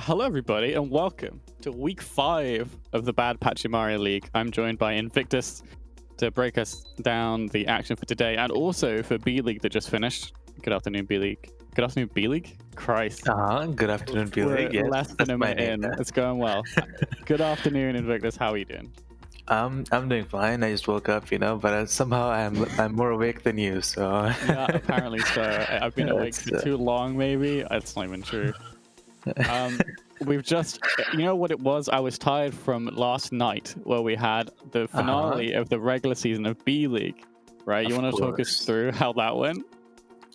Hello, everybody, and welcome to week 5 of the Bad Patchy Mario League. I'm joined by Invictus to break us down the action for today and also for B League that just finished. Good afternoon, B League. Good afternoon, B League? Christ. Good afternoon, B We're League. Yes, less than that's a my minute name. in. It's going well. Good afternoon, Invictus. How are you doing? I'm doing fine. I just woke up, but somehow I'm more awake than you. So Yeah, apparently so. I've been awake That's, for too long, maybe. That's not even true. We've just, you know what it was? I was tired from last night where we had the finale of the regular season of B League, right? You Of want to talk us course. through how that went?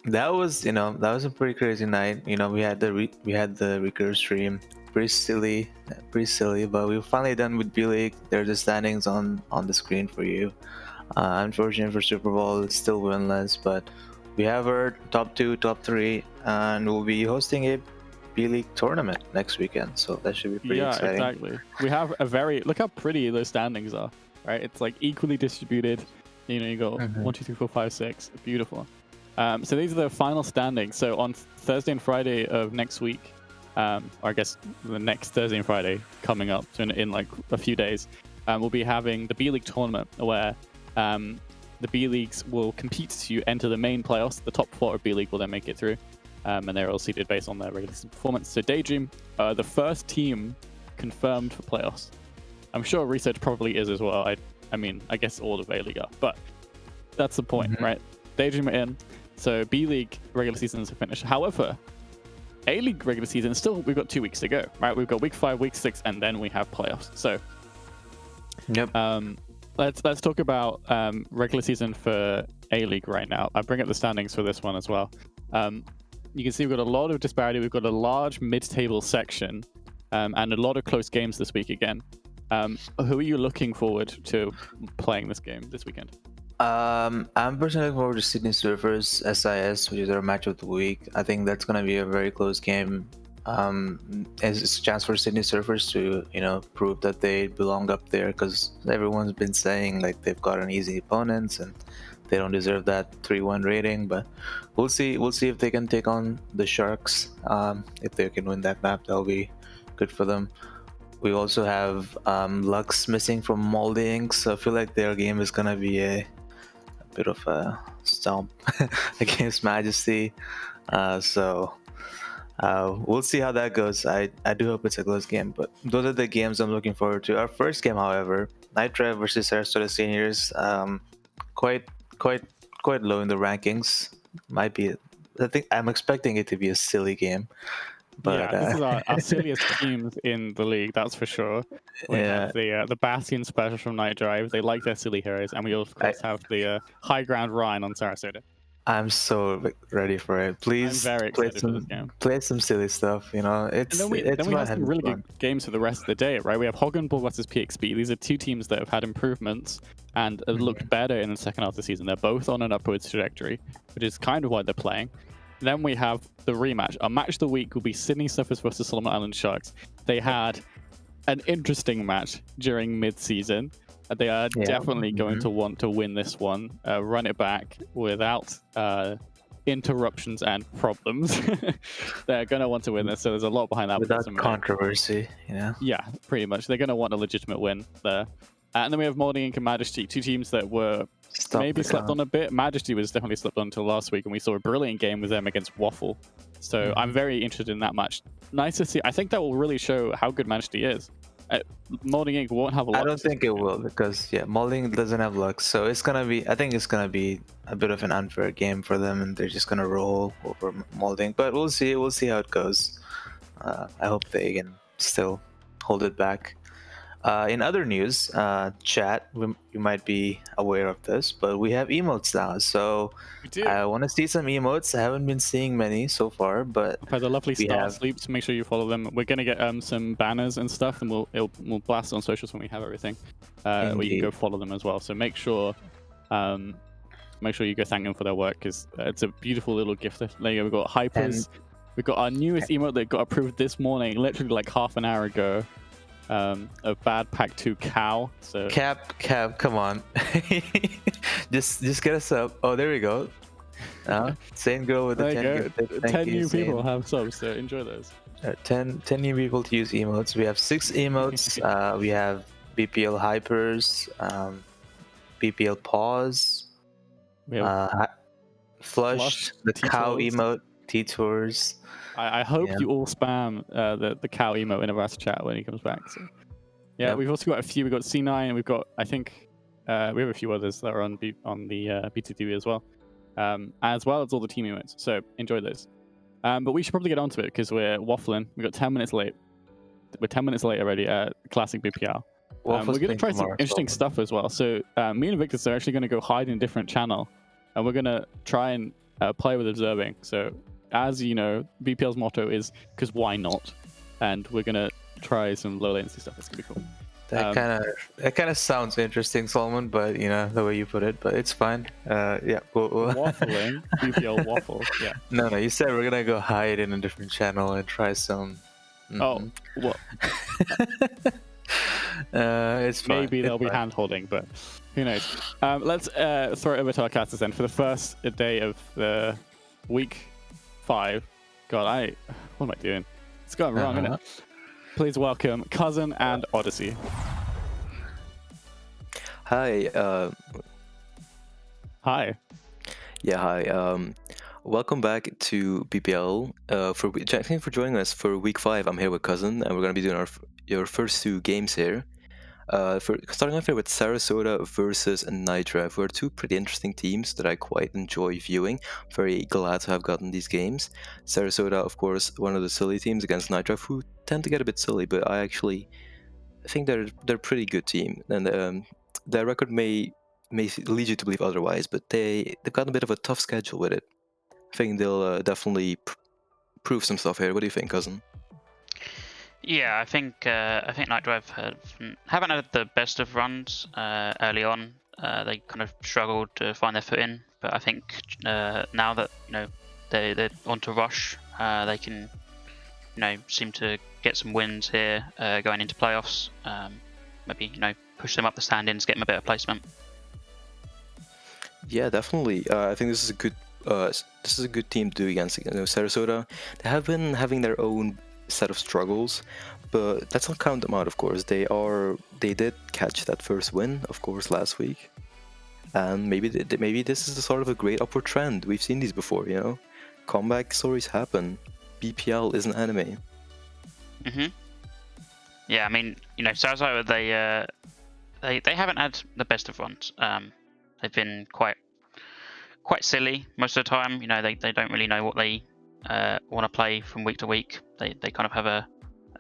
That was a pretty crazy night. We had the recurve stream. Pretty silly, but we were finally done with B League. There's the standings on the screen for you. Unfortunate for Super Bowl, it's still winless, but we have our top 2, top 3, and we'll be hosting a B League tournament next weekend, so that should be pretty exciting. Yeah, exactly. We have look how pretty those standings are, right? It's like equally distributed. You got 1, 2, 3, 4, 5, 6. Beautiful. So these are the final standings. So on Thursday and Friday of next week, or I guess the next Thursday and Friday coming up, so in like a few days, we'll be having the B League tournament where the B Leagues will compete to enter the main playoffs. The top 4 of B League will then make it through. And they're all seeded based on their regular season performance. So Daydream, the first team confirmed for playoffs. I'm sure Research probably is as well. I mean, I guess all of A-League are, but that's the point, right? Daydream are in. So B-League regular seasons are finished. However, A-League regular season, still, we've got 2 weeks to go, right? We've got week 5, week 6, and then we have playoffs. So Yep. Let's talk about regular season for A-League right now. I bring up the standings for this one as well. You can see we've got a lot of disparity. We've got a large mid-table section and a lot of close games this week again. Who are you looking forward to playing this game this weekend? I'm personally looking forward to Sydney Surfers SIS, which is our match of the week. I think that's going to be a very close game. It's a chance for Sydney Surfers to, prove that they belong up there, because everyone's been saying like they've got an easy opponents and they don't deserve that 3-1 rating, but we'll see if they can take on the Sharks. If they can win that map, that'll be good for them. We also have Lux missing from Malding Inc, so I feel like their game is gonna be a bit of a stomp against Majesty. So we'll see how that goes. I do hope it's a close game, but those are the games I'm looking forward to. Our first game, however, NightDrive versus Sarasota Seniors, quite low in the rankings. Might be, I think I'm expecting it to be a silly game, but yeah, this is our silliest teams in the league, that's for sure. We have the Bastion special from NightDrive. They like their silly heroes, and we of course have the high ground Ryan on Sarasota. I'm so ready for it. Please I'm very excited for this game. Play some silly stuff. It's and then we have some really good games for the rest of the day, right? We have Hoggenball versus PXP. These are 2 teams that have had improvements and have looked better in the second half of the season. They're both on an upwards trajectory, which is kind of why they're playing. Then we have the rematch. Our match of the week will be Sydney Surfers versus Solomon Island Sharks. They had an interesting match during mid-season. They are definitely going to want to win this one, run it back without interruptions and problems. They're going to want to win this, so there's a lot behind that. Without controversy, Yeah, pretty much. They're going to want a legitimate win there. And then we have Malding Inc and Majesty, 2 teams that were maybe slept on a bit. Majesty was definitely slept on until last week, and we saw a brilliant game with them against Waffle. So I'm very interested in that match. Nice to see. I think that will really show how good Majesty is. Malding Inc won't have a lot. I don't think it will, because Malding doesn't have luck, so I think it's gonna be a bit of an unfair game for them, and they're just gonna roll over Malding. But we'll see how it goes. I hope they can still hold it back. In other news, chat, you might be aware of this, but we have emotes now. So I want to see some emotes. I haven't been seeing many so far, but by the lovely Star Sleeps, make sure you follow them. We're gonna get some banners and stuff, and we'll blast it on socials when we have everything. Where you can go follow them as well. So make sure you go thank them for their work, because it's a beautiful little gift. There you go. We've got Hypers. We've got our newest emote that got approved this morning, literally like half an hour ago. A Bad Pack 2 cow. So Cap, come on. just get us up. Oh, there we go. Same girl with the 10 new people have subs, so enjoy those. 10 new people to use emotes. We have 6 emotes. We have BPL hypers, BPL pause, We have flushed, the cow T-Tours. emote, T-tours. I hope Yeah. you all spam the cow emote in a Rust chat when he comes back. So yeah, Yep. we've also got a few. We've got C9. We've got, I think, we have a few others that are on the BT2 as well as all the team emotes. So enjoy those. But we should probably get onto it because we're waffling. We got 10 minutes late. We're 10 minutes late already at Classic BPL. We're going to try some interesting stuff as well. So me and Victus are actually going to go hide in a different channel, and we're going to try and play with observing. So as you know, BPL's motto is because why not? And we're going to try some low latency stuff. It's going to be cool. That kind of sounds interesting, Solomon, but you know the way you put it, but it's fine. Yeah, we'll... Waffling, BPL waffle. Yeah. No, you said we're gonna go hide in a different channel and try some. Oh, well. It's fine. Maybe there'll be hand holding, but who knows? Let's throw it over to our casters then for the first day of the week 5. God, what am I doing? It's going wrong, isn't it? Please welcome Cousin and Odyssey. Hi. Hi. Yeah, hi. Welcome back to BPL. Thank you for joining us for week 5. I'm here with Cousin, and we're going to be doing your first 2 games here. Starting off here with Sarasota versus NightDrive, who are 2 pretty interesting teams that I quite enjoy viewing. Very glad to have gotten these games. Sarasota, of course, one of the silly teams against NightDrive, who tend to get a bit silly, but I think they're a pretty good team, and their record may lead you to believe otherwise, but they've got a bit of a tough schedule with it. I think they'll definitely prove some stuff here. What do you think, Cousin? Yeah, I think NightDrive haven't had the best of runs early on. They kind of struggled to find their footing, but I think now that they're onto Rush, they can seem to get some wins here going into playoffs. Maybe push them up the standings, get them a better placement. Yeah, definitely. I think this is a good team to do against. Sarasota, they have been having their own set of struggles, but let's not count them out. Of course, they did catch that first win, of course, last week, and maybe this is the sort of a great upward trend. We've seen these before, comeback stories happen. BPL is an anime. Yeah, I mean, Sarasota, they haven't had the best of runs. They've been quite silly most of the time. They don't really know what they want to play from week to week. They kind of have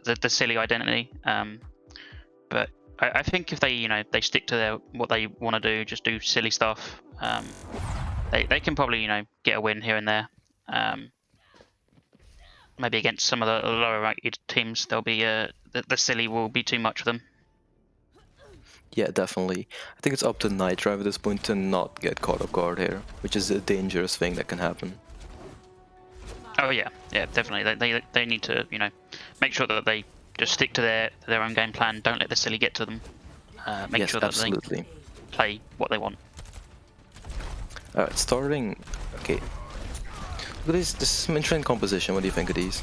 the silly identity. But I think if they stick to what they want to do, just do silly stuff, they can probably get a win here and there. Maybe against some of the lower ranked teams, they'll be the silly will be too much for them. Yeah, definitely. I think it's up to NightDrive at this point to not get caught off guard here, which is a dangerous thing that can happen. Oh yeah, definitely. They need to make sure that they just stick to their own game plan. Don't let the silly get to them. Make sure that they play what they want. Alright, starting. Okay. This is some interesting composition. What do you think of these?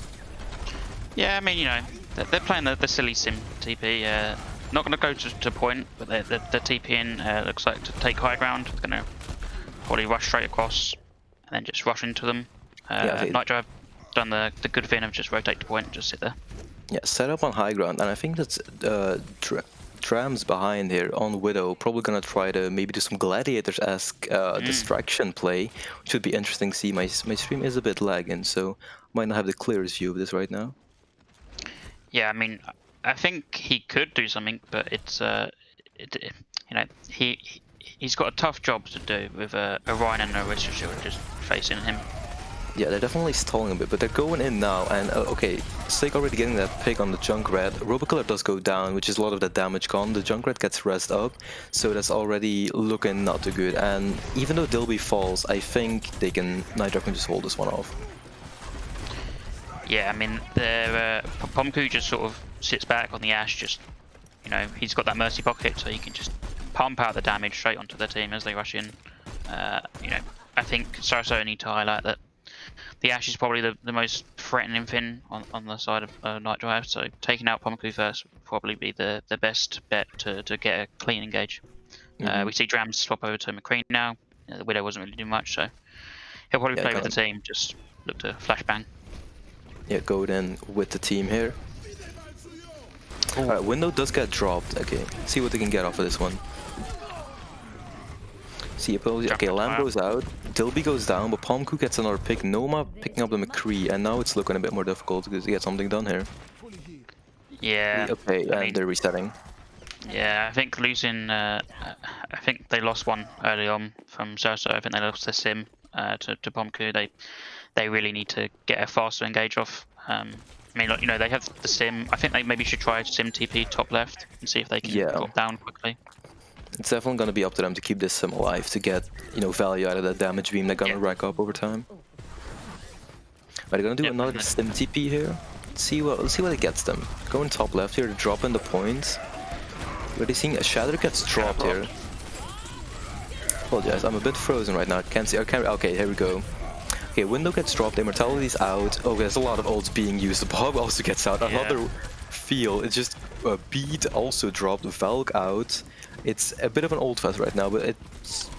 Yeah, I mean, they're playing the silly sim TP. Not going to go to point, but the TP in looks like to take high ground. They're going to probably rush straight across and then just rush into them. NightDrive done the good thing of just rotate to point and just sit there. Yeah, set up on high ground, and I think that's Tram's behind here on Widow, probably gonna try to maybe do some Gladiators-esque distraction play, which would be interesting to see. My stream is a bit lagging, so might not have the clearest view of this right now. Yeah, I mean, I think he could do something, but it's he's got a tough job to do with a Ryan and a Wizard Shield just facing him. Yeah, they're definitely stalling a bit, but they're going in now, and okay, Slake already getting that pick on the Junkrat. Robokiller does go down, which is a lot of that damage gone. The Junkrat gets rezzed up, so that's already looking not too good, and even though Dilby falls, I think NightDrive can just hold this one off. Yeah, I mean, Pomku just sort of sits back on the Ash, just, he's got that Mercy pocket, so he can just pump out the damage straight onto the team as they rush in. I think Sarasota need to highlight that the Ash is probably the most threatening thing on the side of NightDrive. So taking out Pomku first would probably be the best bet to get a clean engage. We see Drams swap over to McCree now. The Widow wasn't really doing much, so he'll probably play with the team. Just look to flashbang. Yeah, go then with the team here. Alright, Window does get dropped. Okay, see what they can get off of this one. See, okay, Lamb goes out, Dilby goes down, but Pomku gets another pick. Noma picking up the McCree, and now it's looking a bit more difficult because they get something done here. Yeah. Okay, and they're resetting. Yeah, I think losing. I think they lost one early on from Sarasota. I think they lost their sim to Pomku. They really need to get a faster engage off. I mean, like, you know, they have the sim. I think they maybe should try sim TP top left and see if they can drop down quickly. It's definitely going to be up to them to keep this sim alive to get, you know, value out of that damage beam they're going to rack up over time. Are they going to do another sim TP here? Let's see what it gets them. Going top left here to drop in the points. Are they seeing a Shatter gets dropped here? Apologize, I'm a bit frozen right now. Can't see. Okay, here we go. Okay, Window gets dropped. Immortality's out. Okay, there's a lot of ults being used. The Bob also gets out. Another feel. It's just Beat also dropped. Valk out. It's a bit of an old fest right now, but it's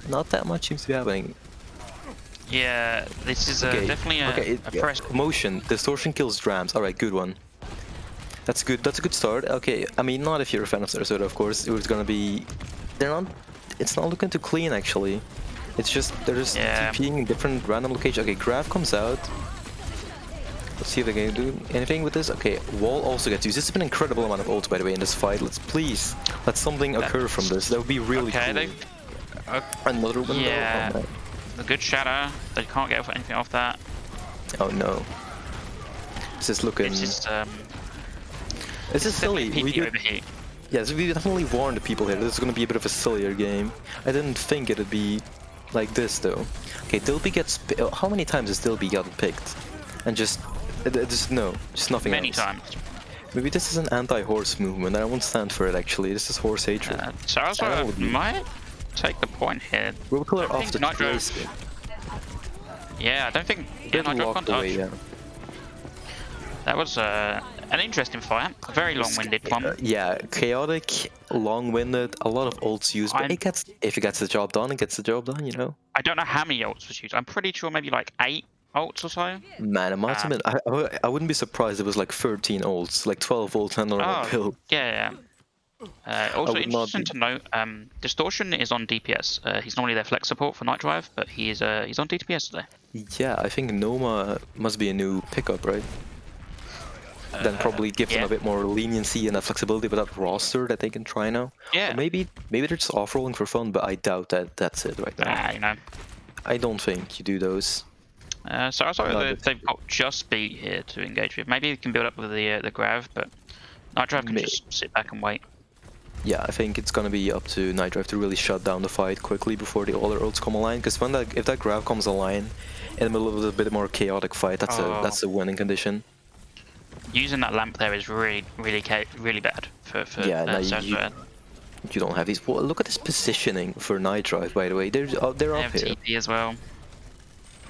not that much seems to be happening. Yeah, this is definitely a press. Motion. Distortion kills Drams. Alright, good one. That's good. That's a good start. Okay, I mean, not if you're a fan of Sarasota, of course. It was gonna be... It's not looking too clean, actually. It's just... They're just TPing in different random locations. Okay, Graf comes out. Let's see if they can do anything with this. Okay, Wall also gets used. This has been an incredible amount of ults, by the way, in this fight. Let's please let something occur from this. That would be really cool. Another window. Yeah, a good shatter. They can't get anything off that. Oh no. This is looking. It's just this is silly. We definitely warned the people here. This is going to be a bit of a sillier game. I didn't think it'd be like this though. Okay, Dilby gets. How many times has Dilby gotten picked? And just nothing Many else. times. Maybe this is an anti-horse movement. I won't stand for it actually. This is horse hatred. Sarasota might take the point here. Robokiller off the trace. Yeah, I don't think NightDrive can't touch. That was an interesting fight. A very long-winded one. Yeah, chaotic, long-winded, a lot of ults used, but if it gets the job done, it gets the job done, you know? I don't know how many ults was used. I'm pretty sure maybe like 8 ults or so. Man, it must have been. I wouldn't be surprised if it was like 13 ults, like 12 ults and another build. Yeah. Also interesting to note, Distortion is on DPS. He's normally their flex support for NightDrive, but he's on DPS today. Yeah, I think Noma must be a new pickup, right? Then probably gives them a bit more leniency and flexibility with that roster that they can try now. Yeah. Or maybe they're just off-rolling for fun, but I doubt that that's it right now. You know. I don't think you do those. So I saw they've got just Beat here to engage with. Maybe you can build up with the Grav, but NightDrive can just sit back and wait. Yeah, I think it's gonna be up to NightDrive to really shut down the fight quickly before the other ults come online. Because if that Grav comes online in the middle of a bit more chaotic fight, that's a winning condition. Using that lamp there is really bad for you don't have these. Well, look at this positioning for NightDrive, by the way. They're up here. TP as well.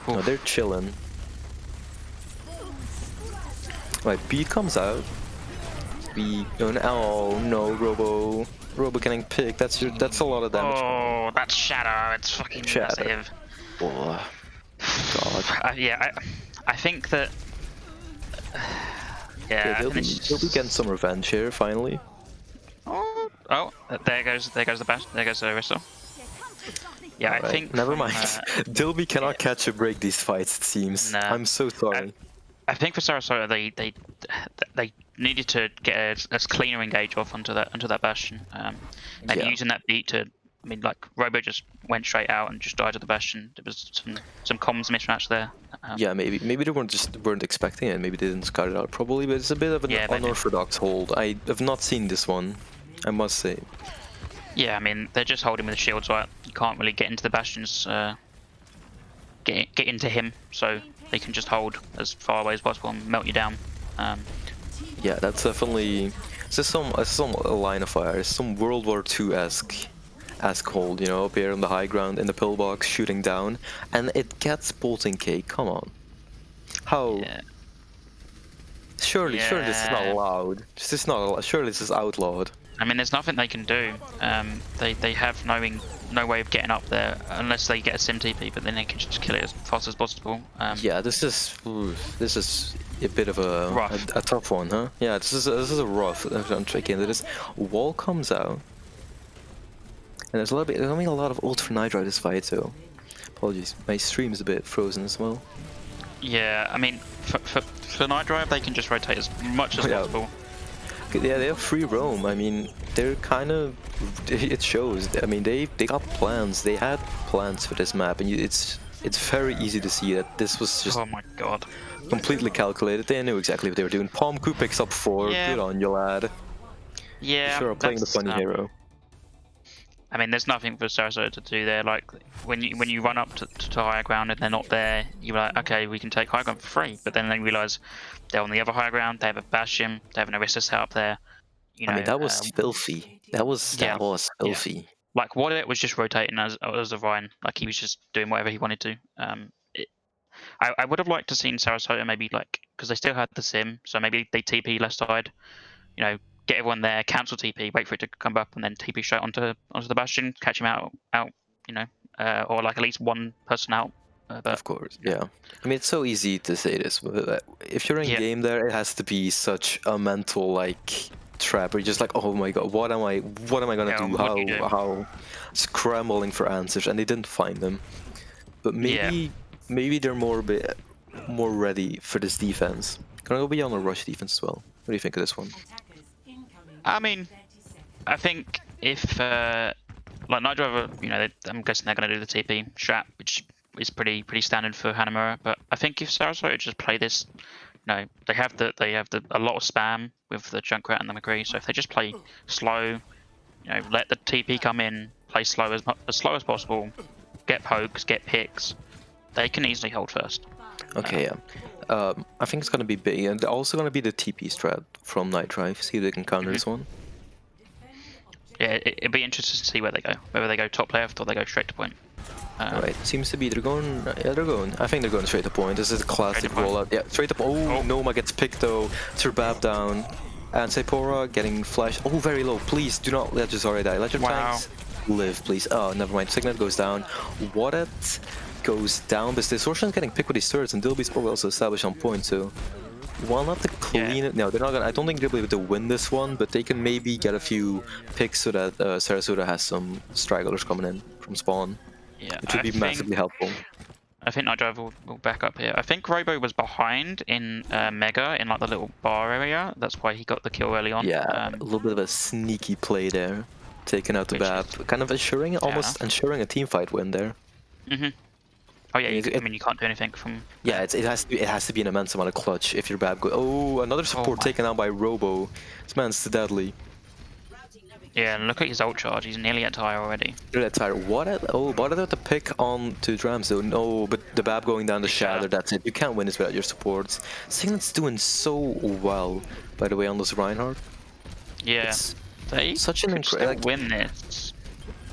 No, they're chilling. Right, Beat comes out. Oh no, Robo getting picked. That's a lot of damage. Oh, that's Shadow. It's fucking massive. Oh, God. I think that. They'll be getting some revenge here finally. Oh, there goes the bash. There goes the whistle. Yeah, I think. Never mind. Dilby cannot catch a break these fights. It seems. Nah. I'm so sorry. I think for Sarasota, they needed to get a cleaner engage off onto that bastion. Maybe using that beat to. I mean, like Robo just went straight out and just died to the bastion. There was some comms mismatch there. Yeah, maybe they weren't expecting it. Maybe they didn't scout it out properly. But it's a bit of an unorthodox hold. I have not seen this one, I must say. Yeah, I mean they're just holding with the shields, right? You can't really get into the bastions. Get into him, so they can just hold as far away as possible and melt you down. Yeah, that's definitely. It's just some line of fire. It's some World War II-esque hold, you know, up here on the high ground in the pillbox, shooting down, and it gets Bolting Cake. Come on. How? Yeah. Surely this is not Yeah. allowed. This is not allowed. Surely this is outlawed. I mean, there's nothing they can do. They have no way of getting up there unless they get a sim TP, but then they can just kill it as fast as possible. Yeah, this is a bit of a tough one, huh? Yeah, this is a rough. I'm tricky. This wall comes out, and there's a lot of ult for NightDrive this fight. So apologies, my stream is a bit frozen as well. Yeah, I mean, for NightDrive, they can just rotate as much as possible. Yeah, they have free roam. I mean, they're kind of. It shows. I mean, they got plans. They had plans for this map, and it's very easy to see that this was just. Oh my god. Completely calculated. They knew exactly what they were doing. Palmku picks up 4. Yeah. Good on you, lad. Yeah. You sure are playing the funny hero. I mean, there's nothing for Sarasota to do there. Like when you run up to higher ground and they're not there, you're like, okay, we can take high ground for free. But then they realize they're on the other high ground. They have a Bastion. They have an Arista set up there. You know, I mean, that was filthy. That was filthy. Yeah. Like Wallet was just rotating as a Ryan. Like he was just doing whatever he wanted to. I would have liked to seen Sarasota maybe like because they still had the sim, so maybe they TP left side. You know, get everyone there, cancel TP, wait for it to come up, and then TP straight onto the Bastion, catch him out. You know, or like at least one person out. But, of course, yeah. I mean, it's so easy to say this, but if you're in game there, it has to be such a mental like trap. Where you're just like, oh my god, what am I gonna do? How scrambling for answers, and they didn't find them. But maybe they're more ready for this defense. Gonna be on a rush defense as well. What do you think of this one? I mean, I think if like NightDrive, you know, I'm guessing they're gonna do the TP strat, which is pretty standard for Hanamura. But I think if Sarasota just play this, you know, they have a lot of spam with the Junkrat and the McCree. So if they just play slow, you know, let the TP come in, play slow as possible, get pokes, get picks, they can easily hold first. Okay, yeah. I think it's gonna be big, and also gonna be the TP strat from NightDrive. See if they can counter this one. Yeah, it'd be interesting to see where they go. Whether they go top left or they go straight to point. Right, seems to be they're going. Yeah, they're going. I think they're going straight to point. This is a classic rollout. Yeah, straight up. Oh, Noma gets picked though. Turbab down, and Sepora getting flashed. Oh, very low. Please do not let your Zarya die. Let your tanks live, please. Oh, never mind. Signet goes down. Wadet goes down, but Distortion's getting picked with these turrets, and Dilby's probably also established on point. So, while not to clean it, no, they're not gonna. I don't think they'll be able to win this one, but they can maybe get a few picks so that Sarasota has some stragglers coming in from spawn. Yeah, which would be massively helpful. I think NightDrive will back up here. I think Robo was behind in Mega in like the little bar area. That's why he got the kill early on. Yeah, a little bit of a sneaky play there, taking out the BAP, kind of almost ensuring a team fight win there. Oh yeah, I mean you can't do anything from. Yeah, it has to be an immense amount of clutch if your BAP go. Oh, another support taken out by Robo. This man's deadly. Yeah, and look at his ult charge. He's nearly at tire already. Nearly at tire. What about the pick on to Drams though? No, but the BAP going down the shatter. That's it. You can't win this without your supports. Signet's doing so well, by the way, on this Reinhardt. Yeah, they such an incredible win this.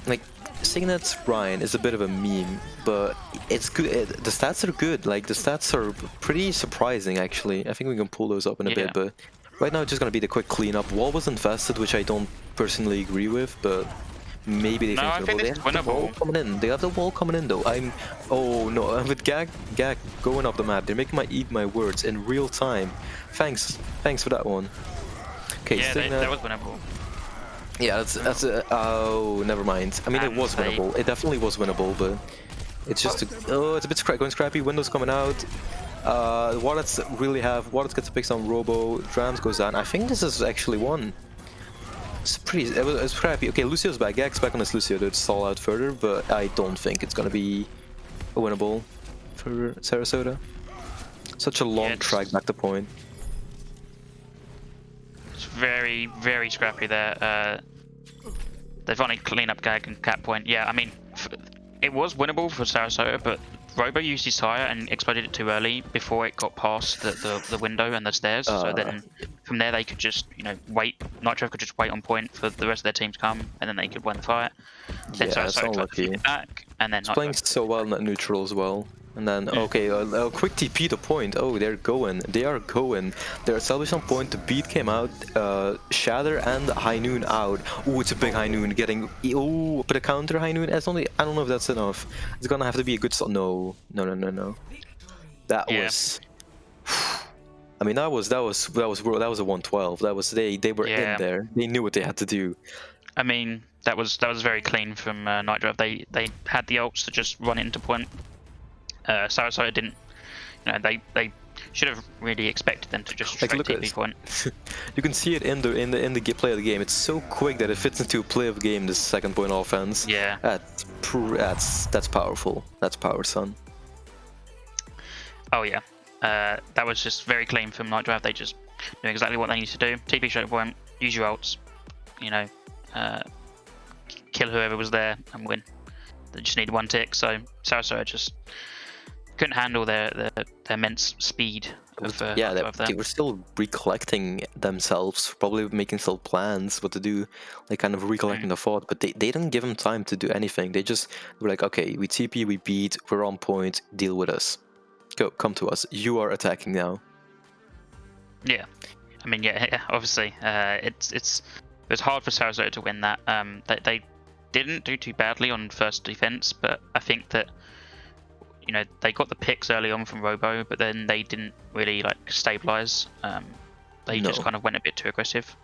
Like Signet's Ryan is a bit of a meme, but it's good. The stats are good. Like the stats are pretty surprising actually. I think we can pull those up in a bit, but. Right now, it's just gonna be the quick cleanup. Wall was infested, which I don't personally agree with, but maybe they think it's winnable. They have the wall coming in, though. Oh no, with Gag going up the map, they're making eat my words in real time. Thanks for that one. Okay, yeah, that was winnable. Yeah, oh, never mind. I mean, it was winnable. It definitely was winnable, but it's just it's a bit going scrappy. Windows coming out. Waddets gets a pick on Robo, Drams goes down. I think this is actually one. It was crappy. Okay, Lucio's back. Gag's back on his Lucio to stall out further, but I don't think it's gonna be a winnable for Sarasota. Such a long track back to point. It's very, very scrappy there. They've only cleaned up Gag and Cap point. Yeah, I mean, it was winnable for Sarasota, but Robo used his tire and exploded it too early before it got past the window and the stairs. So then from there they could just, you know, wait. NightDrive could just wait on point for the rest of their team to come, and then they could win the fight. Then yeah, it's unlucky. back, and then it's playing so well in that neutral as well. And then, okay, a quick TP to point. Oh, they're going. They are going. They're establishing point. The beat came out. Shatter and High Noon out. Oh, it's a big High Noon getting. Oh, but a counter High Noon. It's only. I don't know if that's enough. It's gonna have to be a good. No. That was. I mean, that was a 112. That was they were in there. They knew what they had to do. I mean, that was very clean from NightDrive. They had the ults to just run into point. Sarasota didn't. You know, they should have really expected them to just straight TP point. You can see it in the play of the game. It's so quick that it fits into a play of the game. This second point offense. Yeah. That's powerful. That's power, son. Oh yeah. That was just very clean from NightDrive. They just knew exactly what they needed to do. TP straight point. Use your ults. You know. Kill whoever was there and win. They just needed one tick. So Sarasota just couldn't handle their immense speed. They were still recollecting themselves, probably making still plans what to do, like kind of recollecting the thought, but they didn't give them time to do anything. They just were like, okay, we TP, we beat, we're on point, deal with us. Come to us. You are attacking now. Yeah. I mean, yeah, obviously, it was hard for Sarasota to win that. They didn't do too badly on first defense, but I think that, you know, they got the picks early on from Robo, but then they didn't really like stabilize. They just kind of went a bit too aggressive.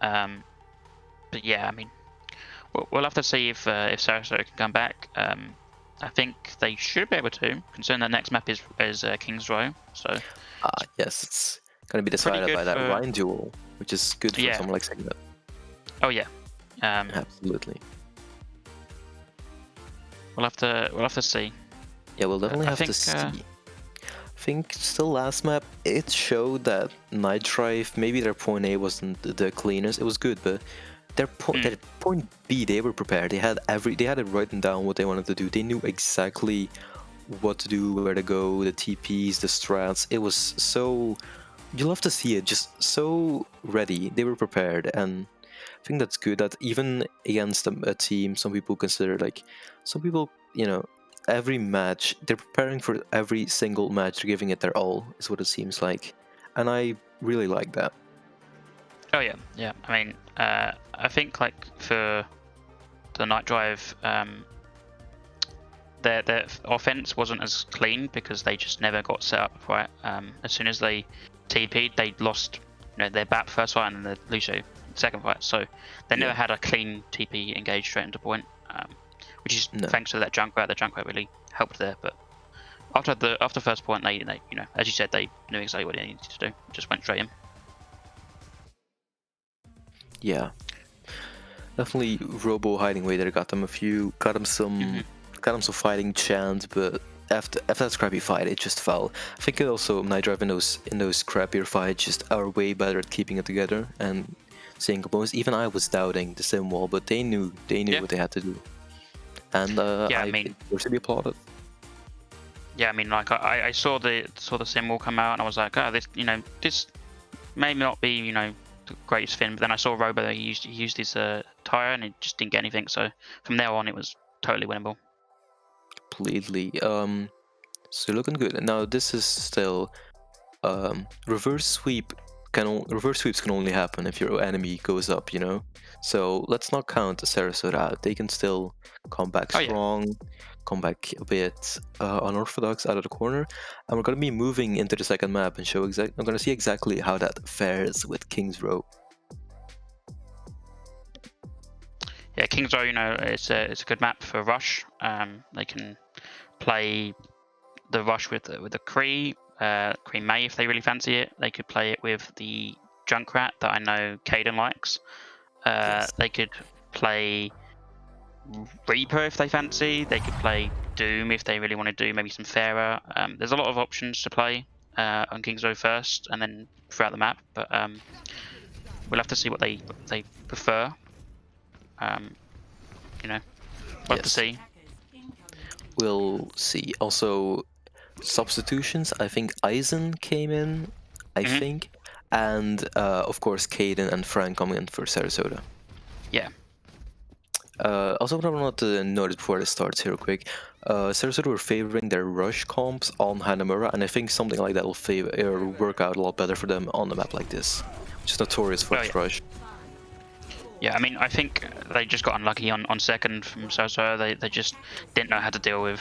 But yeah, I mean, we'll have to see if Sarasota can come back. I think they should be able to, considering the next map is King's Row. So yes, it's gonna be decided by that Rhine duel, which is good for someone like Signet. Oh yeah. Absolutely. We'll have to see. Yeah, we'll definitely have to see. I think still last map it showed that NightDrive, maybe their point A wasn't the cleanest. It was good, but their point B, they were prepared. They had it written down what they wanted to do. They knew exactly what to do, where to go, the TPs, the strats. It was so, you love to see it, just so ready. They were prepared, and I think that's good. That even against a team, some people, you know, every match they're preparing for every single match. They're giving it their all, is what it seems like, and I really like that. Oh yeah. I mean, I think like for the NightDrive, their offense wasn't as clean because they just never got set up right. As soon as they TP'd, they lost, you know, their BAP first fight and then the Lucio second fight. So they never had a clean TP engaged straight into point, which is thanks to that Junkrat. The Junkrat really helped there. But after first point, they you know, as you said, they knew exactly what they needed to do. Just went straight in. Yeah, definitely Robo hiding away there got them some fighting chance, but after that scrappy fight, it just fell. I think also NightDrive in those scrappier fights just are way better at keeping it together and staying composed. Even I was doubting the sim wall, but they knew what they had to do, and I mean, they should be applauded. Yeah, I mean, like I saw the sim wall come out, and I was like, oh, this may not be, you know, the greatest fin, but then I saw Robo, he used his tire and it just didn't get anything, so from there on it was totally winnable. Completely. So looking good. Now this is still reverse sweeps can only happen if your enemy goes up, you know. So let's not count Sarasota out. They can still come back strong, come back a bit unorthodox out of the corner, and we're gonna be moving into the second map and I'm gonna see exactly how that fares with King's Row. Yeah, King's Row, you know, it's a good map for Rush. They can play the Rush with the Kree May if they really fancy it. They could play it with the Junkrat that I know Caden likes. They could play Reaper if they fancy. They could play Doom if they really want to do maybe some Pharaoh. There's a lot of options to play on King's Row first and then throughout the map, but we'll have to see what they prefer. You know, we'll have to see. We'll see. Also, substitutions. I think Eisen came in. I think, and of course, Caden and Frank coming in for Sarasota. Yeah. Also, what I want to notice before this starts here, real quick, Sarasota were favoring their rush comps on Hanamura, and I think something like that will favor or work out a lot better for them on a map like this, which is notorious for its rush. Yeah, I mean, I think they just got unlucky on second from Sarasota. They just didn't know how to deal with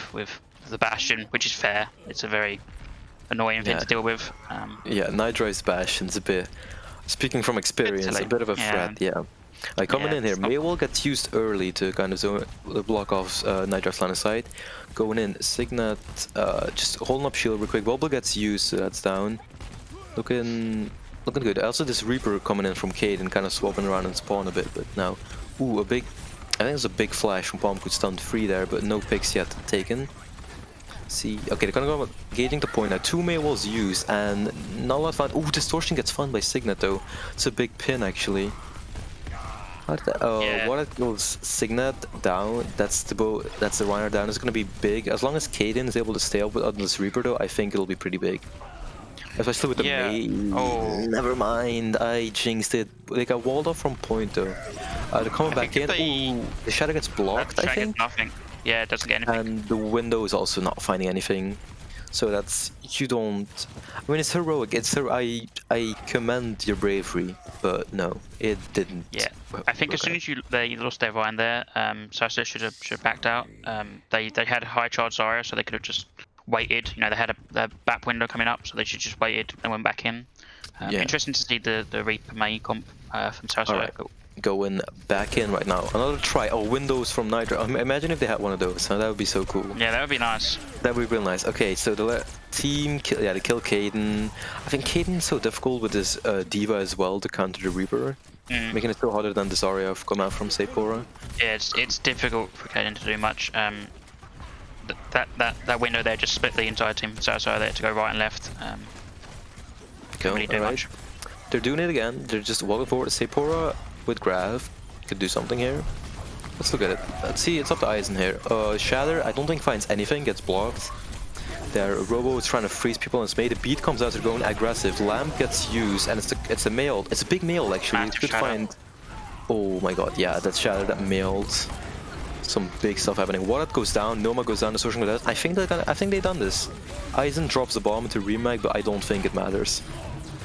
the Bastion, which is fair. It's a very annoying thing to deal with. Yeah, NightDrive's Bastion's a bit, speaking from experience, a bit of a threat, yeah. Like coming in here, Maywall gets used early to kind of zone, block off NightDrive's line of sight. Going in, Signet just holding up shield real quick. Wobble gets used, so that's down. Looking good. Also, this Reaper coming in from Cade and kind of swapping around and spawn a bit, but now, ooh, I think it's a big flash from Palm could stun 3 there, but no picks yet taken. See, okay, they're gonna go gauging the point now. 2 Maywalls used and not a lot of fun. Ooh, Distortion gets fun by Signet though. It's a big pin actually. What it goes Signet down, that's the Reiner down, it's gonna be big. As long as Kaden is able to stay up with this Reaper though, I think it'll be pretty big. Especially with the May. Oh, never mind, I jinxed it. They got walled off from point though. They're coming back in. Ooh, the Shadow gets blocked, I think. Nothing. Yeah, it doesn't get anything. And the window is also not finding anything. So that's, you don't, I mean, it's heroic. I commend your bravery, but no, it didn't. Yeah, I think as soon as they lost their Vine there, Sarasota should have backed out. They had high charge Zarya, so they could have just waited. You know, they had a back window coming up, so they should just waited and went back in. Interesting to see the Reaper May comp from Sarasota. Going back in right now. Another try. Oh, windows from NightDrive. Imagine if they had one of those. That would be so cool. Yeah, that would be nice. That would be real nice. Okay, so the team, they kill Kaden. I think Kaden's so difficult with his Diva as well to counter the Reaper, making it so harder than the Zarya come out from Sephora. Yeah, it's difficult for Kaden to do much. That window there just split the entire team. So they had to go right and left. Can't really do much. They're doing it again. They're just walking forward. Sephora with Grav could do something here. Let's look at it. Let's see, it's up to Eisen here. Shatter, I don't think finds anything, gets blocked. There, Robo is trying to freeze people in May. The beat comes out, they're going aggressive. Lamp gets used, and it's a mail. It's a big mail actually. It could find. Oh my god, yeah, that's Shatter that mailed. Some big stuff happening. Wallet goes down, Noma goes down, Distortion goes down. I think they've done this. Eisen drops the bomb into Remag, but I don't think it matters.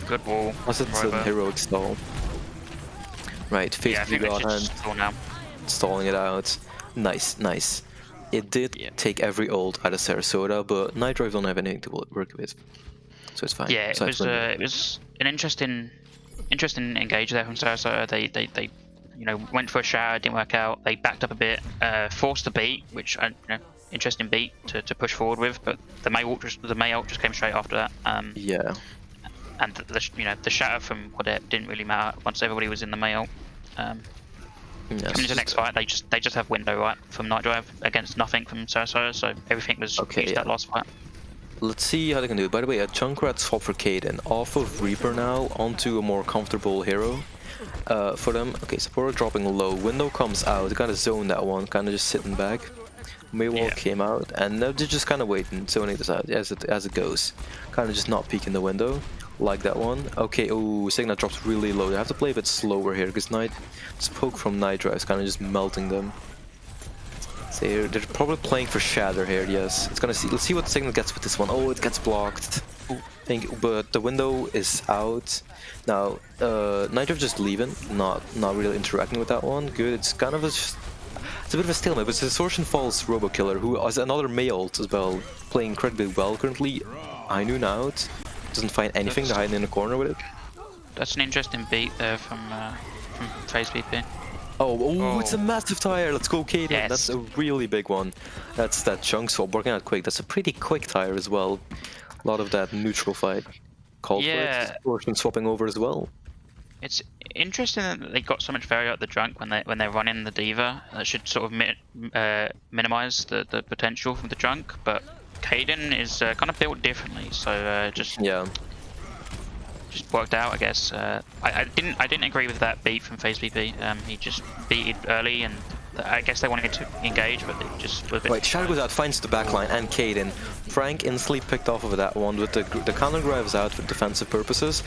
Good wall. Unless it's a heroic stall. Right, face now. Stalling it out. Nice. It did take every ult out of Sarasota, but NightDrive don't have anything to work with, so it's fine. Yeah, it was an interesting engage there from Sarasota. They went for a shower, didn't work out. They backed up a bit, forced the beat, which interesting beat to push forward with, but the May ult just came straight after that. Yeah. And the shatter from Quadet didn't really matter once everybody was in the mail. Coming into the next fight, they just have window right from NightDrive against nothing from Sarasota, so everything was used that last fight. Let's see how they can do it. By the way, a Junkrat swap for Kaden off of Reaper now onto a more comfortable hero for them. Okay, Sephora dropping low. Window comes out. They gotta zone that one, kind of just sitting back. Maywall came out, and they're just kind of waiting, zoning this out as it goes. Kind of just not peeking the window. Like that one. Okay, oh, Signet drops really low. They have to play a bit slower here because this poke from NightDrive is kind of just melting them. So they're probably playing for Shatter here. Yes, let's see what Signet gets with this one. Oh, it gets blocked. But the window is out now. NightDrive just leaving, not really interacting with that one. Good. It's kind of it's a bit of a stalemate. But Distortion falls Robo Killer, who is another May ult as well, playing incredibly well currently. Ainun out. Doesn't find anything to hide in the corner with it. That's an interesting beat there from FaZe BP. Oh, it's a massive tire. Let's go, Kaden. Yes. That's a really big one. That's that chunk swap working out quick. That's a pretty quick tire as well. A lot of that neutral fight called for it. Distortion swapping over as well. It's interesting that they got so much value out the Drunk when they're running the Diva. That should sort of minimize the potential from the Drunk, but Kaden is kind of built differently, so just worked out, I guess. I didn't agree with that beat from FaZe BP. He just beated early, and I guess they wanted to engage, but they just were a bit. Right, Shadow goes out, finds the backline and Kaden. Frank instantly picked off of that one with the counter grab is out for defensive purposes.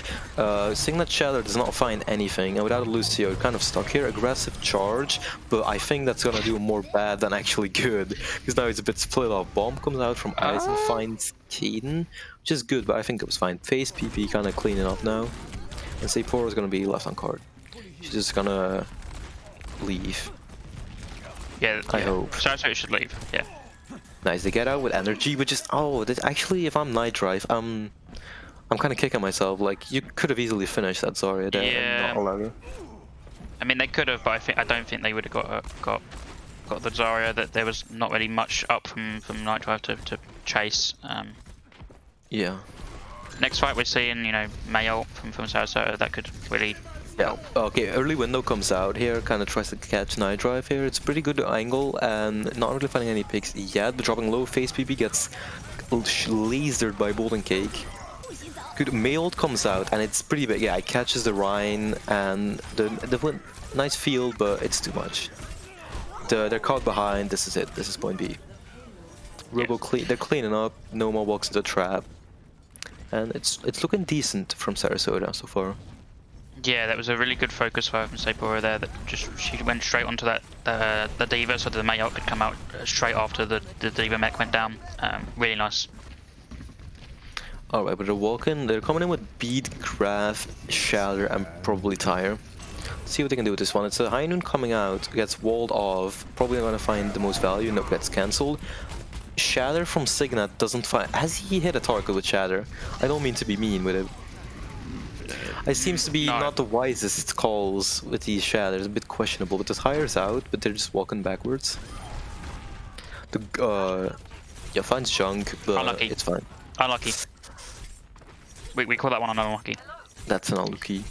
Seeing that Shadow does not find anything, and without Lucio, kind of stuck here. Aggressive charge, but I think that's gonna do more bad than actually good, because now he's a bit split up. Bomb comes out from Ice and finds Kaden, which is good, but I think it was fine. Face PP kind of cleaning up now, and Saiporo is gonna be left on card. She's just gonna leave. Yeah, I hope. Sarasota should leave. Yeah. Nice, they get out with energy, which is actually, if I'm NightDrive, I'm kind of kicking myself. Like, you could have easily finished that Zarya there and not allowed her. I mean, they could have, but I don't think they would have got the Zarya. That there was not really much up from NightDrive to chase. Yeah. Next fight we're seeing, you know, Mayo from Sarasota. That could really. Yeah. Okay, early window comes out here, kind of tries to catch NightDrive here. It's pretty good angle and not really finding any picks yet, but dropping low. Face PP gets lasered by Malding Inc. Good, Mailed comes out and it's pretty big. Yeah, it catches the Rhine and the nice field, but it's too much. They're caught behind. This is it. This is point B. Robo they're cleaning up. Noma walks into the trap, and it's looking decent from Sarasota so far. Yeah, that was a really good focus fire from Saiporo there. That she went straight onto that the D.Va, so the Mayotte could come out straight after the D.Va mech went down. Really nice. Alright, but they're coming in with Bead, Craft, Shatter, and probably Tire. See what they can do with this one. It's a High Noon coming out, gets walled off, probably not gonna find the most value, no, gets cancelled. Shatter from Signet doesn't find. Has he hit a target with Shatter? I don't mean to be mean with it. It seems to be not the wisest calls with these Shatters, a bit questionable, but the Tire's out, but they're just walking backwards. Yeah, finds Junk, but unlucky. It's fine. Unlucky. We call that one unlucky. That's an unlucky.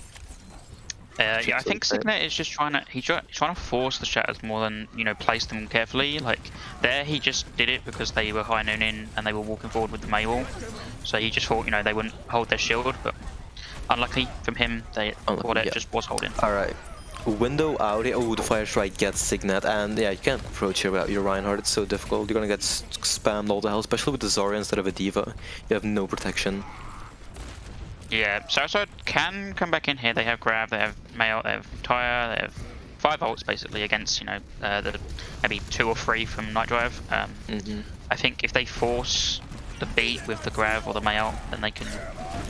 Yeah, I think Signet is just trying to force the Shatters more than, you know, place them carefully. Like there, he just did it because they were high noon in and they were walking forward with the Maywall. So he just thought, you know, they wouldn't hold their shield, but unlucky from him. It just was holding. All right, window out here. Oh, the fire strike gets Signet, and yeah, you can't approach here without your Reinhardt. It's so difficult. You're gonna get spammed all the hell, especially with the Zarya instead of a D.Va. You have no protection. Yeah, Sarasota can come back in here. They have Grab, they have Mail, they have Tire, they have 5 ults basically against, you know, the maybe 2 or 3 from NightDrive. I think if they force the beat with the Grab or the Mail, then they can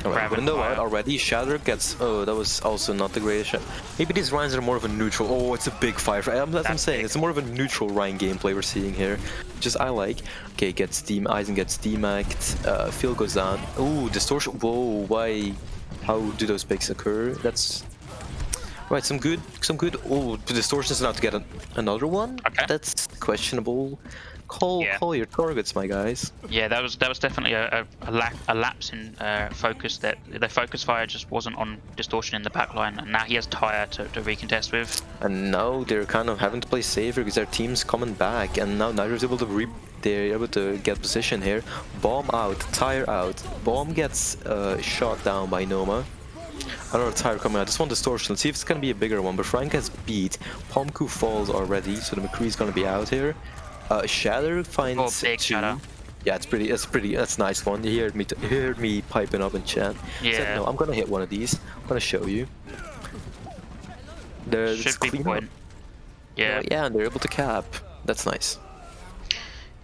grab window out already. Shatter gets. Oh, that was also not the greatest shot. Maybe these Rhines are more of a neutral. Oh, it's a big fire. That's what I'm saying. It's more of a neutral Rhine gameplay we're seeing here, which is I like. Okay, gets Eisen gets demacked. Field goes down. Oh, distortion. Whoa, why? How do those picks occur? That's right. Some good. Oh, the distortion is now to get another one. Okay. That's questionable. Call your targets, my guys. Yeah, that was definitely a lapse in focus. That the focus fire just wasn't on distortion in the backline, and now he has Tire to recontest with. And now they're kind of having to play safer because their team's coming back, and now Nitro's able to they're able to get position here. Bomb out, Tire out. Bomb gets shot down by Noma. Another Tire coming out. This one distortion. Let's see if it's gonna be a bigger one. But Frank has beat. Pomku falls already, so the McCree's gonna be out here. Shatter finds big Shatter. Yeah, that's a nice one. You heard me piping up in chat. Yeah. Said, no, I'm gonna hit one of these. I'm gonna show you. Should be point. Yeah. Yeah, and they're able to cap. That's nice.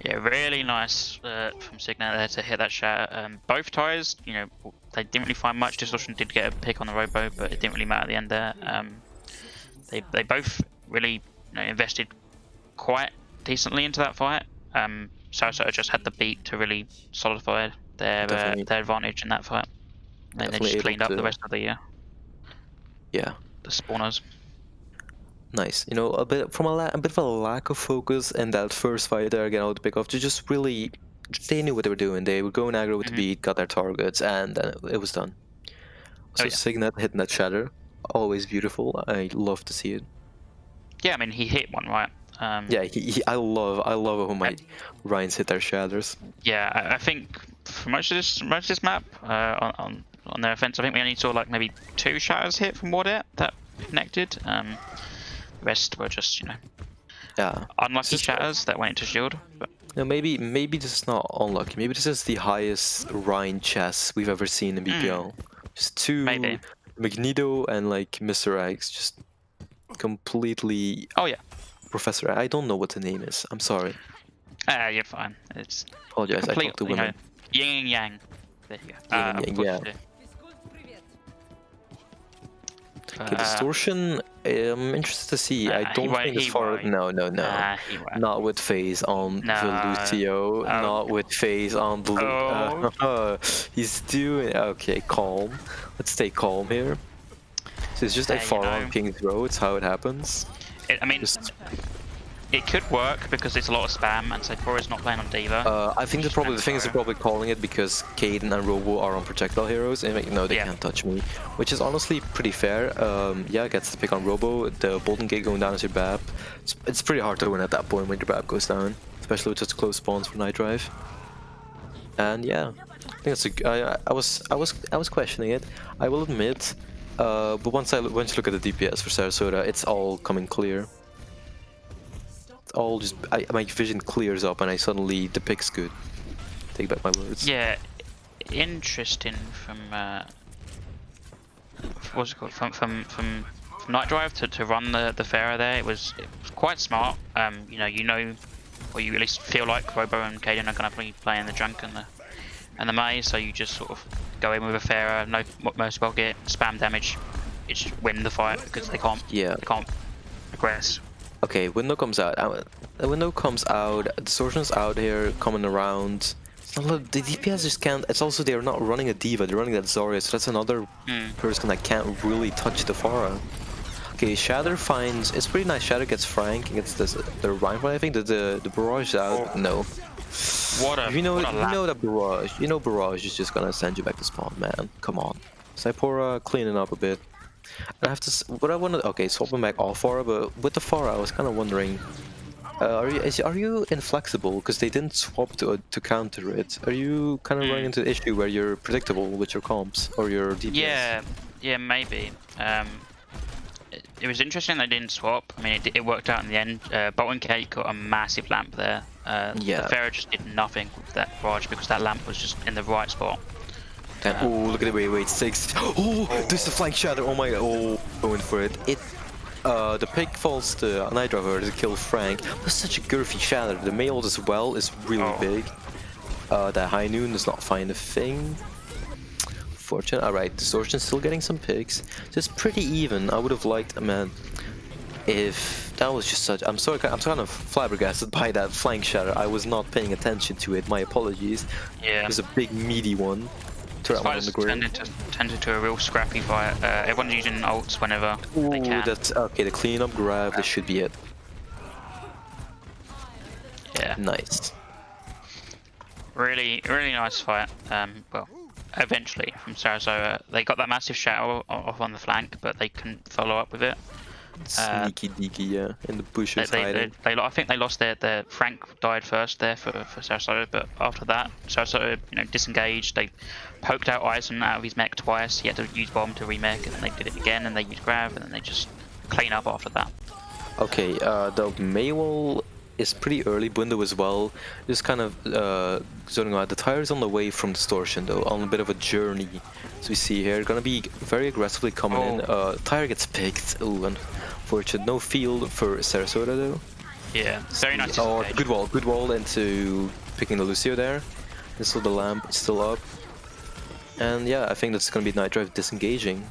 Yeah, really nice from Signet there to hit that Shatter. Both Tires, you know, they didn't really find much. Distortion did get a pick on the Robo, but it didn't really matter at the end there. They both really, you know, invested quite decently into that fight. Sarasota just had the beat to really solidify their advantage in that fight. And they just cleaned up the rest of the the spawners. Nice. You know, a bit of a lack of focus in that first fight there again out the pick off. They knew what they were doing. They were going aggro with the beat, got their targets, and it was done. So Signet hitting that Shatter, always beautiful. I love to see it. Yeah, I mean he hit one, right? Yeah, I love it when my Rhines hit their Shatters. Yeah, I think for most of this map, on their offense, I think we only saw like maybe 2 Shatters hit from Wardet that connected. The rest were just, you know, Yeah. unlucky Just- shatters that went into shield. But No, maybe this is not unlucky. Maybe this is the highest Rhine chess we've ever seen in BPL. Just two Maybe. Magneto and like Mr. X, just completely oh yeah, Professor. I don't know what the name is. I'm sorry. you're fine. It's Apologize. I complete, talked to you know, women. yin and yang. There you go. Yin and yang, yeah. Okay, Distortion. I'm interested to see. I Nah, he don't won't- think this he far. won't. No. Nah, he won't. Not with phase on Lucio. Not with phase on Blue. He's doing okay. Calm. Let's stay calm here. So it's just a far on King's Row. It's how it happens. I mean, it could work because it's a lot of spam, and Saiporo is not playing on Diva. I think the thing is they're probably calling it because Caden and Robo are on projectile heroes, and like, no, they can't touch me, which is honestly pretty fair. Yeah, gets the pick on Robo. The Bolton Gate going down as your BAP. It's pretty hard to win at that point when your BAP goes down, especially with such close spawns for NightDrive. And yeah, I think that's I was questioning it. I will admit, but once you look at the DPS for Sarasota, it's all coming clear. All just my vision clears up and the pick's good. Take back my words. Yeah, interesting from what's it called from NightDrive to run the Pharaoh there. It was quite smart. You know, or you at least feel like Robo and Caden are gonna be playing the Junk and the May, so you just sort of go in with a Pharaoh, no most well get spam damage, you just win the fight because they can't progress. Okay, window comes out. The window comes out. Distortion's out here, coming around. The DPS just can't. It's also they're not running a Diva. They're running that Zarya, so that's another person that can't really touch the Pharah. Okay, Shatter finds. It's pretty nice. Shatter gets Frank. Gets the Rhine. I think the Barrage out. No. You know that Barrage. You know Barrage is just gonna send you back to spawn, man. Come on. Saipora cleaning up a bit. I have to. What I wanted. Okay, swapping back off Pharah, but with the Pharah, I was kind of wondering. Are you inflexible? Because they didn't swap to counter it. Are you kind of running into the issue where you're predictable with your comps or your DPS? Yeah, maybe. It was interesting they didn't swap. I mean, it worked out in the end. Bolton Cake got a massive lamp there. The Pharaoh just did nothing with that barrage because that lamp was just in the right spot. Oh, look at the way it takes. Oh, there's the flank shatter. Oh my god. Oh, going for it. The pick falls to NightDrive to kill Frank. That's such a girthy shatter. The mail as well is really big. That High Noon does not find a thing. Fortunate. Alright, Distortion still getting some picks. So it's pretty even. I would have liked, man, if that was just such. I'm sorry, I'm kind of flabbergasted by that flank shatter. I was not paying attention to it. My apologies. Yeah. It was a big meaty one. It's turned into a real scrappy fight. Everyone's using ults whenever they can. That's okay. The cleanup grab. This should be it. Yeah. Nice. Really nice fight. Well, eventually from Sarasota, they got that massive shadow off on the flank, but they couldn't follow up with it. Sneaky deaky, yeah, in the bushes hiding. I think they lost their Frank died first there for Sarasota, but after that, Sarasota, disengaged. They poked out Eisen out of his mech twice. He had to use bomb to remech, and then they did it again, and they used grab, and then they just clean up after that. Okay, the Maywall is pretty early. Bundo as well. Just kind of zoning out. The tire is on the way from Distortion though, on a bit of a journey. As we see here, gonna be very aggressively coming in. Tire gets picked. Ooh, unfortunate. No field for Sarasota though. Yeah, very nice. Oh, good wall into picking the Lucio there. And so the lamp is still up. And yeah, I think that's gonna be NightDrive disengaging.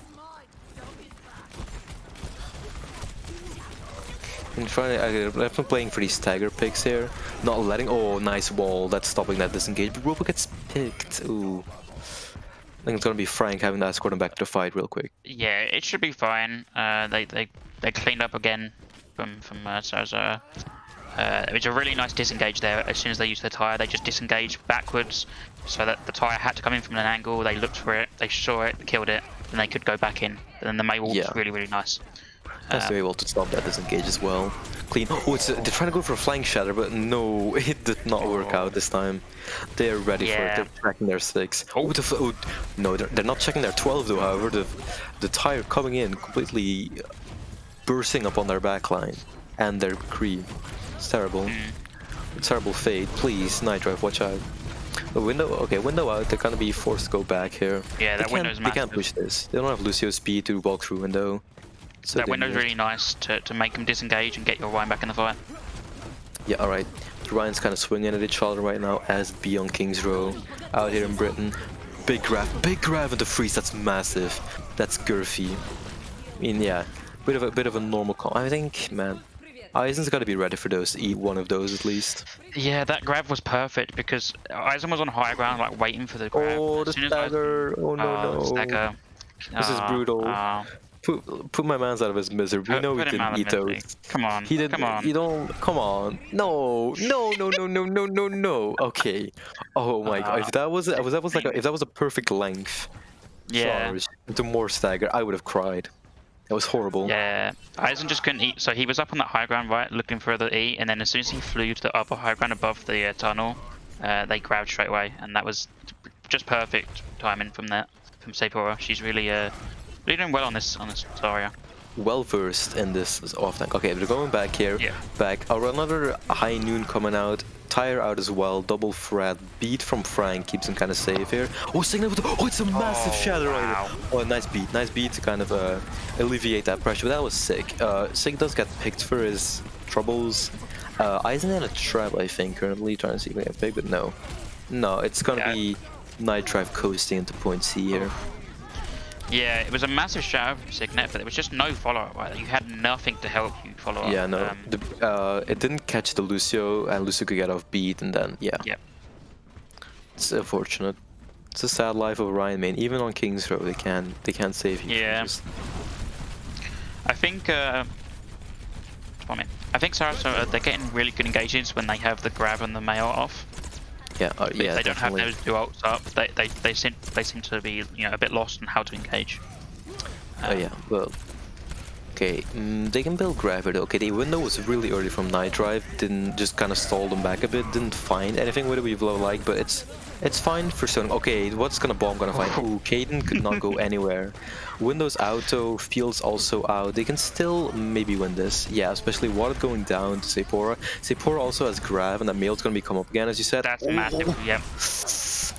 I've been playing for these stagger picks here. Not letting. Oh, nice wall. That's stopping that disengage. But Robo gets picked. Ooh. I think it's gonna be Frank having to escort him back to the fight real quick. Yeah, it should be fine. They cleaned up again from Sarasota. It was a really nice disengage there. As soon as they used their tire, they just disengaged backwards, so that the tire had to come in from an angle. They looked for it, they saw it, killed it, and they could go back in. And then the Maywall was really nice. Nice to be able to stop that disengage as well. Clean. Oh, they're trying to go for a flank shatter, but no, it did not work out this time. They're ready for it. They're tracking their 6. No, they're not checking their 12 though. However, the tire coming in completely bursting up on their backline. and their creep. It's terrible. Terrible fate. Please, NightDrive, watch out. The window, okay, window out. They're gonna be forced to go back here. Yeah, that window's massive. They can't push this. They don't have Lucio speed to walk through window. So that window's really nice to make them disengage and get your Ryan back in the fight. Yeah, alright. The Ryan's kind of swinging at each other right now as B on King's Row. Out here in Britain. Big grab into freeze. That's massive. That's girthy. I mean, yeah, bit of a normal I think, man, Eisen's got to be ready for those. Eat one of those at least. Yeah, that grab was perfect because Eisen was on high ground, like waiting for the grab. Oh, the stagger! Oh no, stagger. This is brutal. Put my man's out of his misery. We know he didn't eat those. Come on. He didn't. Come on. You don't. Come on. No. Okay. Oh my god. If that was a perfect length. Yeah. To more stagger, I would have cried. It was horrible. Yeah, Eisen just couldn't eat. So he was up on that high ground, right, looking for the E, and then as soon as he flew to the upper high ground above the tunnel, they grabbed straight away, and that was just perfect timing from Sephora. She's really doing well on this Zarya. Well versed in this off tank. Okay, they're going back here. Yeah. Back. Another high noon coming out. Tire out as well. Double threat. Beat from Frank keeps him kind of safe here. Oh, Signal! Oh, it's a massive shadow right there. Oh, nice beat. Nice beat to kind of alleviate that pressure. But that was sick. Sig does get picked for his troubles. Eisen in a trap, I think, currently trying to see if he can get picked, but no. No, it's gonna be NightDrive coasting into point C here. Yeah, it was a massive shadow from Signet, but there was just no follow-up, right? You had nothing to help you follow up. Yeah, no. It didn't catch the Lucio, and Lucio could get off beat, and then, yeah. Yep. It's unfortunate. It's a sad life of Ryan main. Even on King's Row, they can't save you. Yeah. I think Sarasota, they're getting really good engagements when they have the grab and the mail off. Yeah, yeah. They don't have those two ults up. They seem to be a bit lost on how to engage. Yeah, well, okay, they can build gravity. Okay, the window was really early from NightDrive. Didn't just kind of stall them back a bit. Didn't find anything with it we've like, but it's fine for certain. Okay, what's gonna find? Ooh, Caden could not go anywhere. Windows auto, Fields also out. They can still maybe win this. Yeah, especially Water going down to Sephora. Sephora also has grab, and that mail's gonna be come up again, as you said. That's massive. Yep.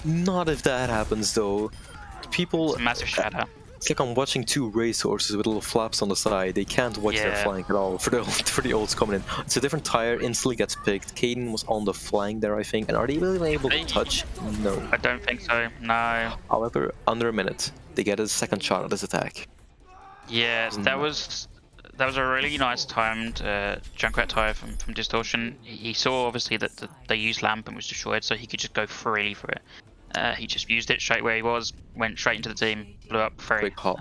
Not if that happens though. People. It's a massive shatter. It's like I'm watching two racehorses with little flaps on the side. They can't watch their flank at all for the ults coming in. It's a different tire, instantly gets picked. Caden was on the flank there, I think. And are they really able to touch? No. I don't think so, no. However, under a minute, they get a second shot at this attack. Yeah, that was a really nice timed Junkrat tire from Distortion. He saw obviously that they used Lamp and was destroyed, so he could just go freely for it. He just used it straight where he was, went straight into the team, blew up very quick hop.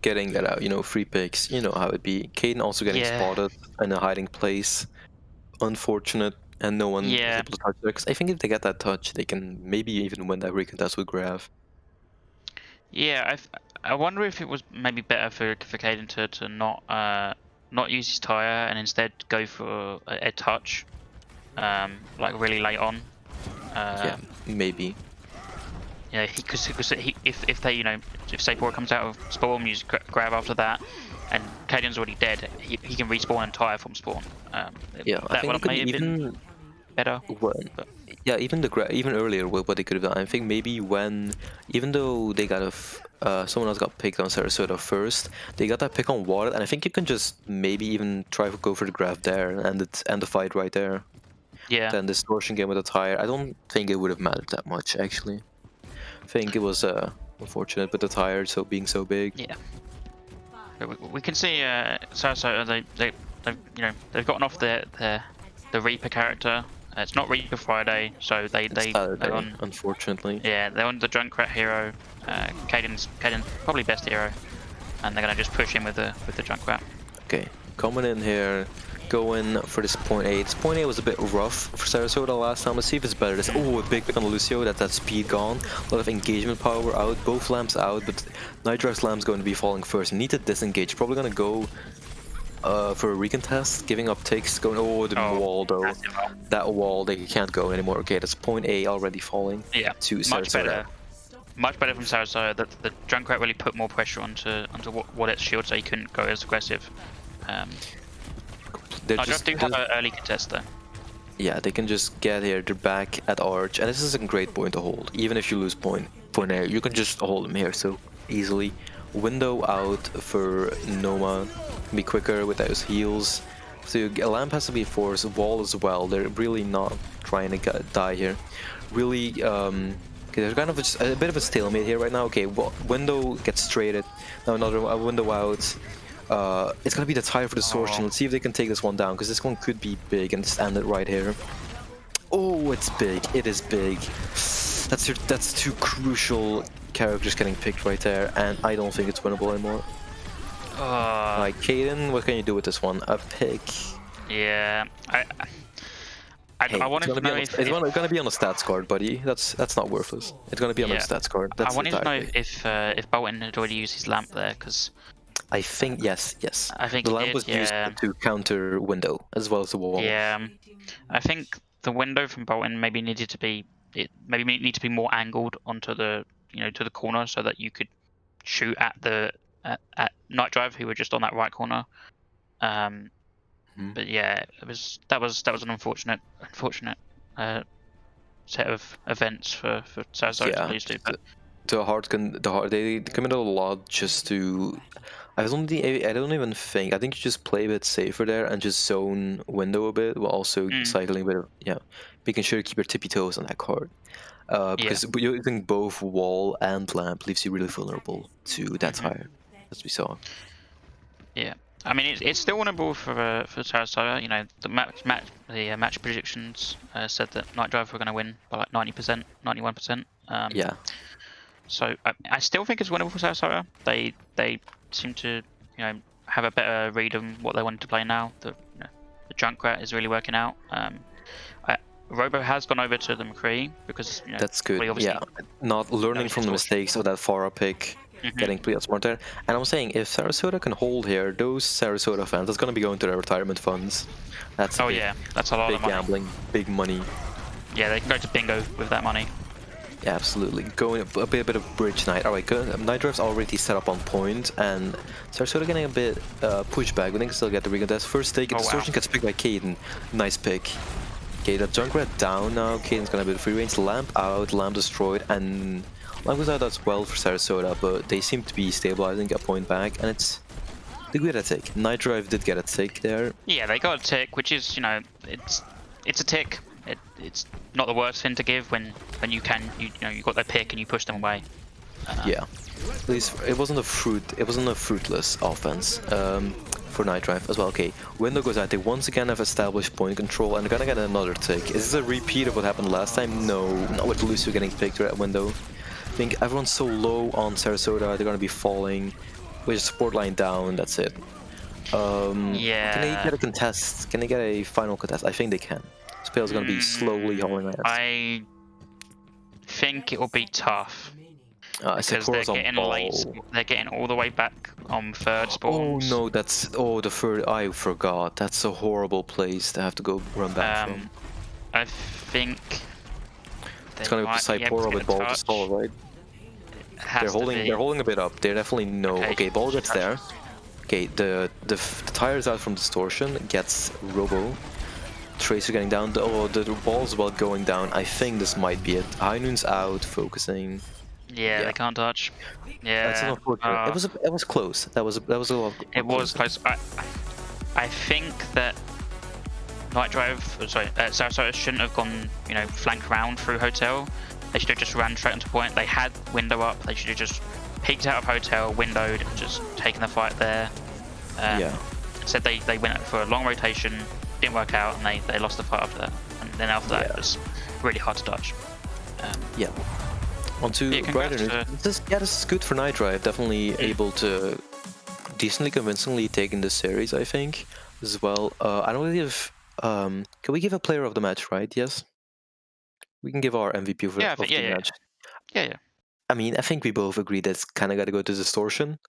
Getting that out, free picks, you know how it be. Caden also getting spotted in a hiding place. Unfortunate, and no one is able to touch there. Because I think if they get that touch, they can maybe even win that recontest with Grav. Yeah, I wonder if it was maybe better for Caden to not use his tire and instead go for a touch, like really late on. Yeah, maybe. Yeah, because if they if Sephora comes out of spawn, use grab after that, and Caden's already dead, he can respawn and tire from spawn. Yeah, I think may have been better. Yeah, even earlier what they could have done. I think maybe even though they got someone else got picked on Sarasota first, they got that pick on Water, and I think you can just maybe even try to go for the grab there and end the fight right there. Yeah. Then Distortion game with a tire. I don't think it would have mattered that much actually. I think it was unfortunate with the tire being so big. Yeah. We can see Sarasota. They've gotten off the Reaper character. It's not Reaper Friday, so they're on. Unfortunately. Yeah, they're on the Junkrat hero. Caden's probably best hero, and they're gonna just push him with the Junkrat. Okay, coming in here. Going for this point A. This point A was a bit rough for Sarasota last time. Let's see if it's better. Oh, a big pick on Lucio. That speed gone. A lot of engagement power out. Both lamps out, but NightDrive's lamp's going to be falling first. Need to disengage. Probably going to go for a recontest. Giving up ticks. Going. Oh, the wall though. That wall. They can't go anymore. Okay, that's point A already falling. Yeah. To Sarasota. Much better from Sarasota. The Junkrat really put more pressure onto what its shield, so he couldn't go as aggressive. they're NightDrive do have an early contest though. Yeah, they can just get here. They're back at Arch, and this is a great point to hold. Even if you lose point there, you can just hold them here so easily. Window out for Noma, be quicker with those heals. So Lamp has to be forced, Wall as well. They're really not trying to die here. Really, okay, there's kind of a bit of a stalemate here right now. Okay, Window gets traded. Now another Window out. It's gonna be the tire for Distortion. Let's see if they can take this one down, because this one could be big and just end it right here. Oh, it's big. It is big. That's two crucial characters getting picked right there, and I don't think it's winnable anymore. Like, Kaden, what can you do with this one? A pick. Yeah, I wanted to know if it's gonna be on a stats card, buddy. That's not worthless. It's gonna be on a stats card. That's I wanted to know if Bolton had already used his lamp there, because I think yes. I think the lamp was used to counter Window as well as the wall. Yeah, I think the window from Bolton maybe needed to be need to be more angled onto the to the corner, so that you could shoot at the at NightDrive, who were just on that right corner. But yeah, that was an unfortunate set of events for Sarasota to lose to. But They committed a lot just to. I don't even think. I think you just play a bit safer there and just zone Window a bit, while also cycling a bit of, making sure to keep your tippy toes on that card. Because using both Wall and Lamp leaves you really vulnerable to that tire, as we saw. Yeah, I mean it's still winnable for Sarasota. The match predictions said that NightDrive were going to win by like 90%, 91%. Yeah. So I still think it's winnable for Sarasota. They seem to have a better read on what they wanted to play now. The Junkrat is really working out. Robo has gone over to the McCree because that's good. Yeah, not learning from the mistakes of that Farah pick, getting pretty smart there. And I'm saying if Sarasota can hold here, those Sarasota fans, that's gonna be going to their retirement funds. That's that's a lot of money. Big gambling, big money. Yeah, they can go to bingo with that money. Yeah, absolutely. Going a bit of bridge night. All right, good. NightDrive's already set up on point, and Sarasota getting a bit pushback. We think still get the recontest. First take, Distortion gets picked by Kaden. Nice pick. Okay, the Junkrat down now. Kaden's gonna be the free range. Lamp out, Lamp destroyed, and Lamp goes out as well for Sarasota, but they seem to be stabilizing a point back, and they get a tick. NightDrive did get a tick there. Yeah, they got a tick, which is it's a tick. It's not the worst thing to give when you got their pick and you push them away. Yeah, at least it wasn't a fruitless offense for NightDrive as well. Okay, Window goes out. They once again have established point control and they're gonna get another tick. Is this a repeat of what happened last time? No, not with Lucio getting picked at Window. I think everyone's so low on Sarasota, they're gonna be falling. With a support line down, that's it. Can they get a contest? Can they get a final contest? I think they can. Spell's gonna be slowly hauling ass. I think it will be tough. Because they're getting all the way back on third spawns. Oh no, the third. I forgot. That's a horrible place to have to go run back from. I think it's gonna be Saiporo with ball to stall, right? They're holding a bit up. They're definitely Okay, ball gets there. Okay, the tire's out from Distortion. Gets Robo. Tracer getting down. The ball's about going down. I think this might be it. High Noon's out, focusing. Yeah, they can't touch. Yeah, that's unfortunate. It was close. That was a lot. It was close. I think that Sarasota shouldn't have gone, flanked around through Hotel. They should have just ran straight into point. They had Window up. They should have just peeked out of Hotel, windowed, and just taken the fight there. Instead, they went for a long rotation, didn't work out, and they lost the fight after that. And then after that, it was really hard to dodge. On to brighter news. This is good for NightDrive. Definitely able to decently convincingly take in this series, I think, as well. I don't really have. Can we give a player of the match, right? Yes. We can give our MVP of the match. Yeah. I mean, I think we both agree that's kind of got to go to Distortion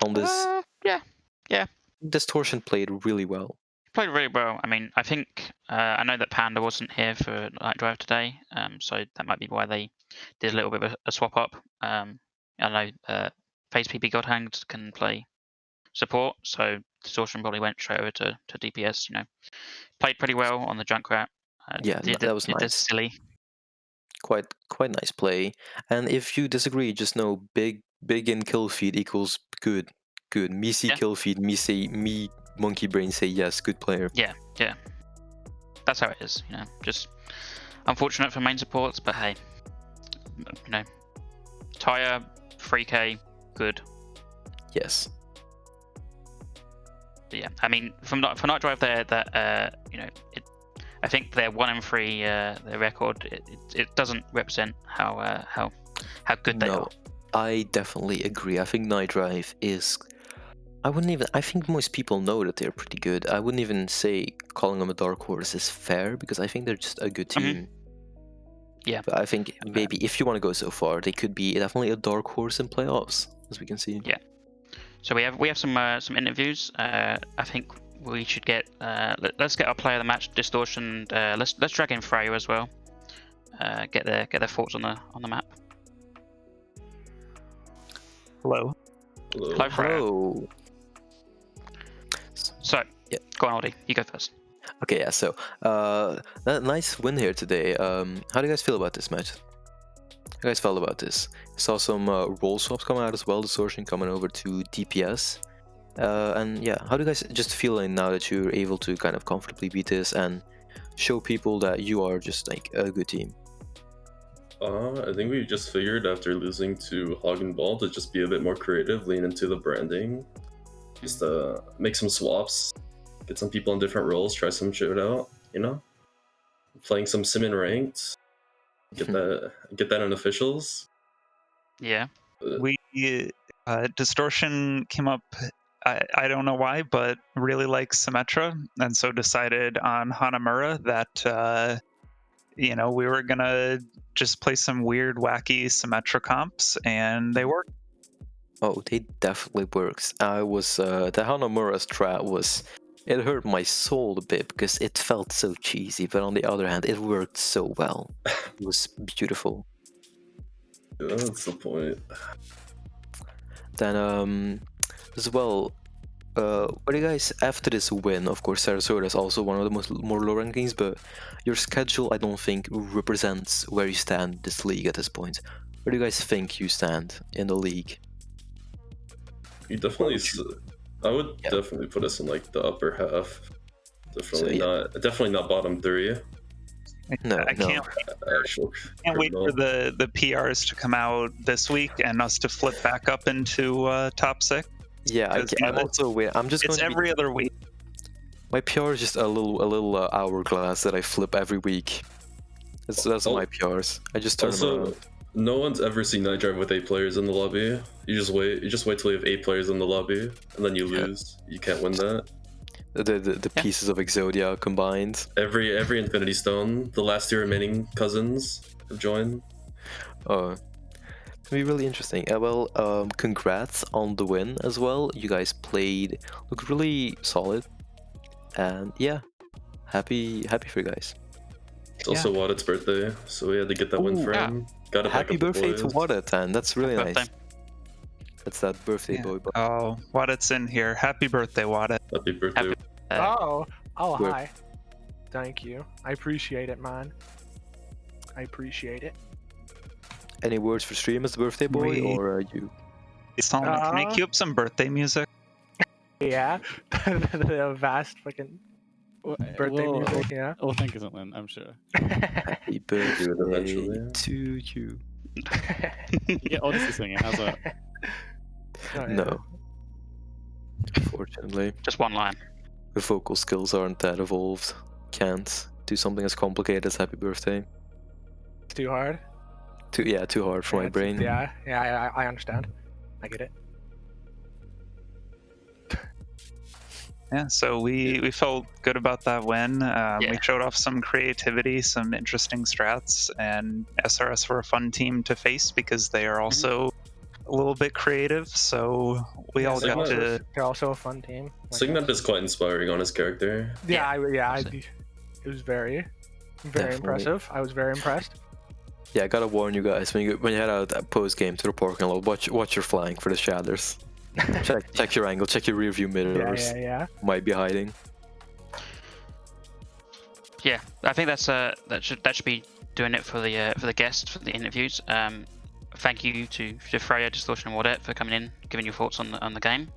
on this. Yeah. Distortion played really well. Played really well. I mean, I think I know that Panda wasn't here for NightDrive today, so that might be why they did a little bit of a swap up. I know Phase PP Godhanged can play support, so Distortion probably went straight over to DPS. Played pretty well on the Junkrat. Yeah, that was did nice. silly. Quite nice play. And if you disagree, just know big in kill feed equals good. Me see kill feed, me monkey brain say yes, good player. Yeah. That's how it is. Just unfortunate for main supports, but hey, Tyre 3K good. Yes. But yeah, I mean, for NightDrive, I think their 1-3 their record it doesn't represent how good they are. I definitely agree. I think NightDrive is. I think most people know that they're pretty good. I wouldn't even say calling them a dark horse is fair because I think they're just a good team. Yeah. But I think maybe if you want to go so far, they could be definitely a dark horse in playoffs, as we can see. Yeah. So we have some interviews. I think we should get let's get our player of the match, Distortion. Let's drag in Freya as well. Get their thoughts on the map. Hello. Hello, Freya. Hello. So go on, Aldi. You go first. Okay, yeah. So nice win here today. How do you guys feel about this match? How you guys felt about this? Saw some role swaps coming out as well. Distortion coming over to DPS. And yeah, how do you guys just feeling now that you're able to kind of comfortably beat this and show people that you are just like a good team? I think we just figured after losing to Hog and Ball to just be a bit more creative, lean into the branding, just make some swaps, get some people in different roles, try some shootout, playing some sim in ranked, get that on officials. Yeah. We Distortion came up. I don't know why, but really likes Symmetra, and so decided on Hanamura that we were gonna just play some weird, wacky Symmetra comps, and they worked. Oh, they definitely works. The Hanamura strat it hurt my soul a bit because it felt so cheesy, but on the other hand, it worked so well. It was beautiful. Yeah, that's the point. Then as well, what do you guys after this win? Of course, Sarasota is also one of the more low rankings, but your schedule I don't think represents where you stand in this league at this point. Where do you guys think you stand in the league? I would definitely put us in like the upper half. Definitely not bottom 3. I can't wait for the PRs to come out this week and us to flip back up into top 6. Yeah, I'm also waiting. It's every other week. My PR is just a little hourglass that I flip every week. That's my PRs. I just turn them around. No one's ever seen NightDrive with 8 players in the lobby. You just wait till you have 8 players in the lobby, and then you lose. You can't win that. The pieces of Exodia combined. Every Infinity Stone, the last 2 remaining cousins have joined. Oh, it's gonna be really interesting. Congrats on the win as well. You guys looked really solid, and yeah, happy for you guys. It's also Wadet's birthday, so we had to get that win for him. Happy birthday to Wadet, and that's really nice. Birthday. That's that birthday boy. Oh, Wadet's in here. Happy birthday, Wadet. Happy birthday. Hi. Thank you. I appreciate it, man. I appreciate it. Any words for stream as the birthday boy, or are you? Solomon, can I cue up some birthday music? Yeah, the vast fucking birthday music. Yeah. We'll think of something, I'm sure. Happy birthday to you. Yeah, Odyssey singing. How's that? No. Unfortunately. Just one line. The vocal skills aren't that evolved. Can't do something as complicated as happy birthday. It's too hard. Too hard for my brain. Yeah, I understand. I get it. Yeah, so we felt good about that win. We showed off some creativity, some interesting strats, and SRS were a fun team to face because they are also a little bit creative. So we all got to. They're also a fun team. Signat is quite inspiring on his character. It was very impressive. I was very impressed. Yeah, I gotta warn you guys when you head out that post game to the parking lot, watch your flank for the shatters. Check your angle. Check your rear view mirrors. Yeah. Might be hiding. Yeah, I think that should be doing it for the guests for the interviews. Thank you to Freya, Distortion, and Wardette for coming in, giving your thoughts on the game.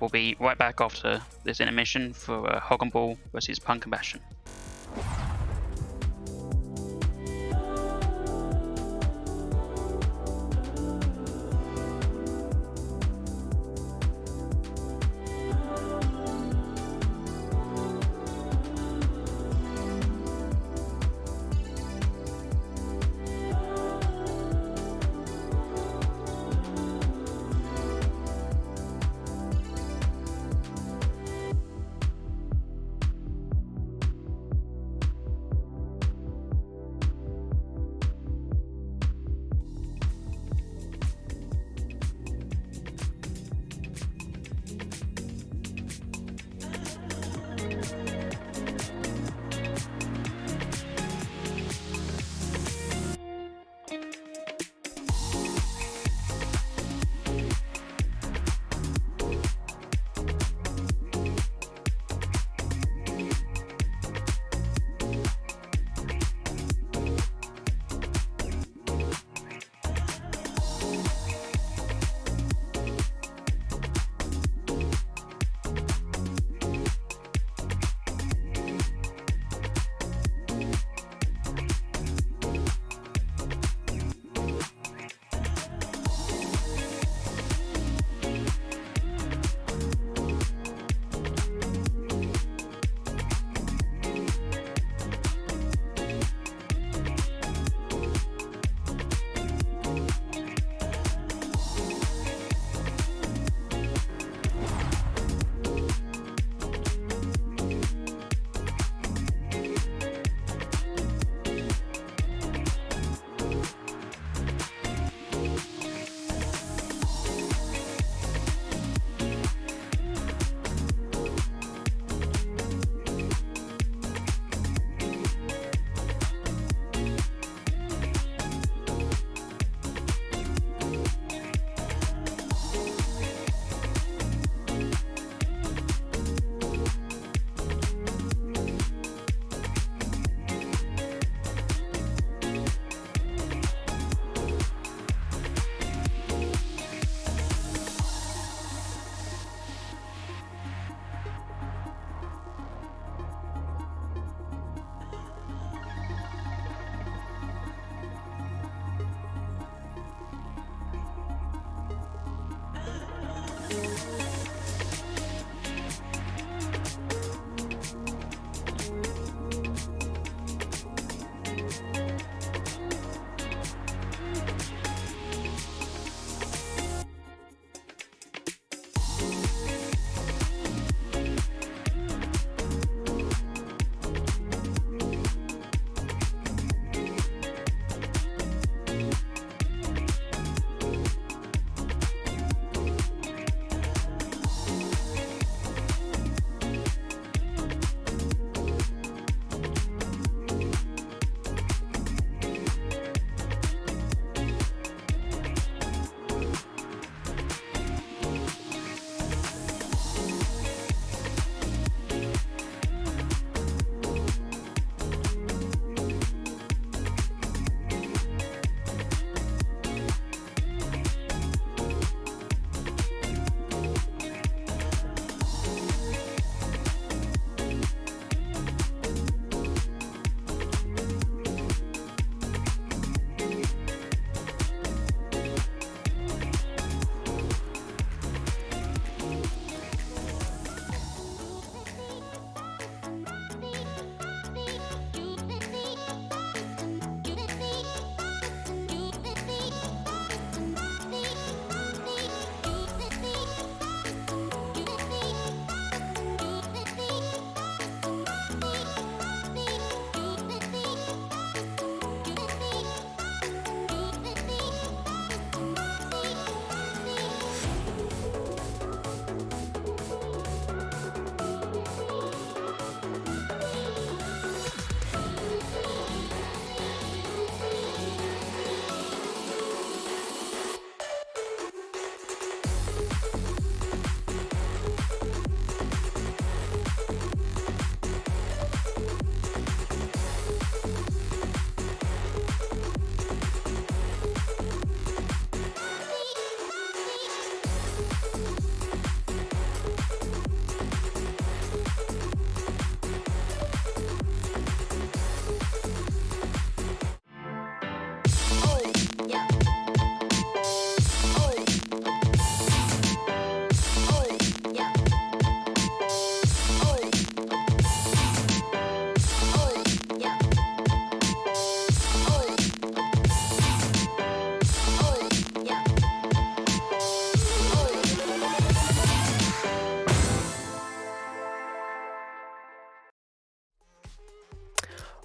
We'll be right back after this intermission for Hog and Ball versus Punk and Bastion.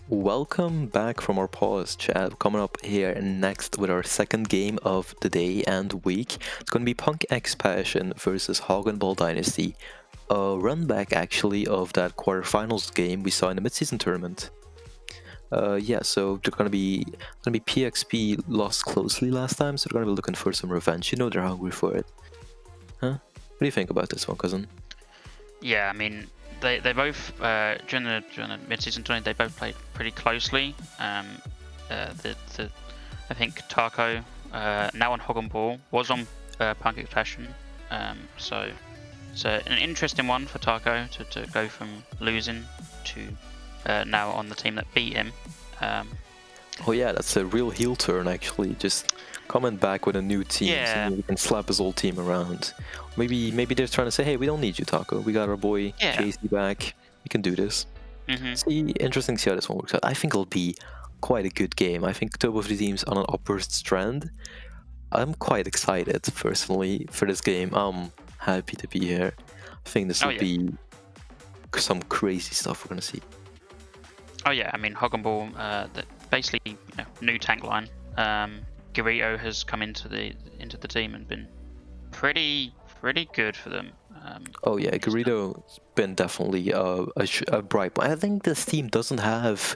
welcome back from our pause, chat. Coming up here next with our second game of the day and week. It's going to be Punk X Passion versus Ball Dynasty. A run back, actually, of that quarterfinals game we saw in the mid-season tournament. Yeah, so they're gonna be PXP lost closely last time, so they're gonna be looking for some revenge. You know they're hungry for it. Huh? What do you think about this one, cousin? Yeah, I mean, they both during the mid-season tournament they both played pretty closely. I think Taco now on Ball was on Punk X Passion, so it's an interesting one for Taco to go from losing to now on the team that beat him. Oh yeah, that's a real heel turn actually. Just coming back with a new team, Yeah. so we can slap his old team around. Maybe they're trying to say, hey, we don't need you, Taco. We got our boy JC back. We can do this. See, interesting to see how this one works out. I think it'll be quite a good game. I think two of the teams on an upward trend. I'm quite excited personally for this game. I'm happy to be here. I think this will be some crazy stuff we're gonna see. Oh yeah, I mean Ball, basically new tank line. Garrido has come into the team and been pretty good for them. Oh yeah, Garrido's been definitely a bright point. I think this team doesn't have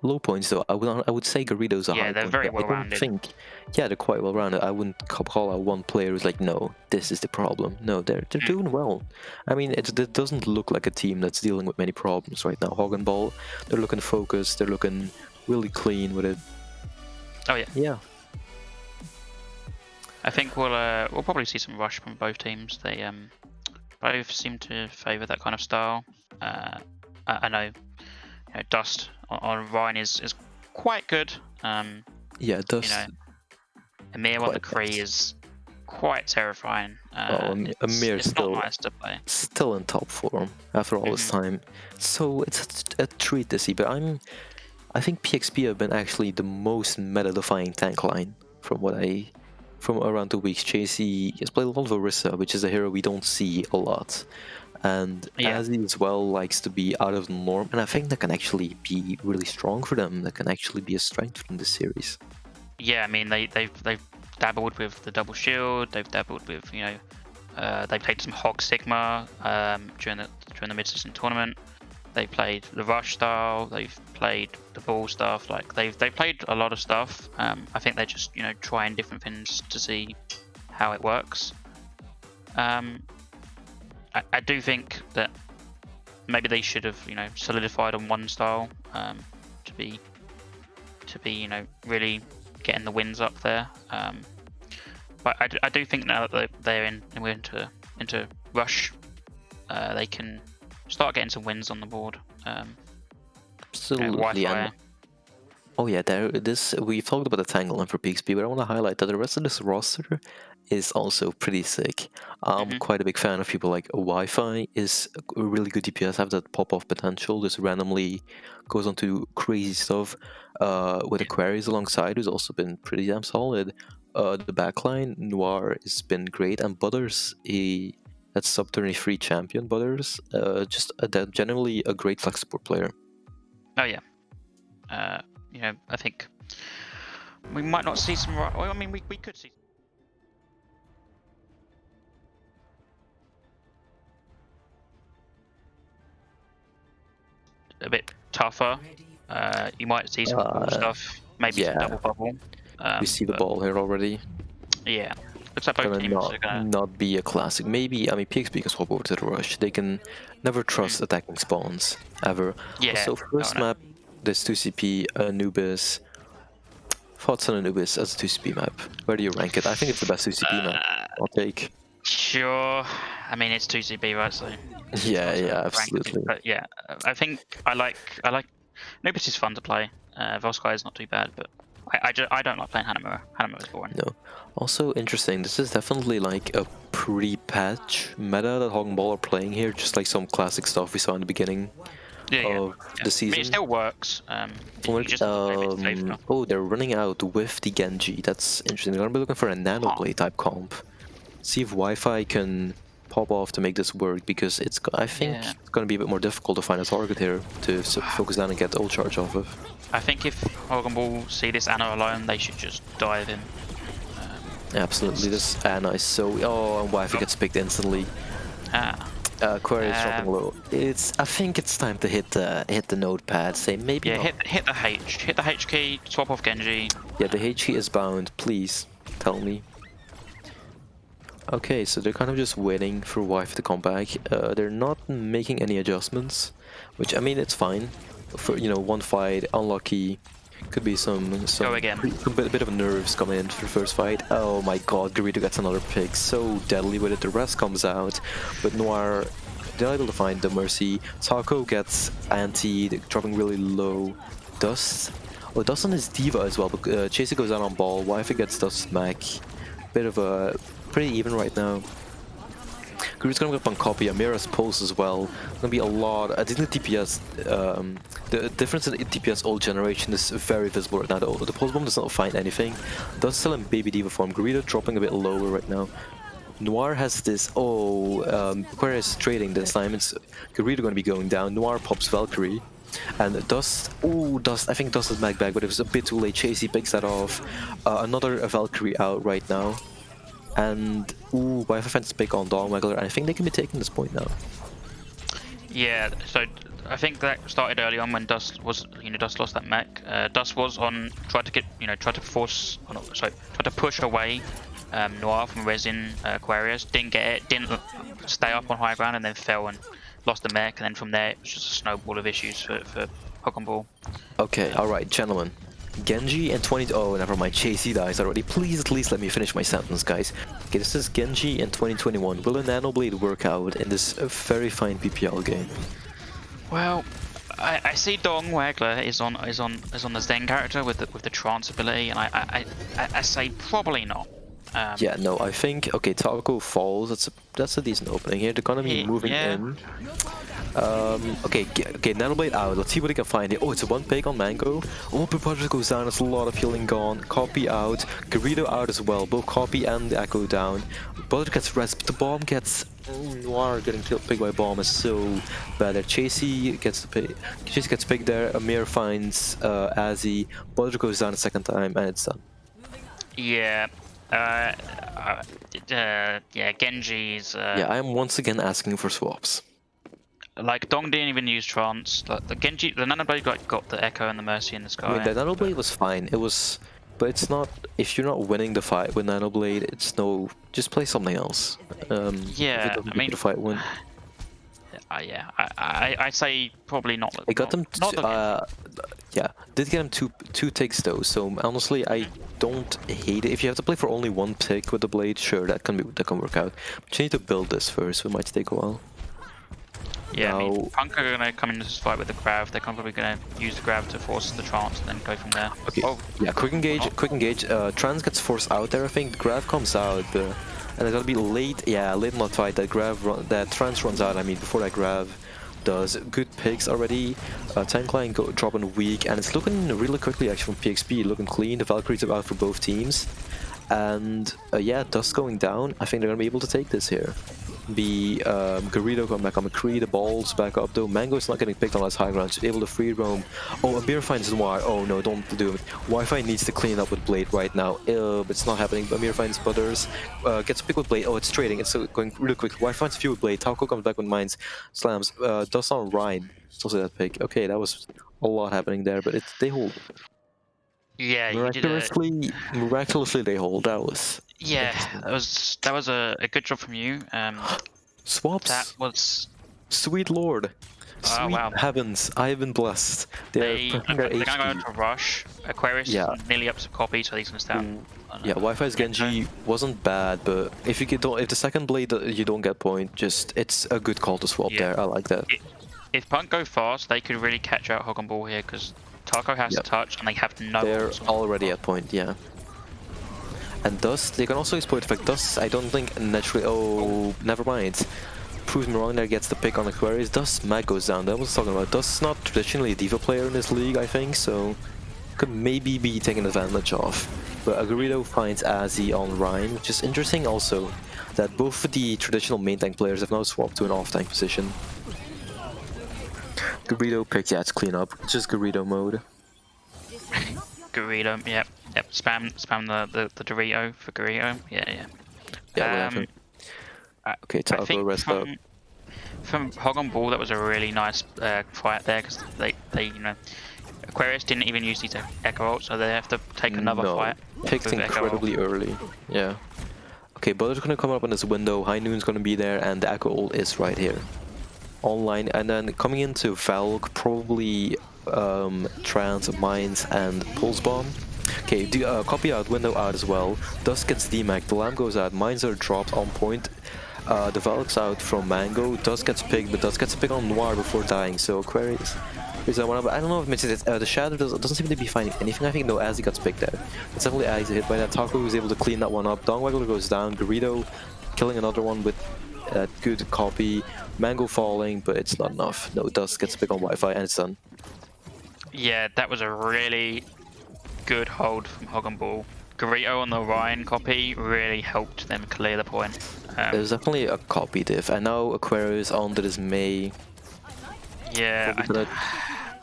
low points though. I would say Garrido's a high point. Yeah, they're very well rounded. Yeah, they're quite well rounded. I wouldn't call out one player who's like, no, this is the problem. No, they're doing well. I mean, it doesn't look like a team that's dealing with many problems right now. Ball, they're looking focused. They're looking really clean with it. Oh yeah. Yeah. I think we'll probably see some rush from both teams. They both seem to favour that kind of style. I know, Dust on Ryan is quite good. Yeah, Dust. Amir on the Kree is quite terrifying. Amir's still not nice to play. Still in top form after all this time, so it's a treat to see. But I think PXP have been actually the most meta-defying tank line from around 2 weeks. JC has played a lot of Orisa, which is a hero we don't see a lot. And Azzy as well likes to be out of the norm, and I think that can actually be really strong for them. That can actually be a strength from this series. Yeah, I mean they've dabbled with the double shield. They've dabbled with they played some Hog Sigma during the mid-season tournament. They played the rush style. They've played the ball stuff. Like they've played a lot of stuff. I think they're just trying different things to see how it works. I do think that maybe they should have solidified on one style to be really getting the wins up there. But I do think now that we're into rush, they can start getting some wins on the board. Absolutely. Oh yeah, we've talked about the tangle line for PXP, but I want to highlight that the rest of this roster is also pretty sick. I'm quite a big fan of people like Wi-Fi is a really good DPS, have that pop-off potential, just randomly goes on to crazy stuff. With Aquarius alongside, who's also been pretty damn solid. The backline, Noir has been great, and Butters, that's sub-23 champion Butters, just generally a great flex support player. Oh yeah. I think we might not see some. Well, I mean, we could see a bit tougher. You might see some cool stuff. Maybe some double bubble. We see the ball here already. Yeah. Looks like both teams are gonna not be a classic. Maybe, I mean, PXP can swap over to the rush. They can never trust attacking spawns ever. Yeah. So first map. There's 2CP, Anubis. Thoughts on Anubis as a 2CP map? Where do you rank it? I think it's the best 2CP map. I'll take. Sure. I mean, it's 2CP, right? So. Yeah, absolutely. But yeah, I think I like. Anubis is fun to play. Volsky is not too bad, but I don't like playing Hanamura. Hanamura is boring. No. Also interesting. This is definitely like a pre-patch meta that Ball are playing here, just like some classic stuff we saw in the beginning. Of the season. I mean, it still works. They're running out with the Genji. That's interesting. They're gonna be looking for a nanoblade type comp. See if Wi-Fi can pop off to make this work, because I think it's going to be a bit more difficult to find a target here to focus down and get ult charge off of. I think if Hogan Ball see this Anna alone, they should just dive in. Absolutely, this Anna is so... Oh, and Wifey gets picked instantly. Aquarius dropping low. I think it's time to hit the notepad. Say maybe. Yeah, not. hit the H key. Swap off Genji. Yeah, the H key is bound. Please tell me. Okay, so they're kind of just waiting for Wife to come back. They're not making any adjustments, which I mean it's fine. For one fight, unlucky. Could be some Go again. A bit of nerves coming in for the first fight. Oh my god, Garrido gets another pick. So deadly with it. The rest comes out, but Noir, they're able to find the Mercy. Taco gets anti, dropping really low. Dust. Oh, Dust on his Diva as well. But Chasey goes out on ball. Wifey gets Dust smack. Bit of a pretty even right now. Garrido's gonna go up on copy. Amira's pulse as well. Gonna be a lot. I think the DPS, the difference in DPS old generation is very visible right now. The pulse bomb does not find anything. Dust still in baby diva form. Garrido dropping a bit lower right now. Noir has this. Aquarius trading this time. It's Garrido gonna be going down. Noir pops Valkyrie. And Dust, Dust, I think Dust is back, but it was a bit too late. Chasey picks that off. Another Valkyrie out right now. And Wi-Fi fence pick on Dogwaggler, and I think they can be taking this point now. Yeah, so I think that started early on when Dust was, Dust lost that mech. Dust was on, tried to push away Noir from resin Aquarius. Didn't get it, didn't stay up on high ground, and then fell and lost the mech. And then from there, it was just a snowball of issues for Hogan Ball. Okay, alright, gentlemen. Genji and 20... Oh, never mind. Chasey dies already. Please, at least let me finish my sentence, guys. Okay, this is Genji in 2021. Will a Nanoblade work out in this very fine BPL game? Well, I see Dogwaggler is on the Zen character with the trance ability, and I say probably not. Yeah, no, I think... Okay, Taco falls. That's a decent opening here. They're gonna be moving in. Okay, Nanoblade out. Let's see what he can find here. Oh, it's a one pick on Mango. Oh, Project goes down. There's a lot of healing gone. Copy out. Garrido out as well. Both Copy and the Echo down. Butter gets rest, but the bomb gets... Noir getting picked by bomb is so bad there. Chasey gets picked there. Amir finds Azzy. Butter goes down a second time, and it's done. Yeah. Genji's... Yeah, I am once again asking for swaps. Like, Dong didn't even use trance. The Nanoblade got the Echo and the Mercy in the sky. I mean, the Nanoblade was fine. It was... But it's not... If you're not winning the fight with Nanoblade, it's no... Just play something else. Yeah, I mean... The fight win. Yeah, I say probably not. I got them... yeah, did get him two ticks though, so honestly, I don't hate it. If you have to play for only one tick with the blade, sure, that can work out. But you need to build this first, so it might take a while. Yeah, I mean, Punk are gonna come into this fight with the Grav. They're probably gonna use the Grav to force the trance and then go from there. Okay. Oh. Yeah, quick engage. Trance gets forced out there. I think the Grav comes out, and it's gonna be late. Yeah, late in the fight. That Trance runs out. I mean, before that Grav does good picks already. Tank line dropping weak, and it's looking really quickly actually from PXP, looking clean. The Valkyries are out for both teams, and yeah, Dust going down. I think they're gonna be able to take this here. Garrido coming back on McCree, the balls back up though. Mango's not getting picked on his high ground, so able to free roam. Oh, Amir finds Noir. Oh no, don't do it. Wi-Fi needs to clean up with Blade right now. It's not happening. Amir finds Butters, gets picked with Blade. Oh, it's trading. It's going really quick. Wi-Fi finds a few with Blade. Taco comes back with Mines, slams. Dust on Ryan. It's also that pick. Okay, that was a lot happening there, but they hold. Yeah, miraculously they hold. That was... Yeah, that was a good job from you. Swaps. That was... Sweet Lord. Sweet heavens, I have been blessed. They're gonna go to rush. Aquarius is nearly up to copy, so he's gonna start. Yeah, Wi-Fi's Genji wasn't bad, but if the second blade you don't get point, it's a good call to swap there. I like that. If Punk go fast, they could really catch out Hogan Ball here because Taco has to touch and they have no. They're already at point, yeah. And Dust, they can also exploit effect. Dust, I don't think naturally. Oh, never mind. Proves me wrong there, gets the pick on Aquarius. Dust mag goes down. That was talking about. Dust's not traditionally a diva player in this league, I think, so could maybe be taken advantage of. But Garrido finds Azzy on Ryan, which is interesting also. that both of the traditional main tank players have now swapped to an off-tank position. Garrido picked, yeah, it's clean up. It's just Garrido mode. Garrido, yep. Spam the Dorito for Garrido. Yeah. Yeah, okay, Taco, rest up. From Hog on Ball, that was a really nice fight there, because they you know, Aquarius didn't even use these Echo ult, so they have to take another fight. Picked incredibly early. Yeah. Okay, Butter's gonna come up on this window, High Noon's gonna be there, and the Echo ult is right here. Online, and then coming into Valk, probably Trance, Mines, and Pulse Bomb. Okay, copy out, window out as well. Dust gets demacked, the Lamb goes out, Mines are dropped on point. The Valk's out from Mango, Dust gets picked, but Dust gets picked on Noir before dying, so Aquarius is that one of, I don't know if it's the Shadow doesn't seem to be finding anything. I think no, Azzy gets picked there. It's definitely Azzy hit by that. Taco was able to clean that one up. Dongwaggler goes down, Garrido killing another one with a good copy. Mango falling, but it's not enough. No, Dust gets picked on Wi-Fi and it's done. Yeah, that was a really good hold from Hog and Ball. Garrido on the Ryan copy really helped them clear the point. There's definitely a copy diff, and now Aquarius onto this May. Yeah,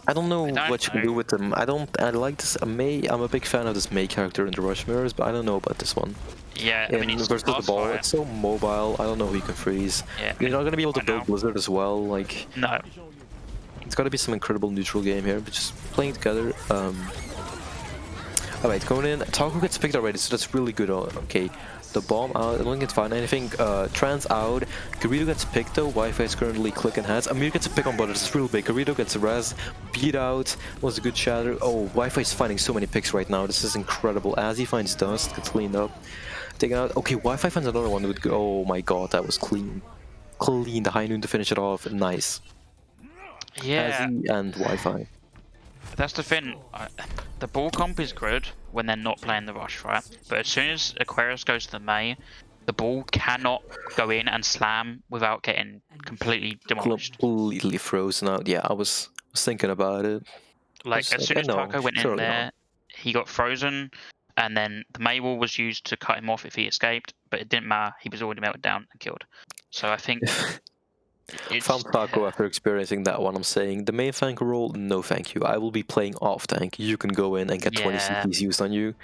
I don't know what you can do with them. I like this May. I'm a big fan of this May character in the Rush Mirrors, but I don't know about this one. Yeah, I mean, versus the ball, it's so mobile. I don't know who you can freeze. Yeah, you're not gonna be able to build Blizzard as well. Like, no, it's gotta be some incredible neutral game here. But just playing together. Alright, going in. Taco gets picked already, so that's really good. Okay, the bomb out. I don't think it's fine. Anything. Trans out. Garrido gets picked though. Wi-Fi is currently clicking heads. Amir gets a pick on Butter. This is real big. Garrido gets a res. Beat out. Was a good shatter. Oh, Wi-Fi is finding so many picks right now. This is incredible. As he finds Dust, gets cleaned up. Taken out. Okay, Wi-Fi finds another one. Oh my god, that was clean. Clean. The High Noon to finish it off. Nice. Yeah. Azzy and Wi-Fi. That's the thing. The ball comp is good when they're not playing the rush, right? But as soon as Aquarius goes to the May, the ball cannot go in and slam without getting completely demolished. Completely frozen out. Yeah, I was thinking about it. Like, as soon as Taco went in there, he got frozen, and then the May wall was used to cut him off if he escaped, but it didn't matter. He was already melted down and killed. So I think... Found Taco after experiencing that one. I'm saying the main tank role, no thank you. I will be playing off tank. You can go in and get 20 CPs used on you.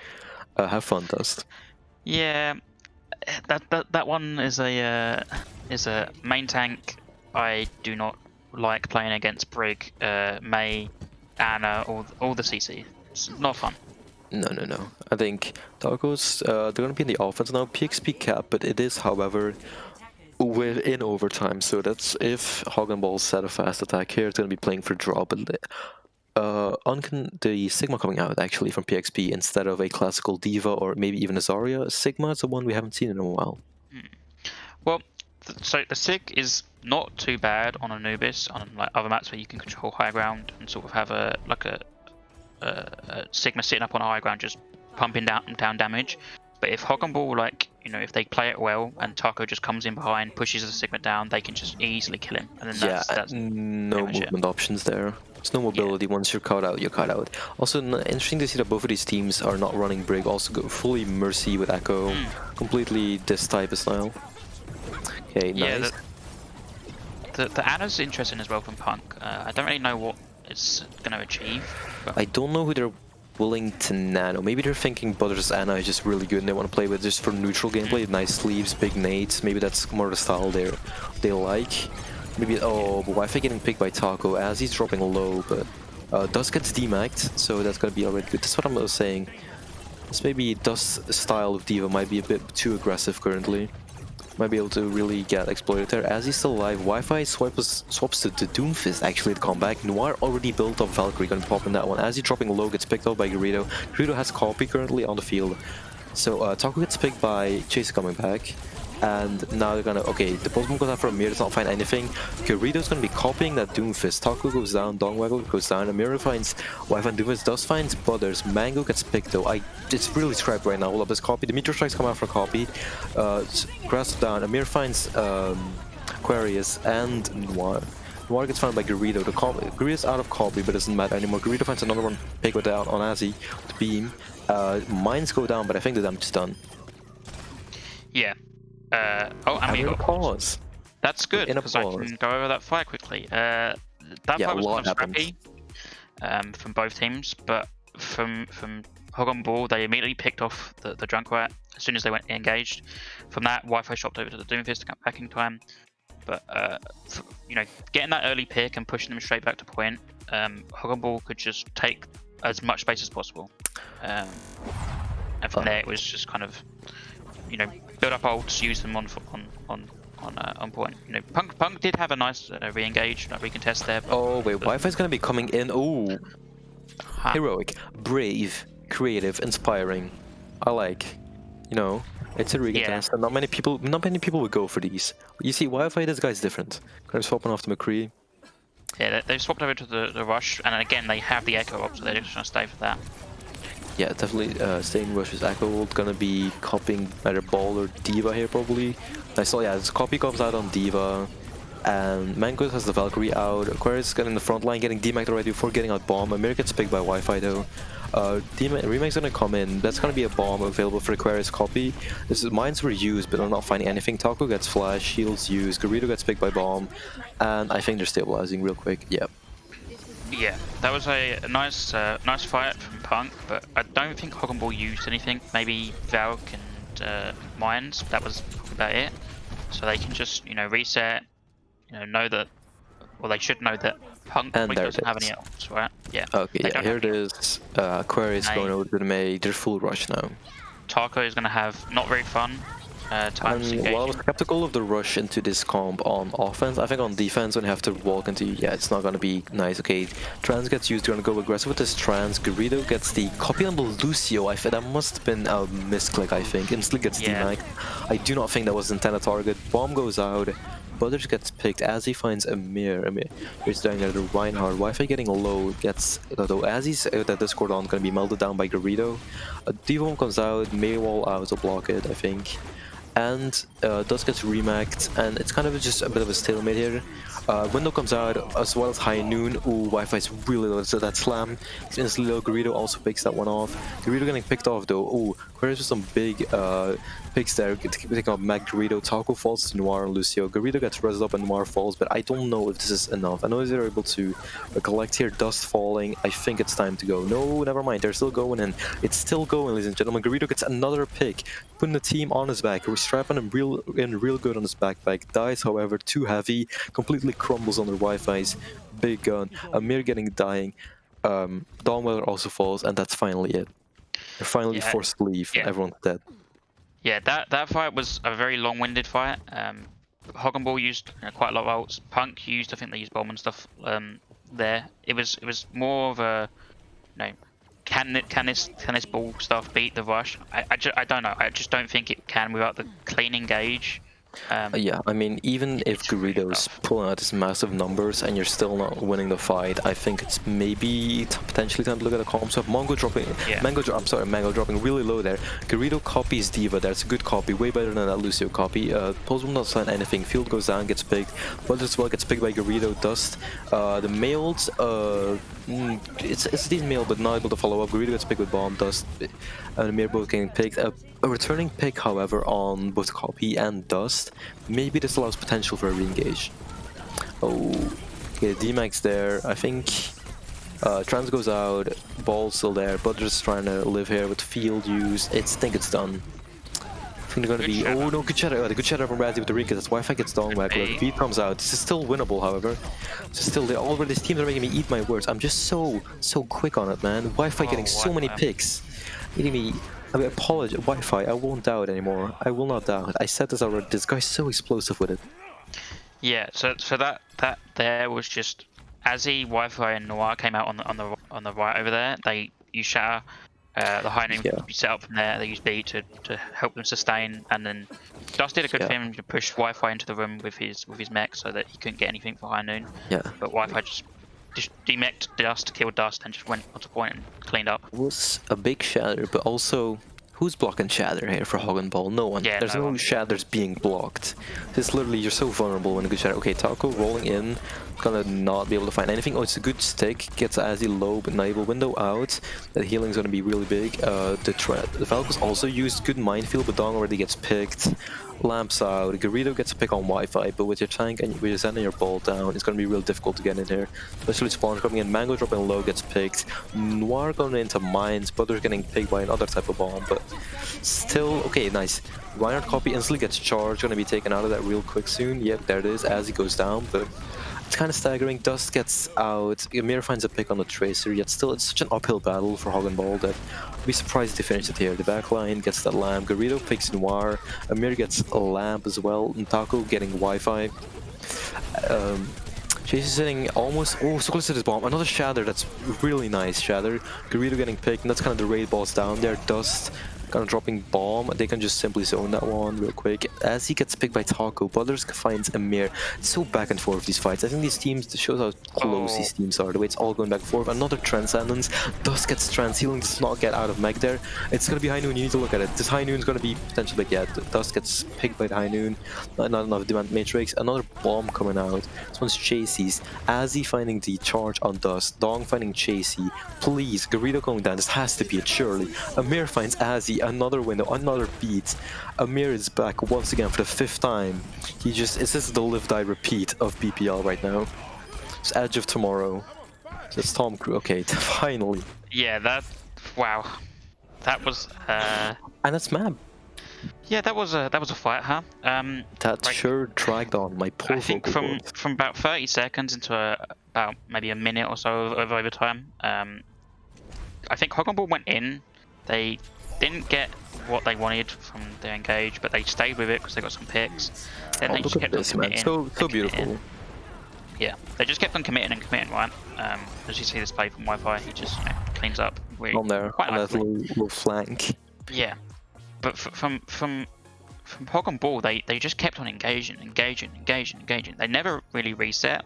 Have fun, Dust. Yeah, that one is a main tank. I do not like playing against Brig, May, Anna, all the CC. It's not fun. No. I think Tacos, they're gonna be in the offense now. PXP cap, but it is, however, we're in overtime, so that's if Hog and Ball set a fast attack here, it's going to be playing for drop. And the Sigma coming out actually from PXP instead of a classical Diva or maybe even a Zarya. Sigma is the one we haven't seen in a while. Well, so the Sig is not too bad on Anubis, on like other maps where you can control high ground and sort of have a Sigma sitting up on high ground just pumping down damage. But if Hog and Ball, like, you know, if they play it well and Taco just comes in behind, pushes the Sigma down, they can just easily kill him. And then that's no movement options there. There's no mobility. Once you're caught out, you're caught out. Also, interesting to see that both of these teams are not running Brig. Also, go fully Mercy with Echo. Completely this type of style. Okay, nice. Yeah, the Anna's interesting as well from Punk. I don't really know what it's going to achieve. But... I don't know who they're willing to nano. Maybe they're thinking Butter's Anna is just really good and they want to play with just for neutral gameplay. Nice sleeves, big nades. Maybe that's more the style they like. Maybe but Wi-Fi getting picked by Taco as he's dropping low, but Dust gets demacked, so that's gonna be already good. That's what I'm saying. This maybe Dust's style of Diva might be a bit too aggressive currently. Might be able to really get exploited there. As he's still alive, Wi-Fi swaps to the Doomfist actually to come back. Noir already built up Valkyrie, gonna pop in that one. As he's dropping low, gets picked up by Garrido. Garrido has copy currently on the field. So Taco gets picked by Chase coming back. And now they're gonna, okay, the Postman goes out for Amir, does not find anything. Garrido's gonna be copying that Doomfist. Taco goes down, Dongwaggler goes down, Amir finds Wi-Fi and Doomfist does find Butters. Mango gets picked though. It's really scrapped right now. Hold up, this copy. The Meteor Strikes come out for copy. Grasp down, Amir finds Aquarius and Noir. Noir gets found by Garrido. Garrido's out of copy, but it doesn't matter anymore. Garrido finds another one, pick with on Azzy, with Beam. Mines go down, but I think the damage is done. Yeah. and we got pause. That's good In a because I pause. can go over that fight quickly. That Yeah, fight was a lot kind of scrappy from both teams, but from Hog on Ball, they immediately picked off the Junkrat as soon as they went engaged. From that, Wi-Fi shopped over to the Doomfist to come backing time. But you know, getting that early pick and pushing them straight back to point, Hog on Ball could just take as much space as possible. And from there, it was just kind of, you know, build up ults, use them on point. You know, Punk did have a nice re-engage, recontest there. Oh wait, Wi-Fi's gonna be coming in. Ooh, heroic, brave, creative, inspiring. I like. You know, it's a recontest, and not many people would go for these. You see, Wi-Fi, this guy's different. Kind of swapping off to McCree. Yeah, they've swapped over to the rush, and again they have the echo up, so they're just gonna stay for that. Yeah, definitely staying rush is echo. Gonna be copying either Ball or Diva here probably. I saw, yeah, this copy comes out on Diva, and Mangoes has the Valkyrie out. Aquarius getting in the front line, getting DMAC right before getting out bomb. Amir gets picked by Wi-Fi though. Remac's gonna come in. That's gonna be a bomb available for Aquarius copy. Mines were used, but I'm not finding anything. Taco gets flash, shields used, Garrido gets picked by bomb, and I think they're stabilizing real quick. Yep. Yeah, that was a nice fight from Punk, but I don't think Hog and Ball used anything. Maybe Valk and Mines. That was about it. So they can just, you know, reset. You know that. Well, they should know that Punk doesn't have any else, right? Yeah. Okay, yeah, here it is. Aquarius going over to the May. They're full rush now. Taco is going to have not very fun times engaging. While I was skeptical of the rush into this comp on offense, I think on defense when you have to walk into, yeah, it's not going to be nice. Okay, Trans gets used, they're going to go aggressive with this Trans. Garrido gets the copy on the Lucio. That must have been a misclick, I think. Instantly gets DMAC. I do not think that was the intended target. Bomb goes out. Butters gets picked as he finds Amir. He's down there to Reinhardt. Wi-Fi getting low. Gets, though, as he's out that Discord on, going to be melted down by Garrido. Devon comes out, Maywall out to block it, I think. And Dust gets remacked, and it's kind of just a bit of a stalemate here. Window comes out, as well as High Noon. Ooh, Wi-Fi's really low, so that slam. It's instantly low. Garrido also picks that one off. Garrido getting picked off though. Ooh, Aquarius with some big picks there. Picking up Mac, Garrido. Taco falls to Noir and Lucio. Garrido gets rezzed up and Noir falls, but I don't know if this is enough. I know they're able to collect here. Dust falling. I think it's time to go. No, never mind. They're still going in. It's still going, ladies and gentlemen. Garrido gets another pick, putting the team on his back. We're strapping him real good on his backpack. Dies, however, too heavy. Completely crumbles under Wi-Fi's big gun. Amir dying. Dawnweller also falls, and that's finally it. They're finally forced to leave. Everyone's dead. Yeah, that fight was a very long-winded fight. Hog and Ball used quite a lot of ults. Punk used, I think they used bomb and stuff there. It was more of a, you know, can this ball stuff beat the rush? I don't know. I just don't think it can without the clean engage. Yeah, I mean, even if Garrido's pulling out his massive numbers and you're still not winning the fight, I think it's maybe potentially time to look at the comp. So Mango dropping, Mango dropping really low there. Garrido copies Diva. That's a good copy, way better than that Lucio copy. Pulse will not sign anything. Field goes down, gets picked. But as well gets picked by Garrido. Dust. The males, it's a decent male, but not able to follow up. Garrido gets picked with bomb. Dust and Amir both getting picked. A returning pick, however, on both copy and Dust. Maybe this allows potential for a re-engage. Oh, okay, D-Max there. I think Trans goes out, Ball's still there, Butter's trying to live here with field use. I think it's done. I think they're going to be... Oh no, good shadow. The good shadow from Razzie with the Rika. That's Wi-Fi gets down back. V comes out. This is still winnable, however. This is still... Already, these teams are making me eat my words. I'm just so quick on it, man. Wi-Fi getting so many picks. Eating me... I mean, apologize, Wi-Fi, I won't doubt anymore. I will not doubt. I said this already. This guy's so explosive with it. Yeah, so that there was just Azzy, Wi-Fi, and Noir came out on the right over there. They used Shatter, the high name set up from there. They used B to help them sustain, and then Dust did a good thing to push Wi-Fi into the room with his mech so that he couldn't get anything for High Noon. Yeah. But Wi-Fi just demeched Dust, killed Dust, and just went onto point and cleaned up. It was a big shatter, but also Who's blocking Shatter here for Hog and Ball? No one. Yeah, There's no Shatters being blocked. It's literally, you're so vulnerable when a good Shatter. Okay, Taco rolling in, gonna not be able to find anything. Oh, it's a good stick. Gets Azzy low, but not able. Window out. That healing's gonna be really big. The Falcons also used good minefield, but Dong already gets picked. Lamps out. Garrido gets a pick on Wi-Fi, but with your tank and with your sending your ball down, it's gonna be real difficult to get in here. Especially Spawn coming in. Mango dropping low gets picked. Noir going into mines. Butter's getting picked by another type of bomb, but still okay. Nice. Reinhardt copy instantly gets charged. Gonna be taken out of that real quick soon. Yep, there it is. As he goes down, but it's kind of staggering. Dust gets out. Amir finds a pick on the Tracer, yet still it's such an uphill battle for Hog and Ball that I'd be surprised if they finish it here. The backline gets that lamp. Garrido picks Noir. Amir gets a lamp as well. And Taco getting Wi-Fi. Chase is sitting almost, oh, so close to this bomb. Another Shatter, that's really nice Shatter. Garrido getting picked, and that's kind of the raid balls down there. Dust kind of dropping bomb. They can just simply zone that one real quick. As he gets picked by Taco, Butters finds Amir. It's so back and forth, these fights. I think these teams, this shows how close these teams are. The way it's all going back and forth. Another Transcendence. Dust gets Trans Healing, does not get out of Meg there. It's going to be High Noon, you need to look at it. This High Noon is going to be potentially, yeah, Dust gets picked by the High Noon. Not enough Demand Matrix. Another bomb coming out. This one's Chasey's. Azzy finding the charge on Dust. Dong finding Chasey. Please, Garrido going down. This has to be it, surely. Amir finds Azzy. Another window, another beat. Amir is back once again for the 5th time. This is the live die repeat of BPL right now. It's Edge of Tomorrow. It's Tom Cruise. Okay, finally. Yeah, wow. That was and that's mad. Yeah, that was a fight, huh? That sure dragged on my poor. I think from about 30 seconds into about maybe a minute or so of overtime. I think Hog and Ball went in. They didn't get what they wanted from their engage, but they stayed with it because they got some picks. Then they just kept on committing. So beautiful. Yeah, they just kept on committing and committing, right? As you see this play from Wi-Fi, he just cleans up. On there, quite on that little flank. Yeah, but from Hog and Ball, they just kept on engaging. They never really reset.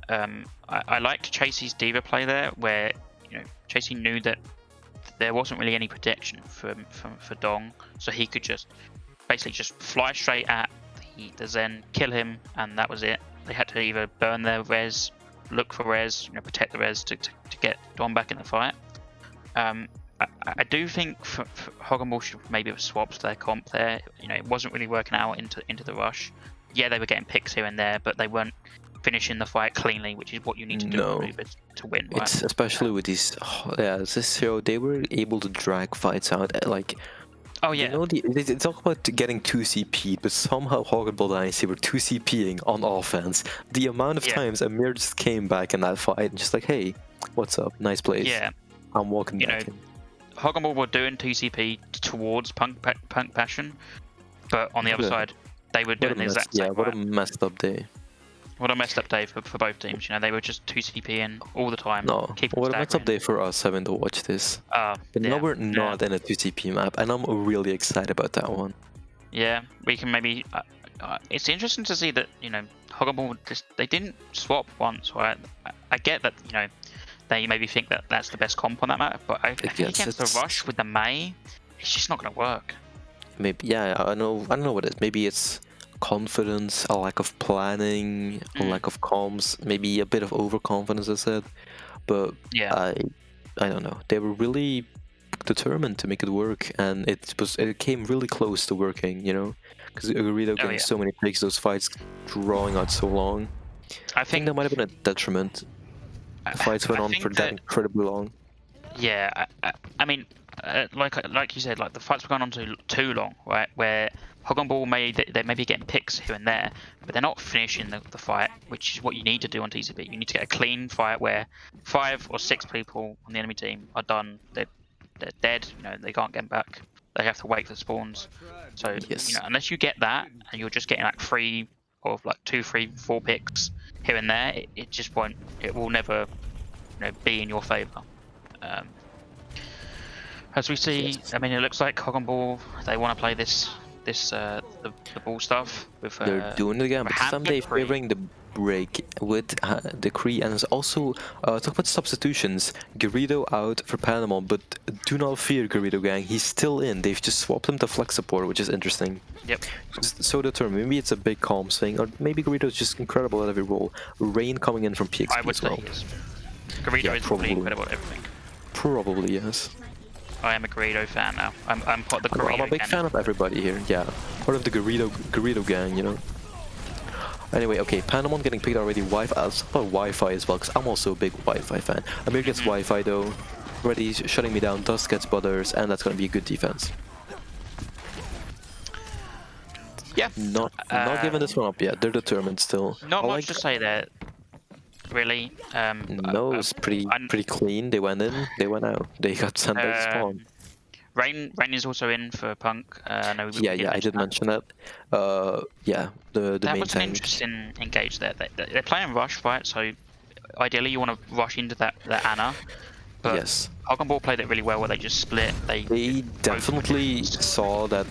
I liked Chasey's Diva play there, where Chasey knew that there wasn't really any protection for Dong, so he could just basically just fly straight at the Zen, kill him, and that was it. They had to either burn their res, look for res, protect the res to get Dong back in the fight. I do think for Hog and Ball should maybe have swapped their comp there. It wasn't really working out into the rush. Yeah, they were getting picks here and there, but they weren't finishing the fight cleanly, which is what you need to do to win. Right? It's especially with these, this show, they were able to drag fights out like. Oh yeah. They talk about getting 2CP'd, but somehow Hog and Ball Dynasty were 2CPing on offense. The amount of times Amir just came back in that fight and just like, hey, what's up? Nice place. Yeah. I'm walking back in. Hog and Ball were doing 2CP towards Punk Passion, but on the other side, they were doing the exact same. Yeah, what a messed up day. What a messed up day for both teams. They were just 2CPing all the time. No, what a messed up day for us having to watch this. But now we're not in a 2CP map, and I'm really excited about that one. Yeah, we can maybe. It's interesting to see that Hog and Ball they didn't swap once, right? I get that they maybe think that that's the best comp on that map, but I think against the rush with the Mei, it's just not going to work. Maybe, yeah, I don't know what it is. Maybe it's confidence, a lack of planning, a lack of comms, maybe a bit of overconfidence, I said. But yeah, I don't know. They were really determined to make it work, and it came really close to working, because Garrido getting so many picks, those fights drawing out so long. I think that might have been a detriment. The fights went on for that incredibly long. Yeah, I mean, like you said, like the fights were going on too long, right? Where Hog and Ball they may be getting picks here and there, but they're not finishing the fight, which is what you need to do on TCP. You need to get a clean fight where 5 or 6 people on the enemy team are done. They're dead. They can't get back. They have to wait for spawns. So unless you get that, and you're just getting like 3 or like 2, 3, 4 picks here and there, it just won't. It will never, be in your favor. As we see, I mean, it looks like Hog and Ball, they want to play the ball stuff with. They're doing it again, but someday favoring the break with Decree, and also talk about substitutions. Garrido out for Panama, but do not fear, Garrido gang. He's still in. They've just swapped him to flex support, which is interesting. Yep. So determined. Maybe it's a big comms thing, or maybe Garrido's just incredible at every role. Rain coming in from PXP I would as well. say yes. Garrido is probably incredible at everything. Probably, yes. I am a Garrido fan now. I'm part of the Garrido I'm a big fan of everybody here, yeah. Part of the Garrido gang, you know. Anyway, okay, Panamon getting picked already. Wi-Fi, I'll talk about Wi-Fi as well, because I'm also a big Wi-Fi fan. Amir gets Wi-Fi though, already shutting me down. Dust gets Butters, and that's going to be a good defense. Yeah. Not giving this one up yet. They're determined still. Not much to say there, really. No, it's pretty clean. They went in, they went out. They got sent back to spawn. Rain is also in for Punk. I did mention that. Yeah, the that main was an tank. interesting engage there. They're playing rush, right? So ideally you want to rush into that Ana. But Yes. Hogan Ball played it really well, where they just split. They definitely saw that.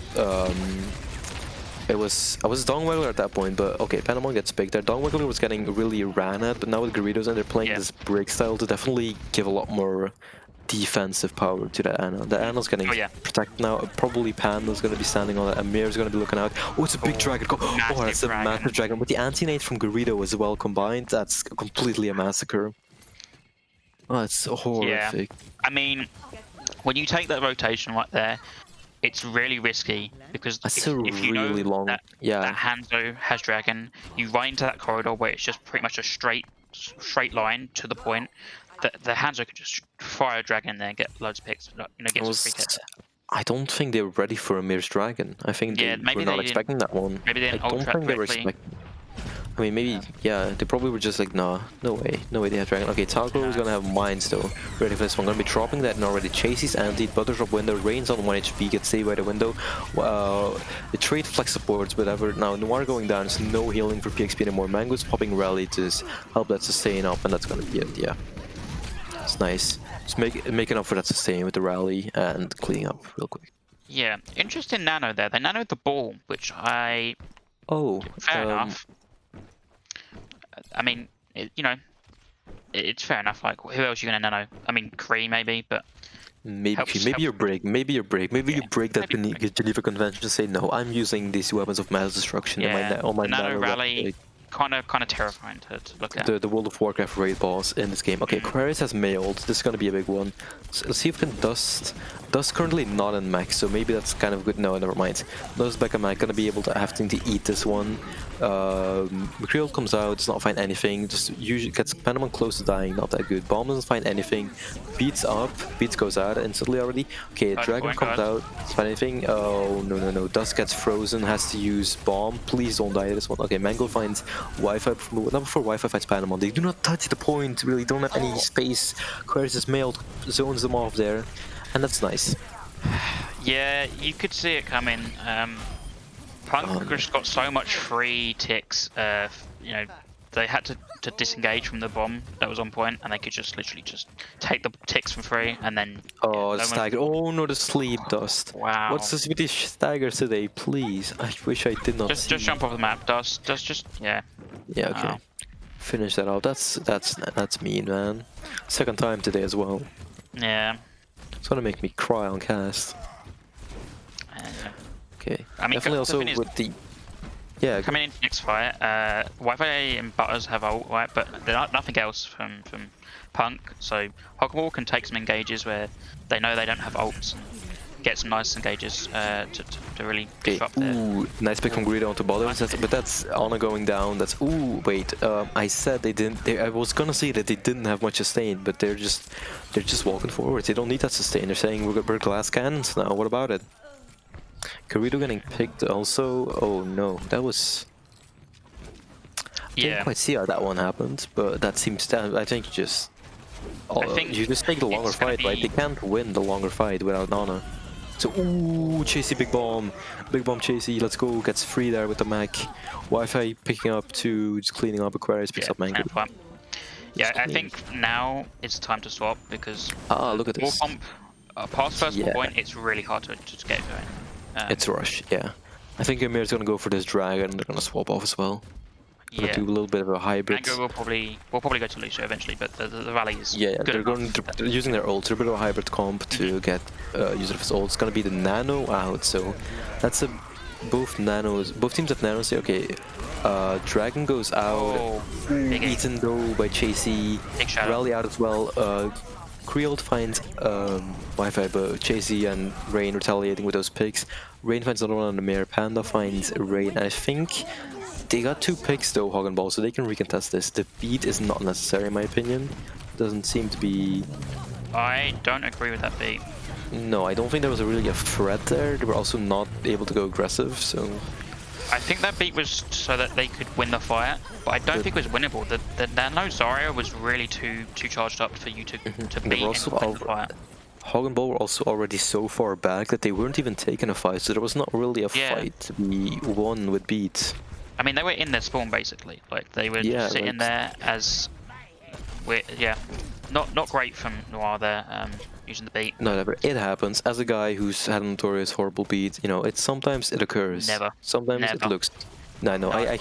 I was Dongwiggler at that point, but okay, Panama gets picked there. Dongwiggler was getting really ran at, but now with Garridos and they're playing this break style to definitely give a lot more defensive power to that Ana. The Ana's getting protected now. Probably Panda's going to be standing on it. Amir's going to be looking out. Oh, it's a big dragon. Oh, that's a massive dragon. With the anti-nade from Garrido as well combined, that's completely a massacre. Oh, it's horrific. Yeah. I mean, when you take that rotation right there, it's really risky because if you know long, that Hanzo has dragon, you run into that corridor where it's just pretty much a straight line to the point. The Hanzo could just fire a dragon there and get loads of picks, get some free hits. I don't think they were ready for Amir's dragon. I think they were not expecting that one. Maybe they didn't ult trap correctly. I mean, maybe, yeah, they probably were just like, nah, no way they have dragon. Okay, Talco is gonna have mines though, ready for this one. Gonna be dropping that and already. Chases anti, Butters drop window, Rain's on 1 HP, gets saved by the window. They trade flex supports, whatever. Now, Noir going down, there's no healing for PXP anymore. Mango's popping rally to help that sustain up, and that's gonna be it, yeah. It's nice. Just making up for that sustain with the rally and cleaning up real quick. Yeah, interesting nano there. They nanoed the ball, which fair enough. I mean, it's fair enough. Like, who else are you gonna nano? I mean, Kree maybe, but maybe you break that Geneva Convention to say no. I'm using these weapons of mass destruction on my nano rally. Kind of terrifying to look at. The World of Warcraft raid boss in this game. Okay, Aquarius has mailed. This is gonna be a big one. So let's see if we can Dust currently not in mech, so maybe that's kind of good. No, never mind. Dust back in mech, gonna be able to eat this one. McCreel comes out, does not find anything. Just usually gets Panama close to dying, not that good. Bomb doesn't find anything. Beats up, Beats goes out instantly already. Okay, Dragon comes out, doesn't find anything. Oh no. Dust gets frozen, has to use bomb. Please don't die this one. Okay, Mango finds Wi-Fi, not before Wi-Fi fights Panama. They do not touch the point, really, don't have any space. Aquarius is mailed, zones them off there, and that's nice. Yeah, you could see it coming. Punk just got so much free ticks, they had to disengage from the bomb that was on point, and they could just literally just take the ticks for free, and then... Oh, the stagger. Oh no, the sleep Dust. Wow. What's this with these staggers today, please? I wish I did not Just jump off the map, Dust. Yeah, okay. Wow. Finish that out. That's mean, man. Second time today as well. Yeah. It's gonna make me cry on cast. Okay. I mean, definitely also with the... Yeah. Coming into next fight, Wi-Fi and Butters have ult, right? But they're nothing else from Punk. So Hogwarts can take some engages where they know they don't have ults and get some nice engages to really disrupt there. Ooh, nice pick from Greedo onto Butters. But that's Ana going down. That's wait. I said they didn't. I was gonna say that they didn't have much sustain, but they're just walking forward. They don't need that sustain. They're saying we're glass cannons now. What about it? Garrido getting picked also. Oh no, that was... I didn't quite see how that one happened, but that seems... I think you just... you just take the longer fight, right? They can't win the longer fight without Ana. So, ooh, Chasey, big bomb Chasey, let's go, gets free there with the mech. Wi-Fi picking up to just cleaning up Aquarius, picks up Mango. Yeah, I think now it's time to swap because... look at this. Past first point, it's really hard to get going. It's rush, yeah. I think Amir's gonna go for this dragon, they're gonna swap off as well. Gonna do a little bit of a hybrid. Mango will probably go to Lucio eventually, but the rally is good they're using their ult. They're a bit of a hybrid comp to get use of his ult. It's gonna be the Nano out, so that's both teams have nanos. Say okay, Dragon goes out, eaten though by Chasey. Rally out as well. Creole finds Wi-Fi, but Chasey and Rain retaliating with those picks. Rain finds another one on the mirror. Panda finds Rain. I think they got 2 picks though, Hog and Ball, so they can recontest this. The beat is not necessary in my opinion. Doesn't seem to be. I don't agree with that beat. No, I don't think there was really a threat there. They were also not able to go aggressive, so. I think that beat was so that they could win the fight, but I don't think it was winnable. The Nano Zarya was really too charged up for you to beat and win the fight. Hog and Ball were also already so far back that they weren't even taking a fight, so there was not really a fight to be won with beats. I mean, they were in their spawn basically. Like they were sitting there as, not great from Noir there, using the beat. No, never. It happens. As a guy who's had a notorious horrible beat, you know, sometimes it occurs. Never. Sometimes it looks. No, I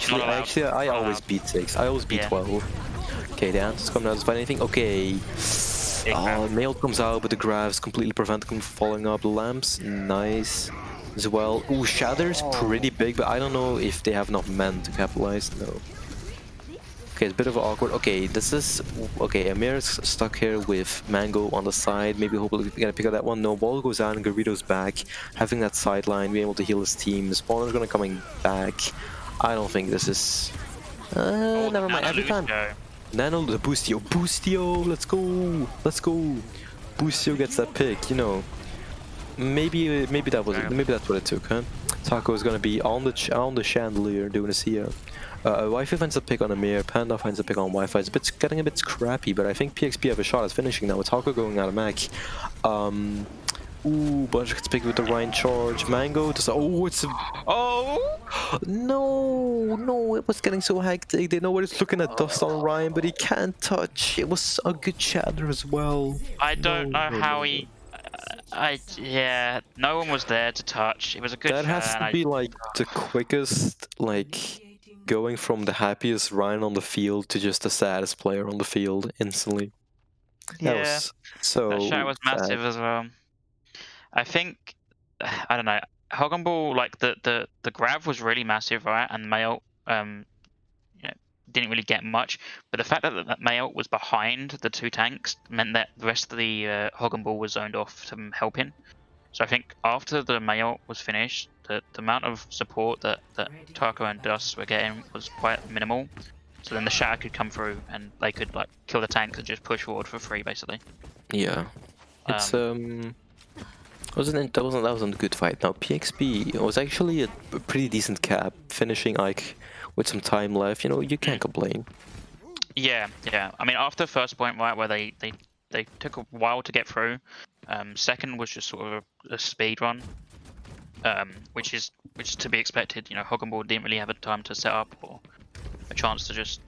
always beat 6. I always beat 12. Okay, the answer's coming out. Does find anything? Okay. Mail comes out, but the Gravs completely prevent him from falling up. Lamps, nice as well. Ooh, Shatter's pretty big, but I don't know if they have enough men to capitalize. No. Okay, it's a bit of an awkward. Okay, this is okay. Amir's stuck here with Mango on the side. Maybe hopefully we can pick up that one. No, ball goes out and Garrido's back, having that sideline, being able to heal his team. The spawner's gonna coming back. I don't think this is. Never mind. Every time. Nano, the Boostio, let's go. Boostio gets that pick. You know, maybe that was it. Maybe that's what it took, huh? Taco is gonna be on the chandelier doing a Cia. Wi-Fi finds a pick on Amir, Panda finds a pick on Wi-Fi. It's getting a bit scrappy, but I think PXP have a shot at finishing now with Taco going out of Mac. Ooh, Bunch gets picked with the Ryan charge. Mango does. No, it was getting so hectic. They know what it's looking at dust on Ryan, but he can't touch. It was a good shatter as well. I don't know how he. No one was there to touch. It was a good. That has to be like the quickest, like going from the happiest Ryan on the field to just the saddest player on the field instantly. That was so. That shot was massive as well. I think, I don't know, Hog and Ball, like the grab was really massive, right? And Mail, didn't really get much. But the fact that Mail was behind the 2 tanks meant that the rest of the Hog and Ball was zoned off to helping. So I think after the Mail was finished, the amount of support that Taco and Dust were getting was quite minimal. So then the Shatter could come through and they could like kill the tanks and just push forward for free, basically. Yeah, it's that wasn't a good fight. Now PXP was actually a pretty decent cap, finishing Ike with some time left. You know, you can't complain. Yeah. I mean, after the first point, right, where they took a while to get through. Second was just sort of a speed run, which is to be expected. You know, Hog and Ball didn't really have a time to set up or a chance to just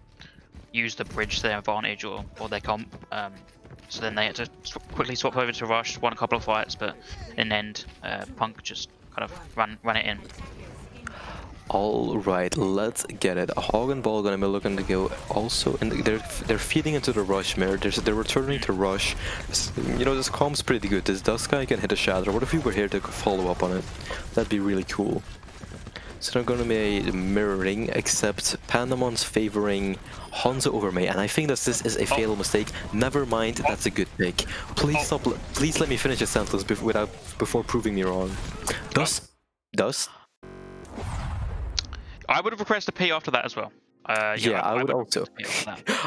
use the bridge to their advantage or their comp. So then they had to quickly swap over to Rush, won a couple of fights, but in the end, Punk just kind of ran it in. All right, let's get it. Hog and Ball gonna be looking to go also, and they're feeding into the Rush mirror. They're returning to Rush. You know, this comp's pretty good. This Dust guy can hit a shatter. What if we were here to follow up on it? That'd be really cool. So they're gonna be mirroring, except Pandamon's favoring Hanzo over Mei, and I think that this is a fatal mistake. Never mind, that's a good pick. Please stop. Please let me finish this sentence before proving me wrong. Dust. I would have requested a P after that as well. I would also.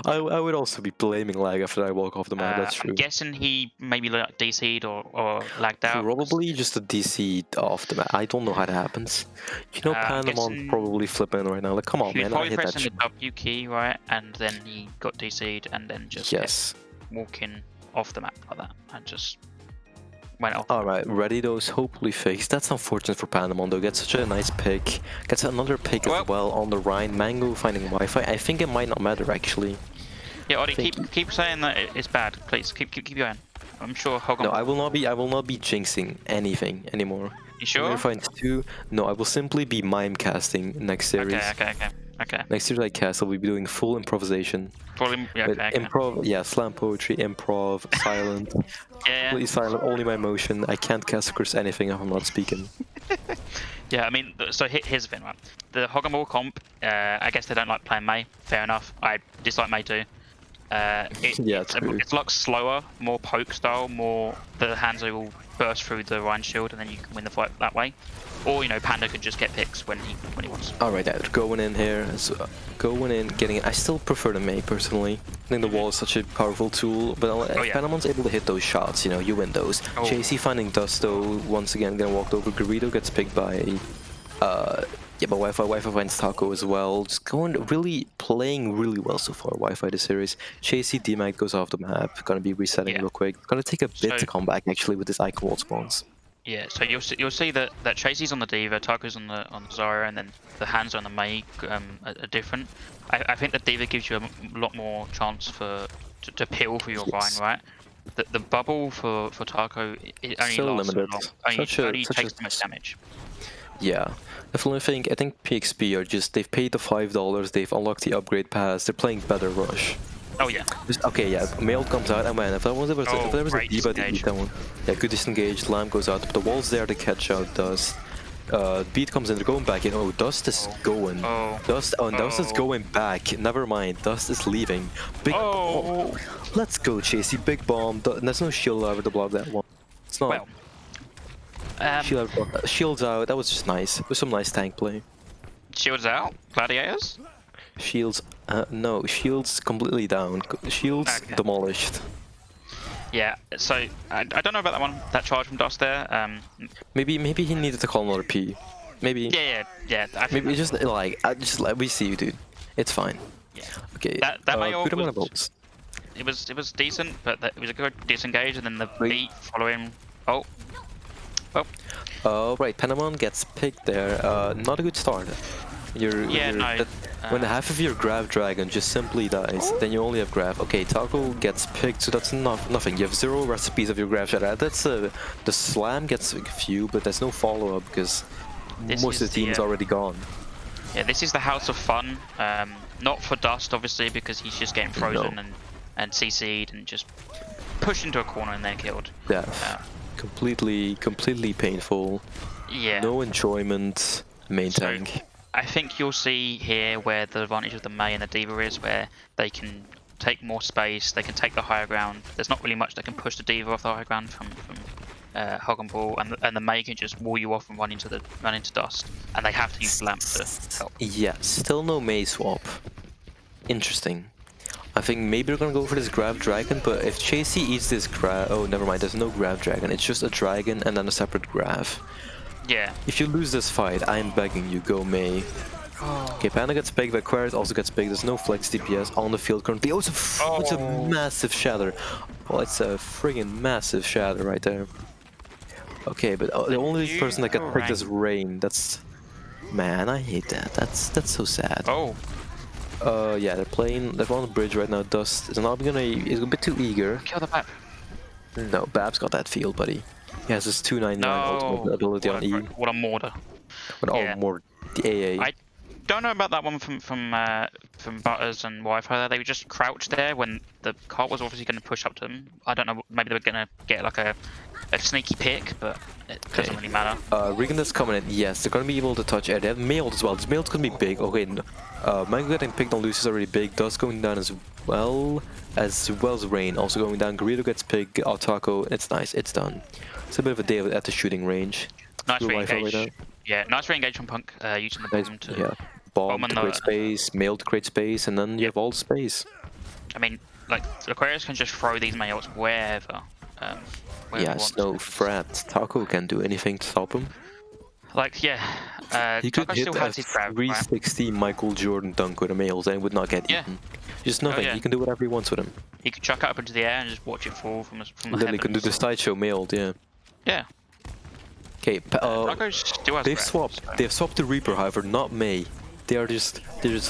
I would also be blaming lag after I walk off the map. That's true. I'm guessing he maybe like DC'd or lagged out. Probably just a DC off the map. I don't know how that happens. You know, Pandamon probably flipping right now. Like, come on, man! I hit that shit. He probably pressing the W key, right, and then he got DC'd, and then just kept walking off the map like that, and just went off. Alright, ready those, hopefully fixed. That's unfortunate for Pandamon though, gets such a nice pick. Gets another pick as well on the Rhine. Mango finding Wi-Fi. I think it might not matter actually. Yeah, Odi, keep saying that it's bad, please. Keep going. I'm sure Hog on. No, I will not be jinxing anything anymore. You sure? Find 2. No, I will simply be mime casting next series. Okay. Okay. Next year's Castle, we'll be doing full improvisation. Yeah, With okay. improv, yeah, slam poetry, improv, silent, Yeah. completely silent, only my motion. I can't cast curse anything if I'm not speaking. Yeah, I mean, so here's the thing, right? The Hog and Ball comp, I guess they don't like playing Mei. Fair enough. I dislike Mei too. It's a lot slower, more poke style, more the Hanzo will burst through the Rhine shield and then you can win the fight that way. Or, you know, Panda could just get picks when he wants. Alright, going in here, so going in, getting it. I still prefer the Mei personally. I think the wall is such a powerful tool, but if Panamon's able to hit those shots, you know, you win those. JC finding Dust though, once again getting walked over. Garrido gets picked by yeah, but Wi-Fi finds Taco as well. Just playing really well so far. Wi-Fi the series. Chasey D-Mag goes off the map. Gonna be resetting real quick. Gonna take a bit to come back actually with this icon wall spawns. Yeah, so you'll see that Chasey's on the D.Va, Taco's on the Zarya, and then the hands on the Mei are different. I think the D.Va gives you a lot more chance to peel for your Rhine, right? The bubble for Taco it only so lasts limited. So long. Only takes so much damage. Yeah, definitely I think PXP are just, they've paid the $5, they've unlocked the upgrade pass, they're playing better Rush. Oh yeah. Okay, yeah, Mail comes out, and man, if there was a D.Va to beat that one. Yeah, good disengage, Lamb goes out, but the wall's there to catch out Dust. Beat comes in, they're going back in. Oh, Dust is going. Dust is going back. Never mind, Dust is leaving. Big bomb. Let's go, Chasey, big bomb. There's no shield over to block that one. It's not. Well. Shields out, that was just nice. It was some nice tank play. Shields out? Gladiators? Shields, no, shields completely down. Shields demolished. Yeah, so I don't know about that charge from Dust there. Maybe he needed to call another P. Maybe. Yeah. Maybe just like we see you, dude. It's fine. Yeah. Okay. That Mayo was, it was decent, but it was a good disengage, and then the beat following. Oh, right. Panamon gets picked there. Not a good start. When half of your Grav Dragon just simply dies, then you only have Grav. Okay, Taco gets picked, so that's nothing. You have 0 recipes of your Grav Dragon. That's the Slam gets a few, but there's no follow-up because most of the team is already gone. Yeah, this is the House of Fun. Not for Dust, obviously, because he's just getting frozen and CC'd and just pushed into a corner and then killed. Yeah, completely painful. Yeah. No enjoyment. Main tank. I think you'll see here where the advantage of the Mei and the D.Va is, where they can take more space, they can take the higher ground. There's not really much that can push the D.Va off the high ground from Hog and Ball, and the Mei can just wall you off and run into Dust, and they have to use the lamp to help. Yeah, still no Mei swap. Interesting. I think maybe they're gonna go for this Grav Dragon, but if Chasey eats this Grav, oh never mind, there's no Grav Dragon. It's just a Dragon and then a separate Grav. Yeah. If you lose this fight, I'm begging you, go Mei. Okay, Panda gets big, but Aquarius also gets big. There's no flex DPS on the field currently. Oh, it's a massive shatter. Oh, it's a friggin' massive shatter right there. Okay, but the only person that got picked is Rain. That's... Man, I hate that. That's so sad. Yeah, they're on the bridge right now. Dust is not gonna... He's a bit too eager. Kill the Bab. No, Bab's got that field, buddy. He has his 299 ultimate ability on E. What a mortar. More the AA. I don't know about that one from Butters and Wi-Fi there. They were just crouched there when the cart was obviously going to push up to them. I don't know, maybe they were going to get like a sneaky pick, but it doesn't really matter. Regan is coming in. Yes, they're going to be able to touch air. They have Mailed as well. This Mailed's going to be big. Okay, Mango getting picked on Lucy is already big. Dust going down as well as Rain also going down. Garrido gets picked. Taco. It's nice. It's done. It's a bit of a day at the shooting range. Nice re-engage. Yeah, nice re-engage from Punk using the bomb to... Bomb to create space, Mail to create space, and then you have all the space. I mean, like, Aquarius can just throw these Mails wherever. Yes, no threat. Taco can do anything to stop him. Like, yeah. He could hit a 360 Michael Jordan dunk with a Mails and it would not get eaten. Just nothing. He can do whatever he wants with him. He could chuck it up into the air and just watch it fall from the heavens. Then he can do the sideshow Mailed, Yeah. Okay, they've swapped the Reaper, however, not Mei. They're just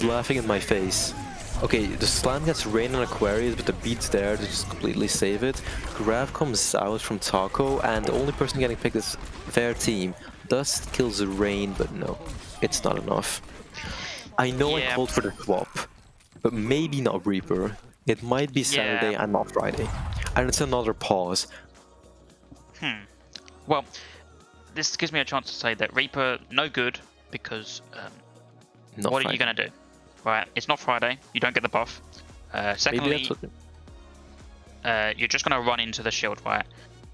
laughing in my face. Okay, the Slam gets Rain and Aquarius, but the beat's there to just completely save it. Grav comes out from Taco, and the only person getting picked is their team. Dust kills Rain, but no, it's not enough. I know I Yeah. called for the swap, but maybe not Reaper. It might be Saturday Yeah. and not Friday. And it's another pause. Well, this gives me a chance to say that Reaper, no good, because Not what Friday. are you going to do? Right, it's not Friday, you don't get the buff. Maybe Secondly, that's what... you're just going to run into the shield, right?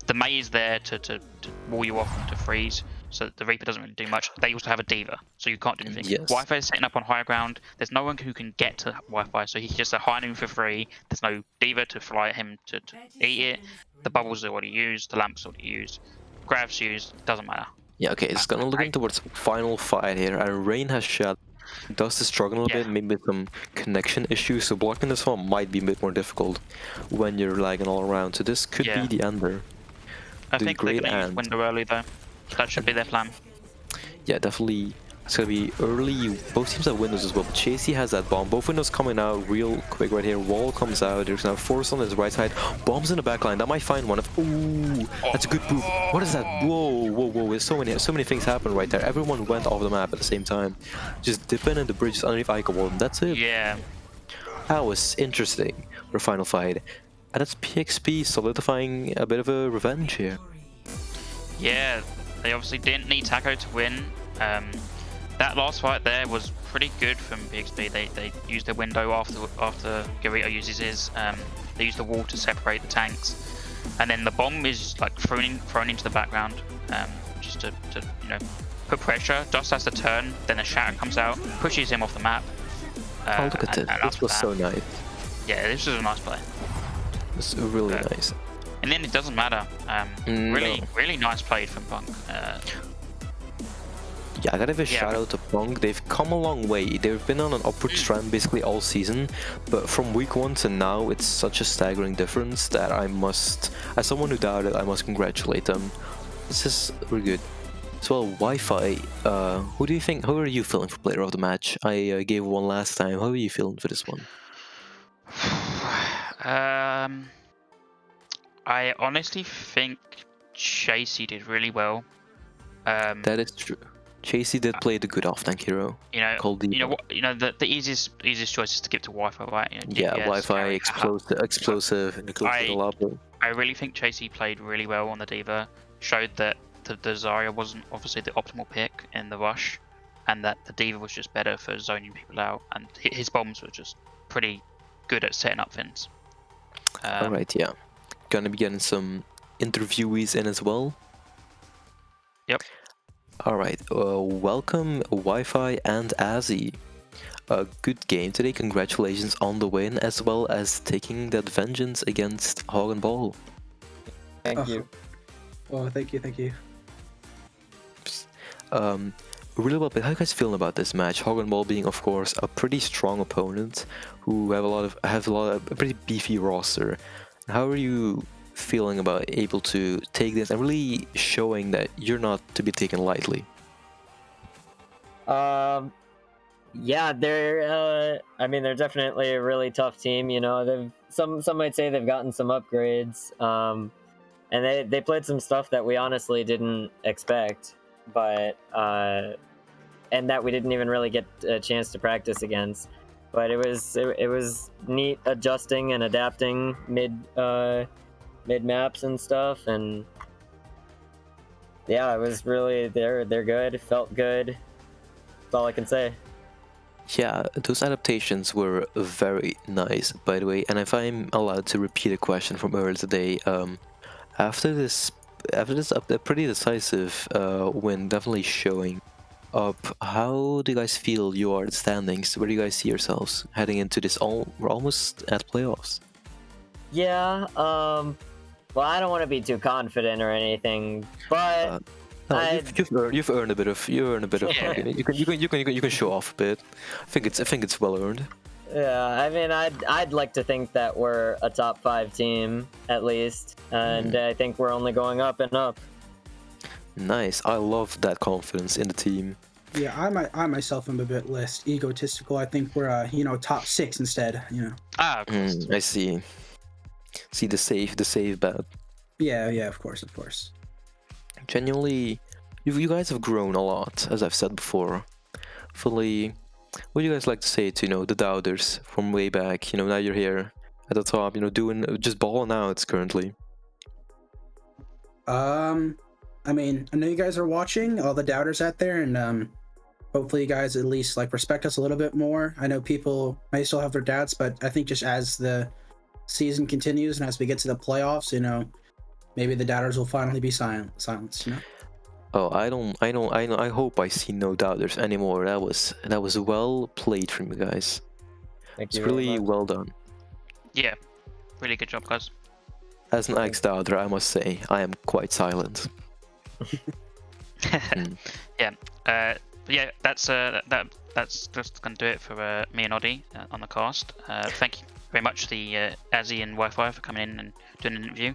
The Mei is there to wall you off and to freeze, so the Reaper doesn't really do much. They also have a Diva, so you can't do anything. Yes. Wi-Fi is setting up on high ground. There's no one who can get to Wi-Fi, so he's just a high noon for free. There's no Diva to fly at him to eat it. The bubbles are already used, the lamps are already used, Grav's used, doesn't matter. Yeah, okay, it's gonna look towards final fight here, and Rain has shot. Dust is struggling a bit, maybe some connection issues, so blocking this one might be a bit more difficult when you're lagging all around, so this could be the ender. I think they're going to use window early though. That should be their plan. Yeah, definitely. It's gonna be early. Both teams have windows as well, but Chasey has that bomb. Both windows coming out real quick right here. Wall comes out. There's now Force on his right side. Bombs in the back line. That might find one. Ooh, that's a good move. What is that? Whoa, whoa, whoa. There's so many things happen right there. Everyone went off the map at the same time. Just dipping in the bridges underneath Ica Wall. That's it. Yeah. That was interesting for final fight. And that's PXP solidifying a bit of a revenge here. Yeah, they obviously didn't need Taco to win. That last fight there was pretty good from PXP. They used the window after Garito uses his. They used the wall to separate the tanks, and then the bomb is like thrown into the background, just to put pressure. Dust has to turn, then a shatter comes out, pushes him off the map. Oh, look at this! This was so nice. Yeah, this was a nice play. It's really nice. And then it doesn't matter. Really nice play from Punk. Yeah, I gotta give a shout out to Punk. They've come a long way. They've been on an upward trend basically all season, but from week 1 to now, it's such a staggering difference that I must, as someone who doubted, I must congratulate them. This is really good. So, Wi-Fi, who do you think? How are you feeling for player of the match? I gave one last time. How are you feeling for this one? I honestly think Chasey did really well. That is true. Chasey did play the good off-tank hero. The easiest choice is to give to Wi-Fi, right? Yeah, Wi-Fi, explosive, I really think Chasey played really well on the Diva. Showed that the Zarya wasn't obviously the optimal pick in the rush, and that the Diva was just better for zoning people out, and his bombs were just pretty good at setting up things. Alright, yeah. Gonna be getting some interviewees in as well. Yep. Alright, welcome Wi-Fi and Azzy. A good game today, congratulations on the win, as well as taking that vengeance against Hog and Ball. Thank you. Oh, thank you. Really well played. How are you guys feeling about this match? Hog and Ball being, of course, a pretty strong opponent who have a pretty beefy roster. How are you feeling about able to take this and really showing that you're not to be taken lightly? Yeah, they're definitely a really tough team. They've some might say they've gotten some upgrades, and they played some stuff that we honestly didn't expect, but and that we didn't even really get a chance to practice against. But it was neat adjusting and adapting mid maps and stuff, and yeah, it was really they're good. It felt good. That's all I can say. Yeah, those adaptations were very nice, by the way. And if I'm allowed to repeat a question from earlier today, after this pretty decisive win, definitely showing up, how do you guys feel you are at the standings? Where do you guys see yourselves heading into this? We're almost at playoffs. Yeah, well, I don't want to be too confident or anything, but you've earned a bit of Yeah. you can show off a bit. I think it's well earned. Yeah, I mean, I'd like to think that we're a top 5 team at least, and I think we're only going up and up. Nice. I love that confidence in the team. Yeah, I myself am a bit less egotistical. I think we're top 6 instead. Of course. I see. See the save bet. Yeah, of course. Genuinely, you guys have grown a lot, as I've said before. Fully, what do you guys like to say to, the doubters from way back? Now you're here at the top, doing just balling out currently. I mean, I know you guys are watching, all the doubters out there, and hopefully you guys at least like respect us a little bit more. I know people may still have their doubts, but I think just as the season continues and as we get to the playoffs, maybe the doubters will finally be silenced. Oh, I hope I see no doubters anymore. That was well played from you guys. Thank It's you really very much. well done. Yeah, really good job, guys. As an ex-doubter, I must say, I am quite silent. Yeah. But yeah, that's just gonna do it for me and Oddie on the cast. Thank you very much to the Azzy and Wi-Fi for coming in and doing an interview.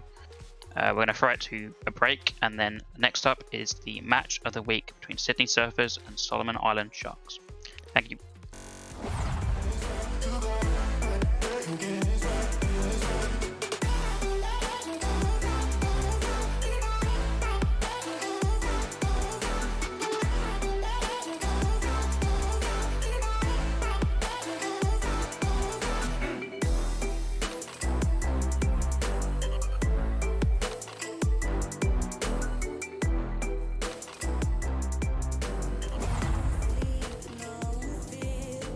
We're gonna throw it to a break, and then next up is the match of the week between Sydney Surfers and Solomon Island Sharks. Thank you.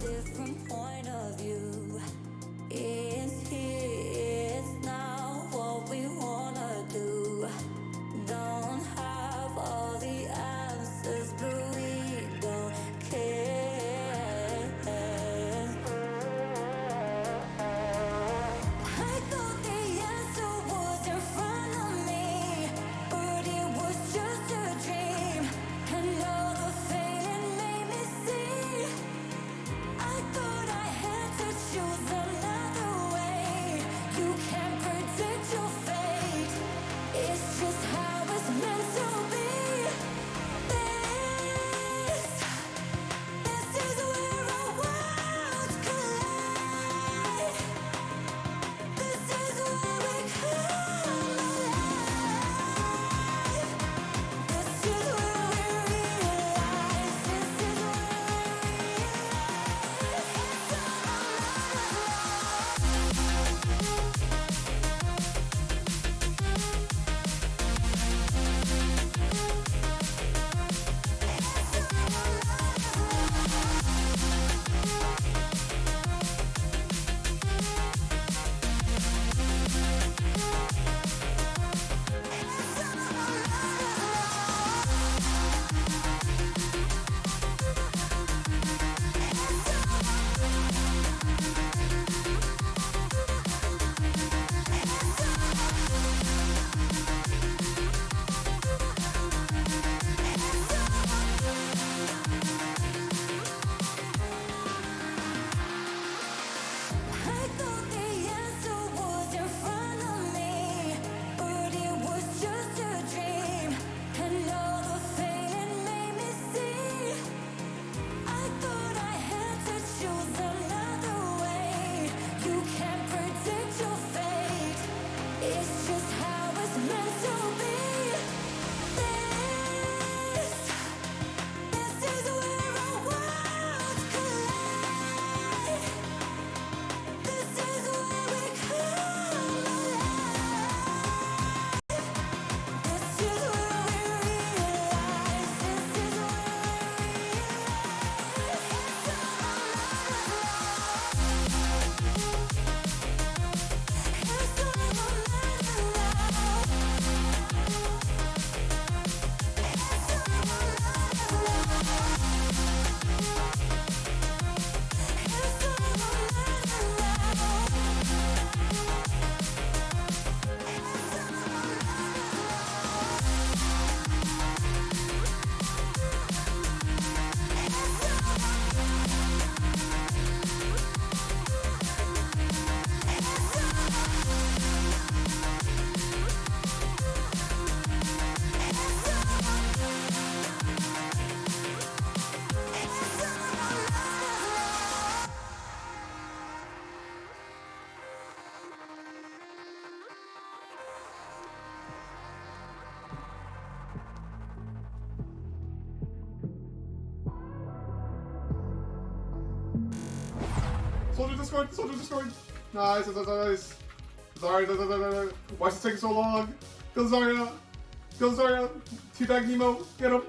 Different point of view. destroyed. The soldier destroyed. Nice. Sorry. Why is it taking so long? Kill Zarya. Teabag Nemo. Get him.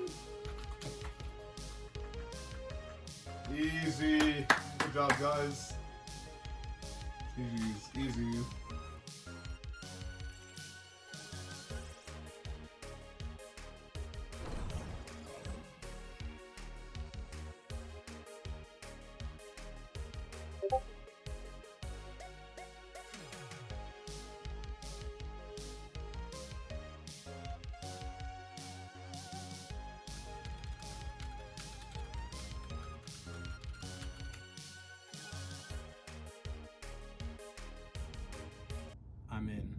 Easy. Good job, guys. Easy. I'm in.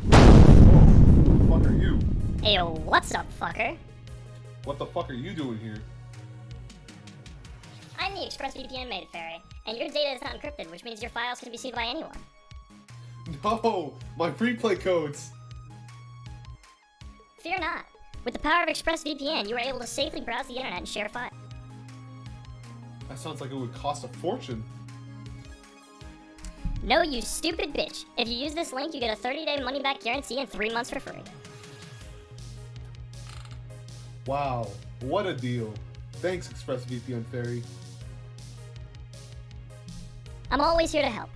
Who the fuck are you? Ayo, what's up, fucker? What the fuck are you doing here? I'm the ExpressVPN made fairy, and your data is not encrypted, which means your files can be seen by anyone. No, my replay codes. Fear not. With the power of ExpressVPN, you are able to safely browse the internet and share files. That sounds like it would cost a fortune. No, you stupid bitch. If you use this link, you get a 30-day money-back guarantee and 3 months for free. Wow, what a deal. Thanks, ExpressVPN Fairy. I'm always here to help.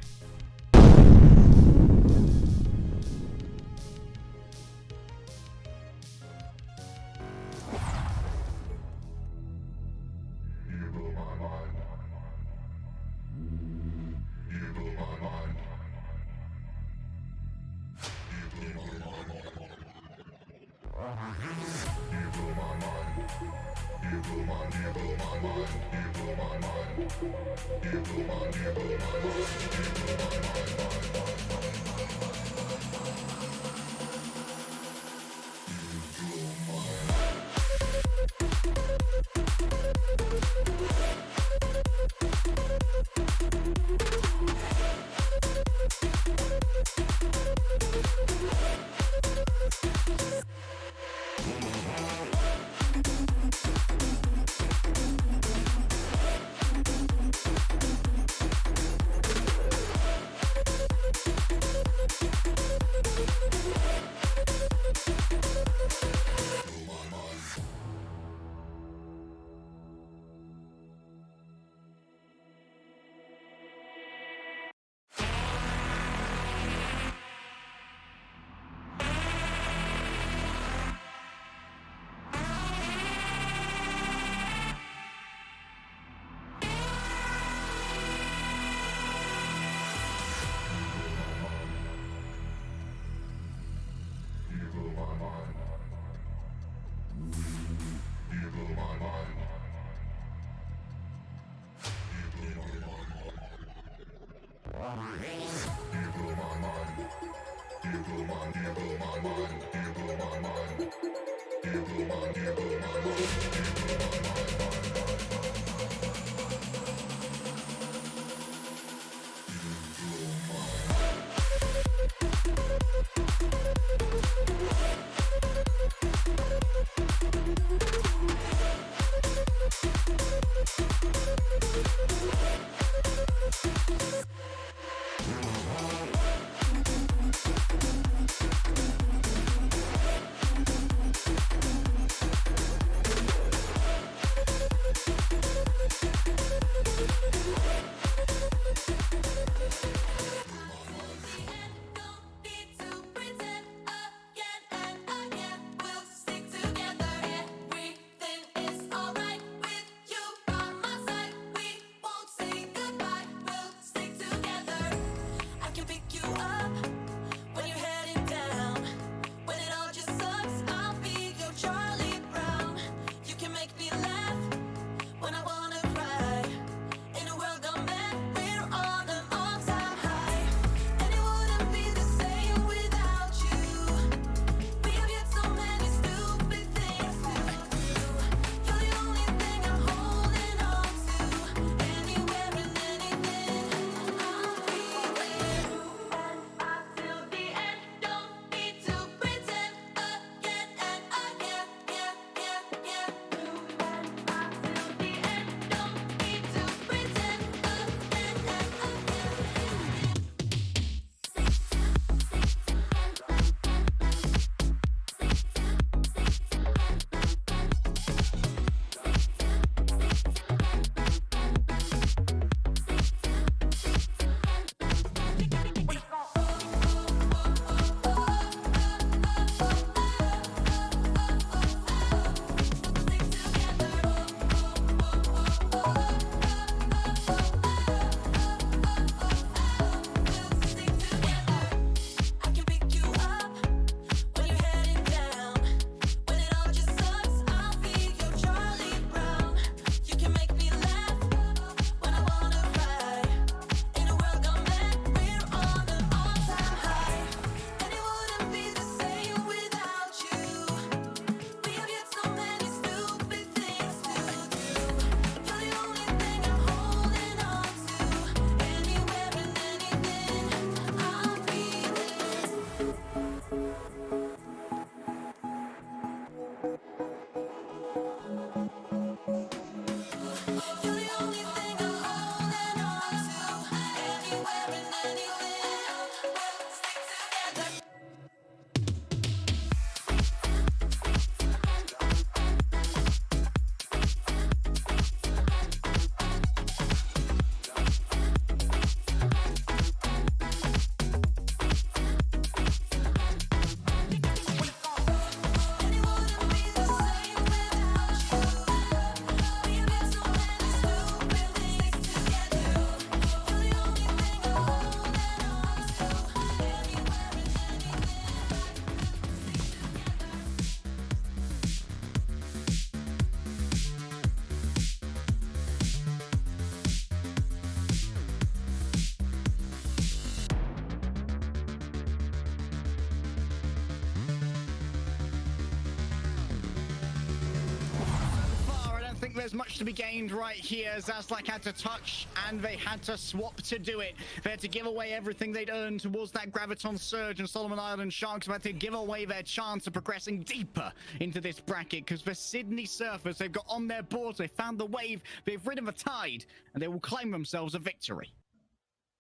There's much to be gained right here. Zaslak had to touch and they had to swap to do it. They had to give away everything they'd earned towards that Graviton Surge, and Solomon Island Sharks had to give away their chance of progressing deeper into this bracket, because the Sydney Surfers, they've got on their boards, they found the wave, they've ridden the tide, and they will claim themselves a victory.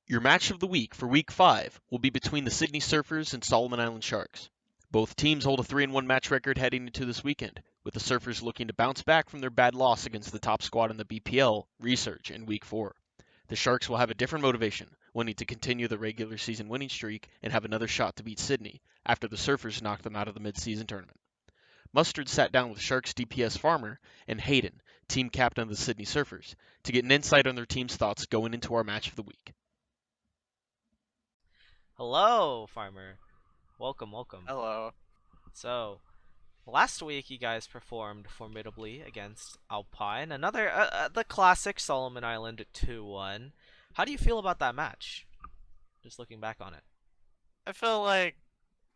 Your match of the week for Week 5 will be between the Sydney Surfers and Solomon Island Sharks. Both teams hold a 3-1 match record heading into this weekend, with the Surfers looking to bounce back from their bad loss against the top squad in the BPL, Research, in Week 4. The Sharks will have a different motivation, wanting to continue the regular season winning streak and have another shot to beat Sydney after the Surfers knocked them out of the mid-season tournament. Mustard sat down with Sharks DPS Farmer and Hayden, team captain of the Sydney Surfers, to get an insight on their team's thoughts going into our match of the week. Hello, Farmer. Welcome. Hello. So, last week you guys performed formidably against Alpine, another the classic Solomon Island 2-1. How do you feel about that match? Just looking back on it. I feel like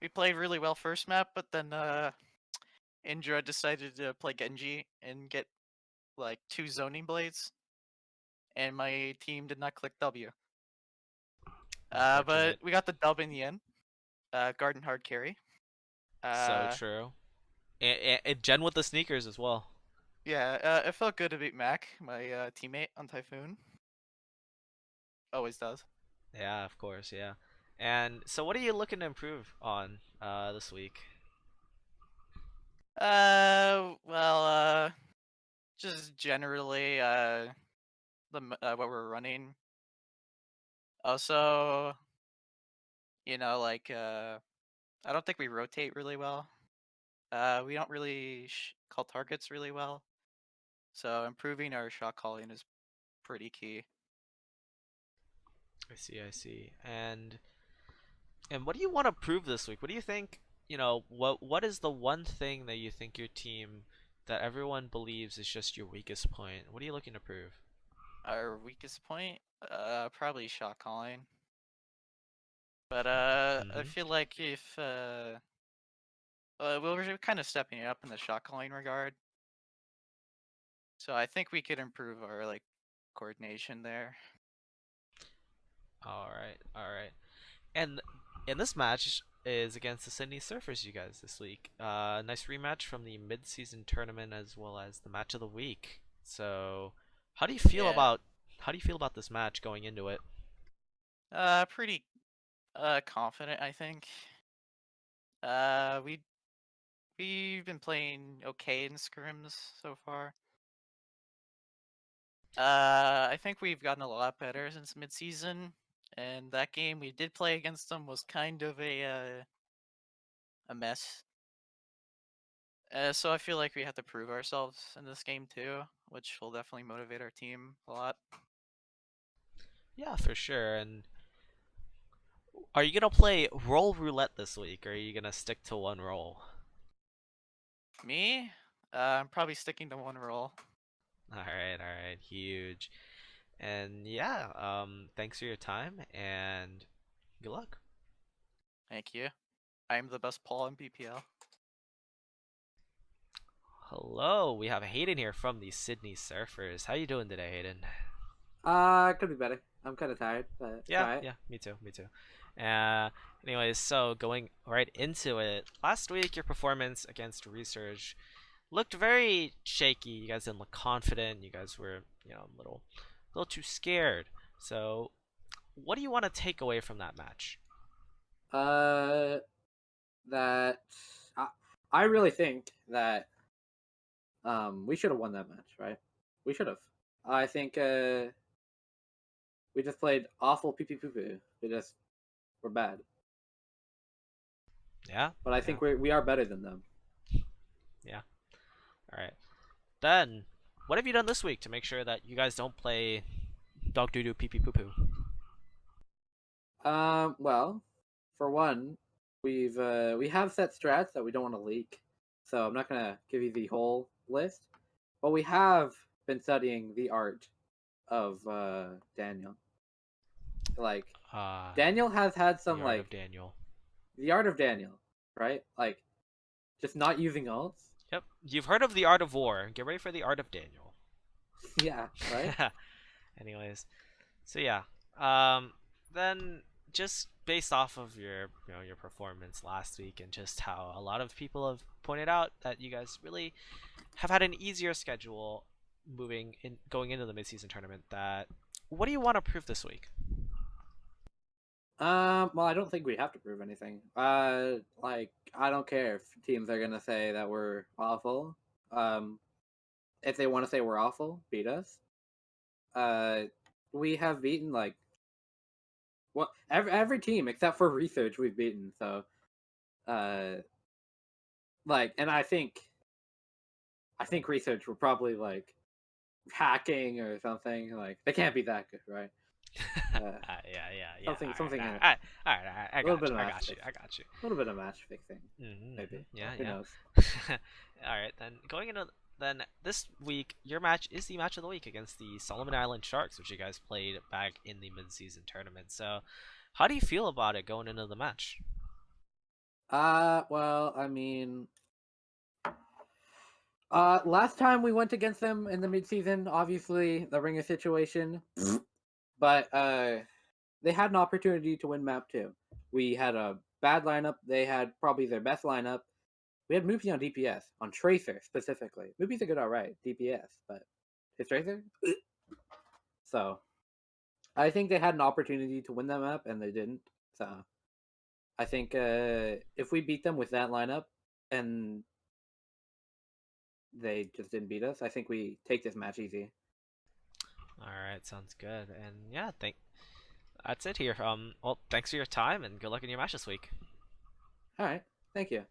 we played really well first map, but then Indra decided to play Genji and get like 2 zoning blades, and my team did not click W. But we got the dub in the end. Garden hard carry. So true. And Jen with the sneakers as well. Yeah, it felt good to beat Mac, my teammate on Typhoon. Always does. Yeah, of course, yeah. And so what are you looking to improve on this week? Well, just generally, what we're running. Also, you know, like, I don't think we rotate really well. We don't really call targets really well. So improving our shot calling is pretty key. I see. And what do you want to prove this week? What do you think, you know, what is the one thing that you think your team, that everyone believes is just your weakest point? What are you looking to prove? Our weakest point? Probably shot calling. But I feel like if we're kind of stepping it up in the shot calling regard. So I think we could improve our like coordination there. All right. And this match is against the Sydney Surfers, you guys, this week. Nice rematch from the mid-season tournament as well as the match of the week. So, how do you feel about this match going into it? Pretty confident, I think. We've been playing okay in scrims so far. I think we've gotten a lot better since mid-season, and that game we did play against them was kind of a mess. So I feel like we have to prove ourselves in this game too, which will definitely motivate our team a lot. Yeah, for sure. And are you gonna play role roulette this week, or are you gonna stick to one role? Me? I'm probably sticking to one role. Alright, huge. And yeah, thanks for your time and good luck. Thank you. I am the best Paul in BPL. Hello, we have Hayden here from the Sydney Surfers. How you doing today, Hayden? Could be better. I'm kind of tired, but yeah, me too. Anyways, so going right into it. Last week, your performance against Research, looked very shaky. You guys didn't look confident. You guys were, a little too scared. So, what do you want to take away from that match? That I really think that we should have won that match, right? We should have. I think we just played awful pee-pee-poo-poo. We're bad. Yeah. But I think we are better than them. Yeah. All right. Then, what have you done this week to make sure that you guys don't play dog doo doo pee pee poo poo? Well, for one, we have set strats that we don't want to leak, so I'm not gonna give you the whole list. But we have been studying the art of Daniel. Like Daniel has had some the art of Daniel. The art of Daniel, right? Like just not using ults. Yep, you've heard of the art of war. Get ready for the art of Daniel. Yeah, right. Anyways, so yeah, then just based off of your your performance last week and just how a lot of people have pointed out that you guys really have had an easier schedule going into the mid-season tournament, that what do you want to prove this week? Well, I don't think we have to prove anything. Like, I don't care if teams are gonna say that we're awful. If they want to say we're awful, beat us. We have beaten every team except for Research we've beaten. So, and I think Research were probably hacking or something. Like, they can't be that good, right? Yeah. Something. All right. I got you. A little bit of match fixing, maybe. Yeah. Who knows? All right, then going into this week, your match is the match of the week against the Solomon Island Sharks, which you guys played back in the mid-season tournament. So, how do you feel about it going into the match? Well, I mean, last time we went against them in the mid-season, obviously the ringer situation. But they had an opportunity to win map 2. We had a bad lineup. They had probably their best lineup. We had Moopy on DPS, on Tracer specifically. Moopy's a good alright, DPS, but his Tracer? So, I think they had an opportunity to win that map, and they didn't. So, I think if we beat them with that lineup, and they just didn't beat us, I think we take this match easy. Alright, sounds good. And yeah, that's it here. Well, thanks for your time and good luck in your match this week. Alright, thank you.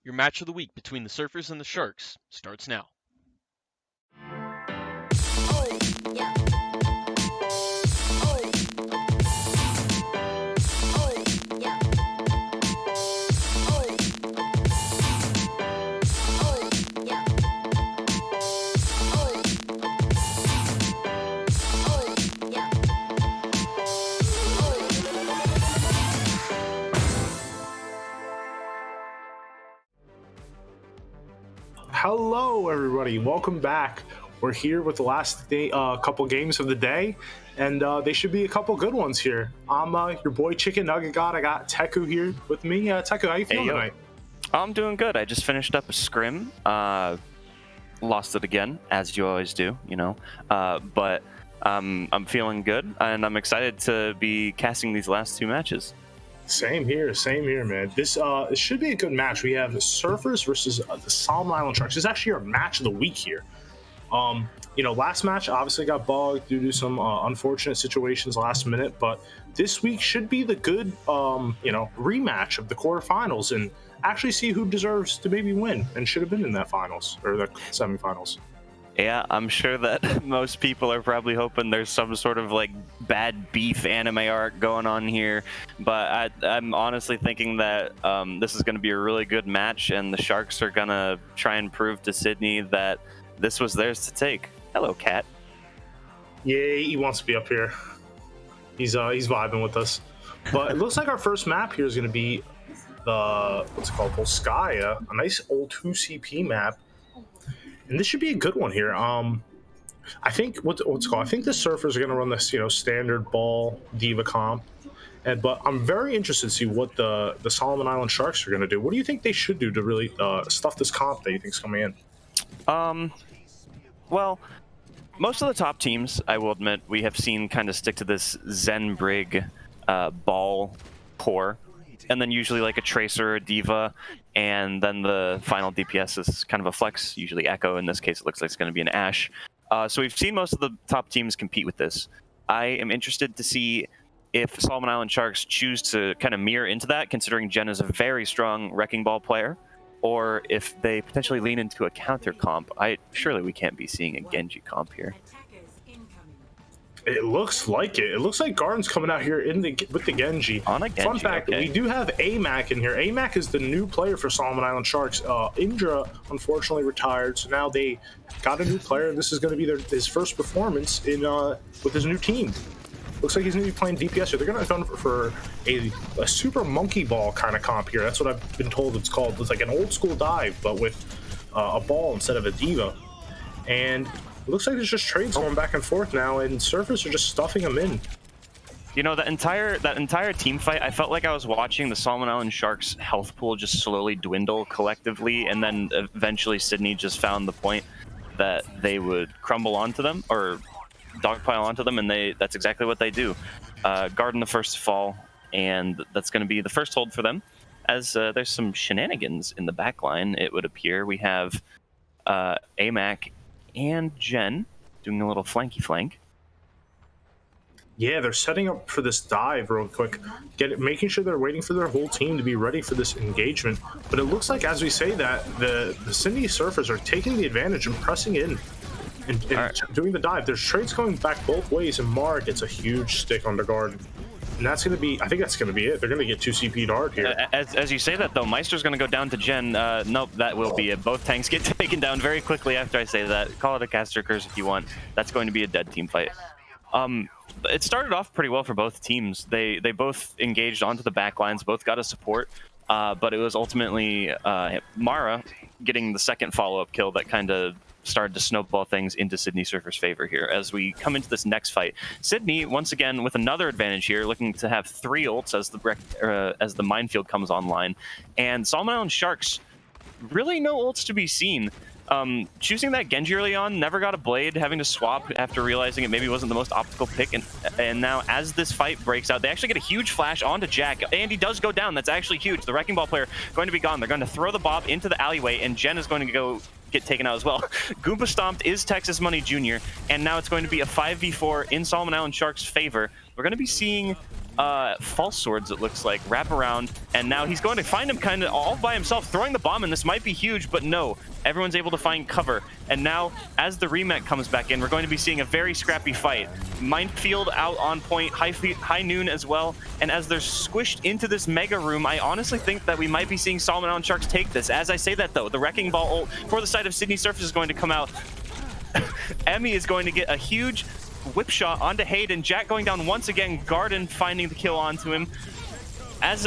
Your match of the week between the Surfers and the Sharks starts now. Hello, everybody. Welcome back. We're here with the last day, couple games of the day, and they should be a couple good ones here. I'm your boy Chicken Nugget God. I got Teku here with me. Teku, how you feeling tonight? I'm doing good. I just finished up a scrim. Lost it again, as you always do, but I'm feeling good, and I'm excited to be casting these last 2 matches. Same here, man. This it should be a good match. We have the Surfers versus the Solomon Island Sharks. This is actually our match of the week here. Last match obviously got bugged due to some unfortunate situations last minute, but this week should be the good, rematch of the quarterfinals and actually see who deserves to maybe win and should have been in that finals or the semifinals. Yeah, I'm sure that most people are probably hoping there's some sort of bad beef anime arc going on here, but I'm honestly thinking that this is going to be a really good match, and the Sharks are going to try and prove to Sydney that this was theirs to take. Hello, Cat. Yeah, he wants to be up here. He's vibing with us. But it looks like our first map here is going to be the Volskaya, a nice old 2CP map. And this should be a good one here. I think I think the Surfers are going to run this, standard ball diva comp, But I'm very interested to see what the Solomon Island Sharks are going to do. What do you think they should do to really stuff this comp that you think is coming in? Well, most of the top teams, I will admit, we have seen kind of stick to this Zen Brig ball core, and then usually like a Tracer or a Diva, and then the final DPS is kind of a flex, usually Echo. In this case, it looks like it's going to be an Ashe. So we've seen most of the top teams compete with this. I am interested to see if Solomon Island Sharks choose to kind of mirror into that, considering Jen is a very strong Wrecking Ball player, or if they potentially lean into a counter comp. Surely we can't be seeing a Genji comp here. It looks like it. It looks like Garden's coming out here with the Genji. On a Genji, Fun fact, okay. We do have AMAC in here. AMAC is the new player for Solomon Island Sharks. Indra unfortunately retired, so now they got a new player, and this is going to be his first performance with his new team. Looks like he's going to be playing DPS here. They're going to go for a super monkey ball kind of comp here. That's what I've been told it's called. It's like an old school dive, but with a ball instead of a Diva. And it looks like there's just trades going back and forth now, and Surfers are just stuffing them in. You know, that entire team fight, I felt like I was watching the Solomon Island Sharks health pool just slowly dwindle collectively, and then eventually Sydney just found the point that they would crumble onto them, or dogpile onto them, and that's exactly what they do. Garden the first to fall, and that's going to be the first hold for them, as there's some shenanigans in the backline, it would appear. We have AMAC and Jen doing a little flanky flank. Yeah, they're setting up for this dive real quick, making sure they're waiting for their whole team to be ready for this engagement. But it looks like, as we say that, the Sydney Surfers are taking the advantage and pressing in and doing the dive. There's trades going back both ways, and Mara gets a huge stick on the Garden. And that's going to be, I think that's going to be it. They're going to get 2 CP'd hard here. As you say that, though, Meister's going to go down to Jen. Nope, that will be it. Both tanks get taken down very quickly after I say that. Call it a caster curse if you want. That's going to be a dead team fight. It started off pretty well for both teams. They both engaged onto the back lines, both got a support, but it was ultimately Mara getting the second follow-up kill that kind of started to snowball things into Sydney Surfer's favor here as we come into this next fight. Sydney, once again, with another advantage here, looking to have 3 ults as the minefield comes online. And Solomon Island Sharks, really no ults to be seen. Choosing that Genji early on, never got a blade, having to swap after realizing it maybe wasn't the most optimal pick, and now as this fight breaks out, they actually get a huge flash onto Jack, and he does go down. That's actually huge. The Wrecking Ball player going to be gone. They're going to throw the Bob into the alleyway, and Jen is going to go get taken out as well. Goomba Stomped is Texas Money Jr., and now it's going to be a 5v4 in Solomon Island Sharks' favor. We're going to be seeing false swords, it looks like, wrap around, and now he's going to find him kind of all by himself, throwing the bomb, and this might be huge, but no, everyone's able to find cover. And now, as the remet comes back in, we're going to be seeing a very scrappy fight. Minefield out on point, high noon as well, and as they're squished into this mega room, I honestly think that we might be seeing Solomon Island Sharks take this. As I say that, though, the Wrecking Ball ult for the side of Sydney Surfers is going to come out. Emmy is going to get a huge whip shot onto Hayden. Jack going down once again. Garden finding the kill onto him. As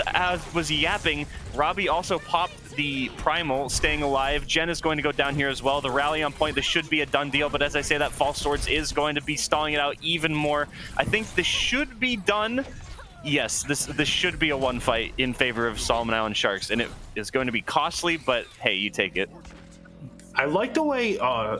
was yapping, Robbie also popped the Primal, staying alive. Jen is going to go down here as well. The rally on point, this should be a done deal, but as I say that, False Swords is going to be stalling it out even more. I think this should be done. Yes, this should be a one fight in favor of Solomon Island Sharks, and it is going to be costly, but hey, you take it. I like the way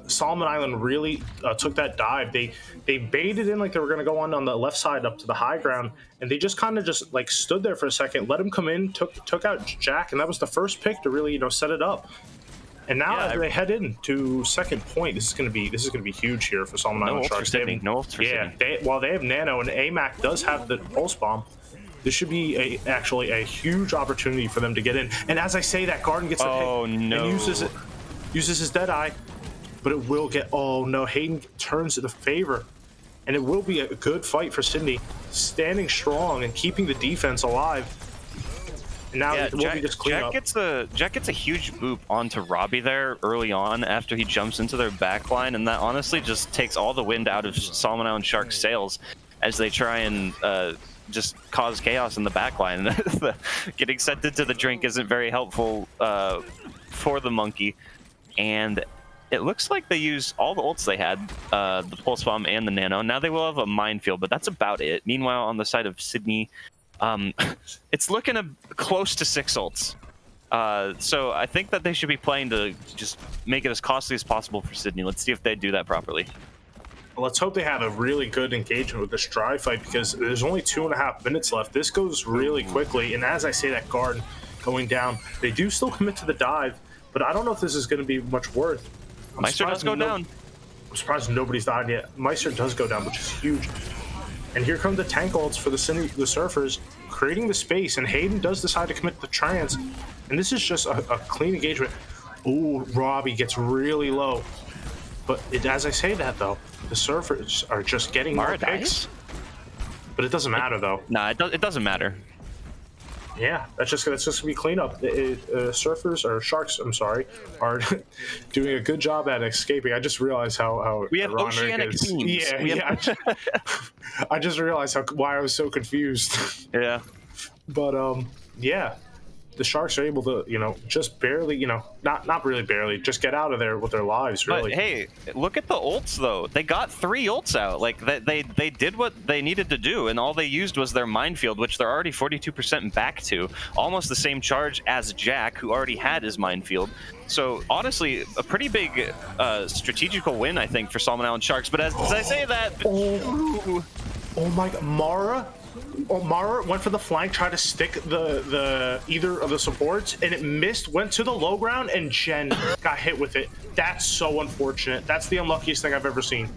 Solomon Island really took that dive. They baited in like they were going to go on the left side up to the high ground, and they just kind of just like stood there for a second, let him come in, took out Jack, and that was the first pick to really set it up. And now as they head in to second point, this is going to be huge here for Solomon Island Sharks. They have Nano, and AMAC does have the pulse bomb. This should be actually a huge opportunity for them to get in. And as I say that, Garden gets a pick and uses his Deadeye, but it will get, oh no, Hayden turns in the favor, and it will be a good fight for Sydney, standing strong and keeping the defense alive. And now it will be just clean up. Jack gets a huge boop onto Robbie there early on after he jumps into their backline, and that honestly just takes all the wind out of Solomon Island Sharks' sails as they try and just cause chaos in the backline. Getting sent into the drink isn't very helpful for the monkey. And it looks like they used all the ults they had, the Pulse Bomb and the Nano. Now they will have a Minefield, but that's about it. Meanwhile, on the side of Sydney, it's looking close to 6 ults. So I think that they should be playing to just make it as costly as possible for Sydney. Let's see if they do that properly. Well, let's hope they have a really good engagement with this drive fight, because there's only 2.5 minutes left. This goes really quickly, and as I say that guard going down, they do still commit to the dive, but I don't know if this is going to be much worth. Meister does go down. I'm surprised nobody's died yet. Meister does go down, which is huge. And here come the tank ults for the Surfers, creating the space, and Hayden does decide to commit the trance, and this is just a clean engagement. Ooh, Robbie gets really low. But as I say that, though, the Surfers are just getting more picks. But it doesn't matter, though. Nah, it doesn't matter. Yeah, that's just gonna be cleanup. Surfers, or Sharks, I'm sorry, are doing a good job at escaping. I just realized how we have oceanic teams. Yeah. I just realized why I was so confused. Yeah. But yeah. The Sharks are able to, just barely, not really barely, just get out of there with their lives, really. But hey, look at the ults, though. They got 3 ults out. Like, they did what they needed to do, and all they used was their minefield, which they're already 42% back to. Almost the same charge as Jack, who already had his minefield. So, honestly, a pretty big strategical win, I think, for Solomon Island Sharks. But as I say that... Oh my God, Mara went for the flank, tried to stick the either of the supports, and it missed, went to the low ground, and Jen got hit with it. That's so unfortunate. That's the unluckiest thing I've ever seen.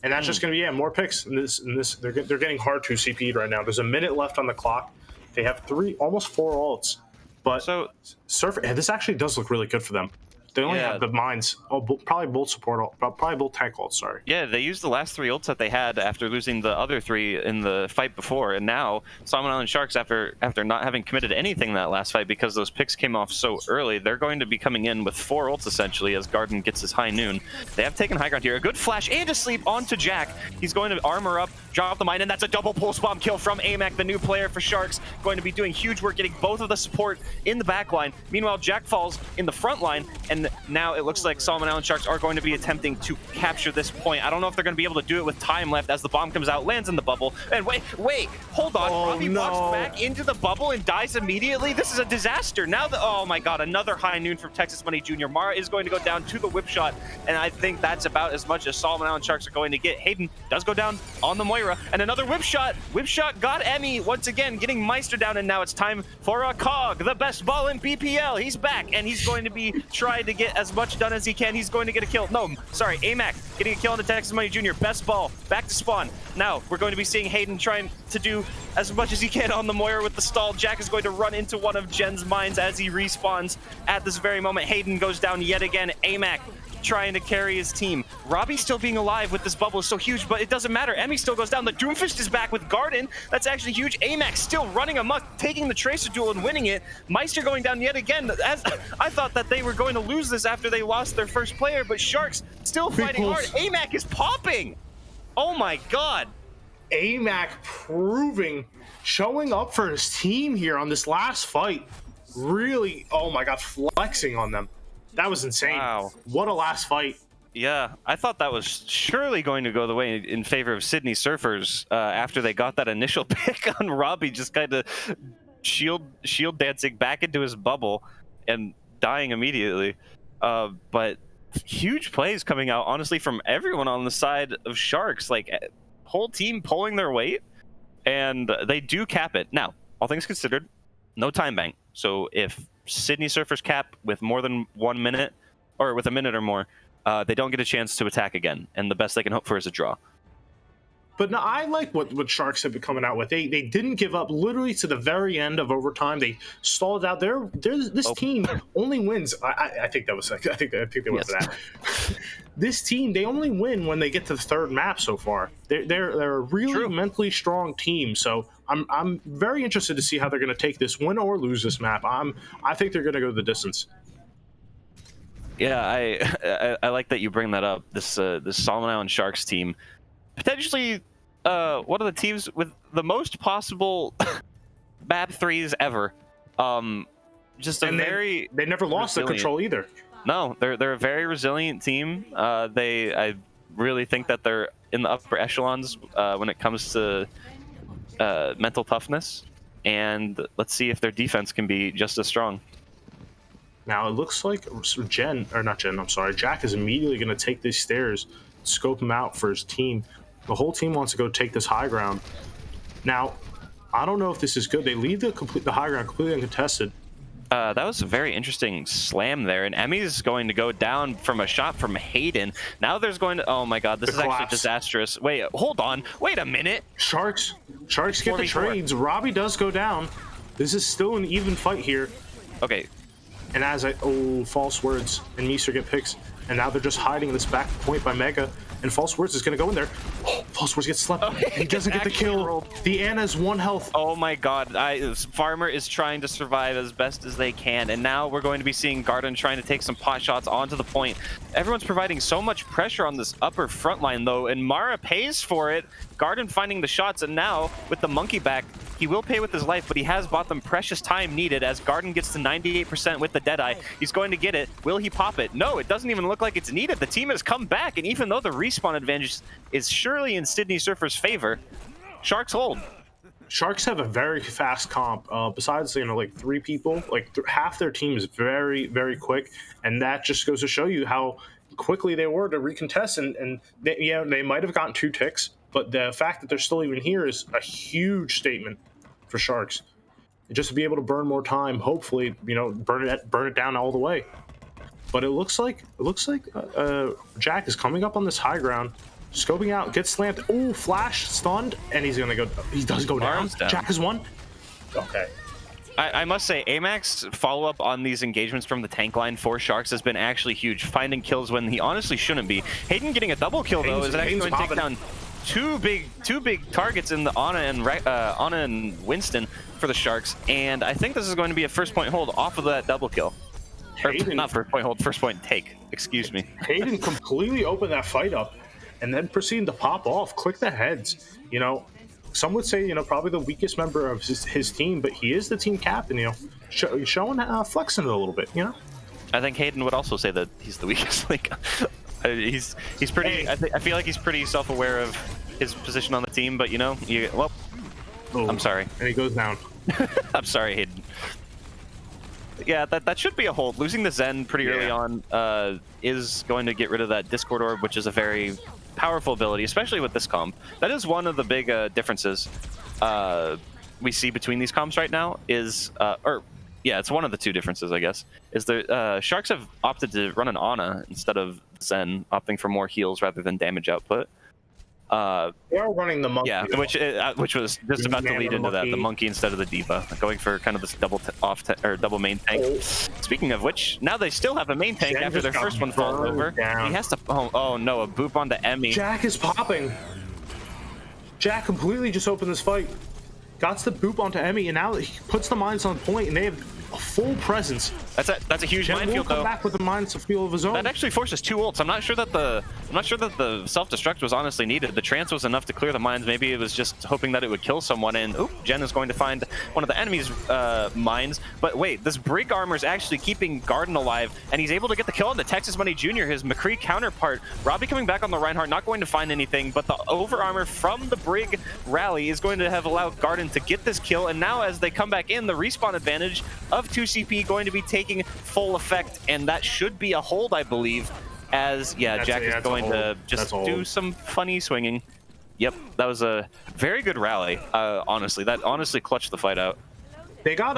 And that's just going to be, more picks. And this they're getting hard to CP'd right now. There's a minute left on the clock. They have almost 4 ults. But so this actually does look really good for them. They only have the mines. Oh, probably both support, probably both tank ults. Sorry. Yeah, they used the last 3 ults that they had after losing the other 3 in the fight before, and now Solomon Island Sharks, after not having committed anything that last fight because those picks came off so early, they're going to be coming in with 4 ults essentially as Garden gets his high noon. They have taken high ground here. A good flash and a sleep onto Jack. He's going to armor up, drop the mine, and that's a double pulse bomb kill from AMAC, the new player for Sharks, going to be doing huge work, getting both of the support in the back line. Meanwhile, Jack falls in the front line, and now it looks like Solomon Island Sharks are going to be attempting to capture this point. I don't know if they're going to be able to do it with time left as the bomb comes out, lands in the bubble. And wait, hold on. Robbie walks back into the bubble and dies immediately. This is a disaster. Now, oh my God, another high noon from Texas Money Jr. Mara is going to go down to the whip shot, and I think that's about as much as Solomon Island Sharks are going to get. Hayden does go down on the Moira, and another whip shot. Whip shot got Emmy once again, getting Meister down, and now it's time for a Cog, the best ball in BPL. He's back, and he's going to be trying to get as much done as he can. He's going to get a kill. No, sorry, AMAC getting a kill on the Texas Money Jr. Best ball, back to spawn. Now we're going to be seeing Hayden trying to do as much as he can on the Moira with the stall. Jack is going to run into one of Jen's mines as he respawns at this very moment. Hayden goes down yet again. AMAC trying to carry his team. Robbie still being alive with this bubble is so huge, but it doesn't matter. Emmy still goes down. The Doomfist is back with Garden. That's actually huge. AMAC still running amok, taking the Tracer duel and winning it. Meister going down yet again. As I thought that they were going to lose this after they lost their first player, but Sharks still fighting hard. AMAC is popping. Oh my God. AMAC showing up for his team here on this last fight. Really, oh my God, flexing on them. That was insane. Wow. What a last fight. Yeah, I thought that was surely going to go the way in favor of Sydney Surfers after they got that initial pick on Robbie, just kind of shield dancing back into his bubble and dying immediately. But huge plays coming out, honestly, from everyone on the side of Sharks. Like, whole team pulling their weight, and they do cap it. Now, all things considered, no time bank. So if Sydney Surfers cap with more than 1 minute, or with a minute or more, they don't get a chance to attack again, and the best they can hope for is a draw. But no, I like what Sharks have been coming out with. They didn't give up literally to the very end of overtime. They stalled out. This team only wins. I think that was. I think they went for that. This team, they only win when they get to the 3rd map so far. They're a really mentally strong team. So I'm very interested to see how they're going to take this, win or lose this map. I think they're going to go the distance. Yeah, I like that you bring that up. This Solomon Island Sharks team, potentially one of the teams with the most possible map 3s ever. They never lost their control either. No, they're a very resilient team. I really think that they're in the upper echelons when it comes to mental toughness, and let's see if their defense can be just as strong. Now it looks like Jack is immediately going to take these stairs, scope him out for his team. The whole team wants to go take this high ground. Now, I don't know if this is good. They leave the high ground completely uncontested. That was a very interesting slam there, and Emmy's going to go down from a shot from Hayden. Now there's going to... Oh my god, this is actually disastrous. Wait, hold on. Wait a minute. Sharks get the trades. Robbie does go down. This is still an even fight here. Okay. And false words. And Meeser get picks. And now they're just hiding this back point by Mega. And false words is going to go in there. False words gets slept. He doesn't get the kill. The Anna's 1 health. Oh my god. Farmer is trying to survive as best as they can. And now we're going to be seeing Garden trying to take some pot shots onto the point. Everyone's providing so much pressure on this upper front line, though. And Mara pays for it. Garden finding the shots. And now, with the monkey back, he will pay with his life, but he has bought them precious time needed as Garden gets to 98% with the Deadeye. He's going to get it. Will he pop it? No, it doesn't even look like it's needed. The team has come back, and even though the respawn advantage is surely in Sydney Surfer's favor, Sharks hold. Sharks have a very fast comp. Besides, like 3 people, half their team is very, very quick, and that just goes to show you how quickly they were to recontest. And they might have gotten 2 ticks, but the fact that they're still even here is a huge statement for Sharks. Just to be able to burn more time, hopefully, burn it down all the way. But it looks like Jack is coming up on this high ground, scoping out, gets slammed. Oh, flash, stunned, and he's gonna go. He does go down. Jack is 1. Okay. I must say, Amax follow-up on these engagements from the tank line for Sharks has been actually huge, finding kills when he honestly shouldn't be. Hayden getting a double kill, though, is actually going to take down two big targets in the Ana and Winston for the Sharks, and I think this is going to be a first point hold off of that double kill. Hayden, not first point hold, first point take. Excuse me. Hayden completely opened that fight up, and then proceeding to pop off, click the heads. Some would say, probably the weakest member of his team, but he is the team captain. Showing flexing it a little bit. I think Hayden would also say that he's the weakest link. He's pretty. Hey. I feel like he's pretty self-aware of his position on the team, but I'm sorry. And he goes down. I'm sorry, Hayden. Yeah, that should be a hold. Losing the Zen pretty early on is going to get rid of that Discord Orb, which is a very powerful ability, especially with this comp. That is one of the big differences we see between these comps right now. It's one of the 2 differences, I guess. Is the Sharks have opted to run an Ana instead of Zen, opting for more heals rather than damage output. They are running the monkey. Yeah, which was just about to lead into that, the monkey instead of the diva, going for kind of this double main tank. Speaking of which, now they still have a main tank after their first one falls over. He has to. Oh no, a boop onto Emmy. Jack is popping. Jack completely just opened this fight. Got the boop onto Emmy, and now he puts the mines on point, and they have a full presence. That's a huge minefield, though. Come back with the mines to field of his own. That actually forces 2 ults. I'm not sure that the self-destruct was honestly needed. The trance was enough to clear the mines. Maybe it was just hoping that it would kill someone. And Jen is going to find one of the enemy's mines. But wait, this Brig armor is actually keeping Garden alive, and he's able to get the kill on the Texas Money Jr., his McCree counterpart. Robbie coming back on the Reinhardt, not going to find anything, but the over armor from the Brig rally is going to have allowed Garden to get this kill. And now as they come back in, the respawn advantage of 2CP going to be taking full effect, and that should be a hold, I believe, as Jack is going to just do some funny swinging. Yep, that was a very good rally. Honestly, that clutched the fight out. They got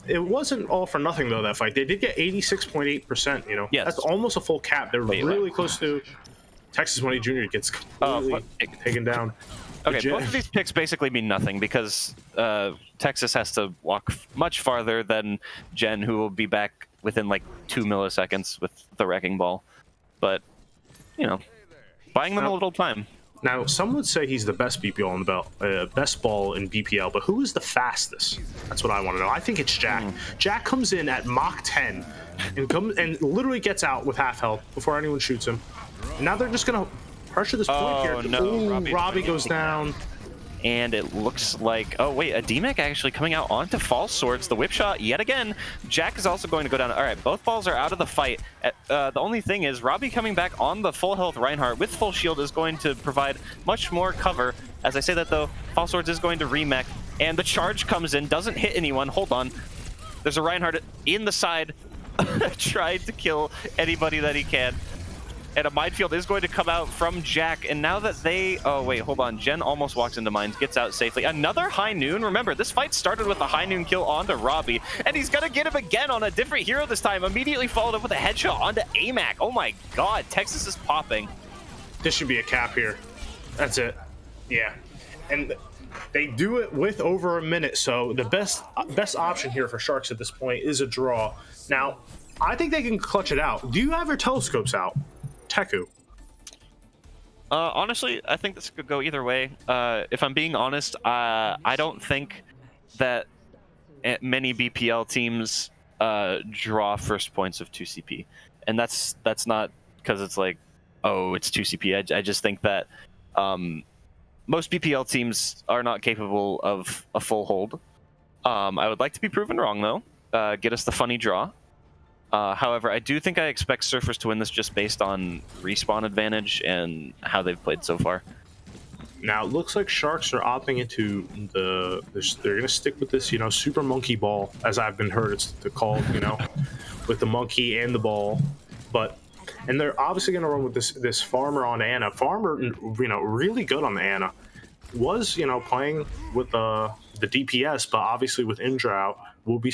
it wasn't all for nothing though, that fight. They did get 86.8%, Yes. That's almost a full cap. They're really close to Texas Money Jr. gets completely taken down. Okay, both of these picks basically mean nothing because Texas has to walk much farther than Jen, who will be back within like 2 milliseconds with the Wrecking Ball. But, buying them a little time. Now, some would say he's the best BPL on the belt, best ball in BPL, but who is the fastest? That's what I want to know. I think it's Jack. Jack comes in at Mach 10 and literally gets out with half health before anyone shoots him. And now they're just going to pressure this point here. No, Robbie goes down. And it looks like, oh wait, a D-Mech actually coming out onto false swords. The whip shot yet again. Jack is also going to go down. All right, both balls are out of the fight. The only thing is Robbie coming back on the full health Reinhardt with full shield is going to provide much more cover. As I say that though, false swords is going to remech, and the charge comes in, doesn't hit anyone. Hold on. There's a Reinhardt in the side, trying to kill anybody that he can. And a minefield is going to come out from Jack. And now that they... Oh, wait, hold on. Jen almost walks into mines, gets out safely. Another high noon. Remember, this fight started with a high noon kill onto Robbie. And he's going to get him again on a different hero this time. Immediately followed up with a headshot onto AMAC. Oh, my God. Texas is popping. This should be a cap here. That's it. Yeah. And they do it with over a minute. So the best option here for Sharks at this point is a draw. Now, I think they can clutch it out. Do you have your telescopes out? Teku. Honestly, I think this could go either way. If I'm being honest, I don't think that many BPL teams draw first points of 2CP. And that's not because it's like, oh, it's 2CP. I just think that most BPL teams are not capable of a full hold. I would like to be proven wrong, though. Get us the funny draw. However, I do think I expect Surfers to win this just based on respawn advantage and how they've played so far. Now, it looks like Sharks are opting into they're going to stick with this, super monkey ball, as I've been heard it's called, with the monkey and the ball. And they're obviously going to run with this Farmer on Ana. Farmer, really good on the Ana. Was, playing with the DPS, but obviously with Indra out, will be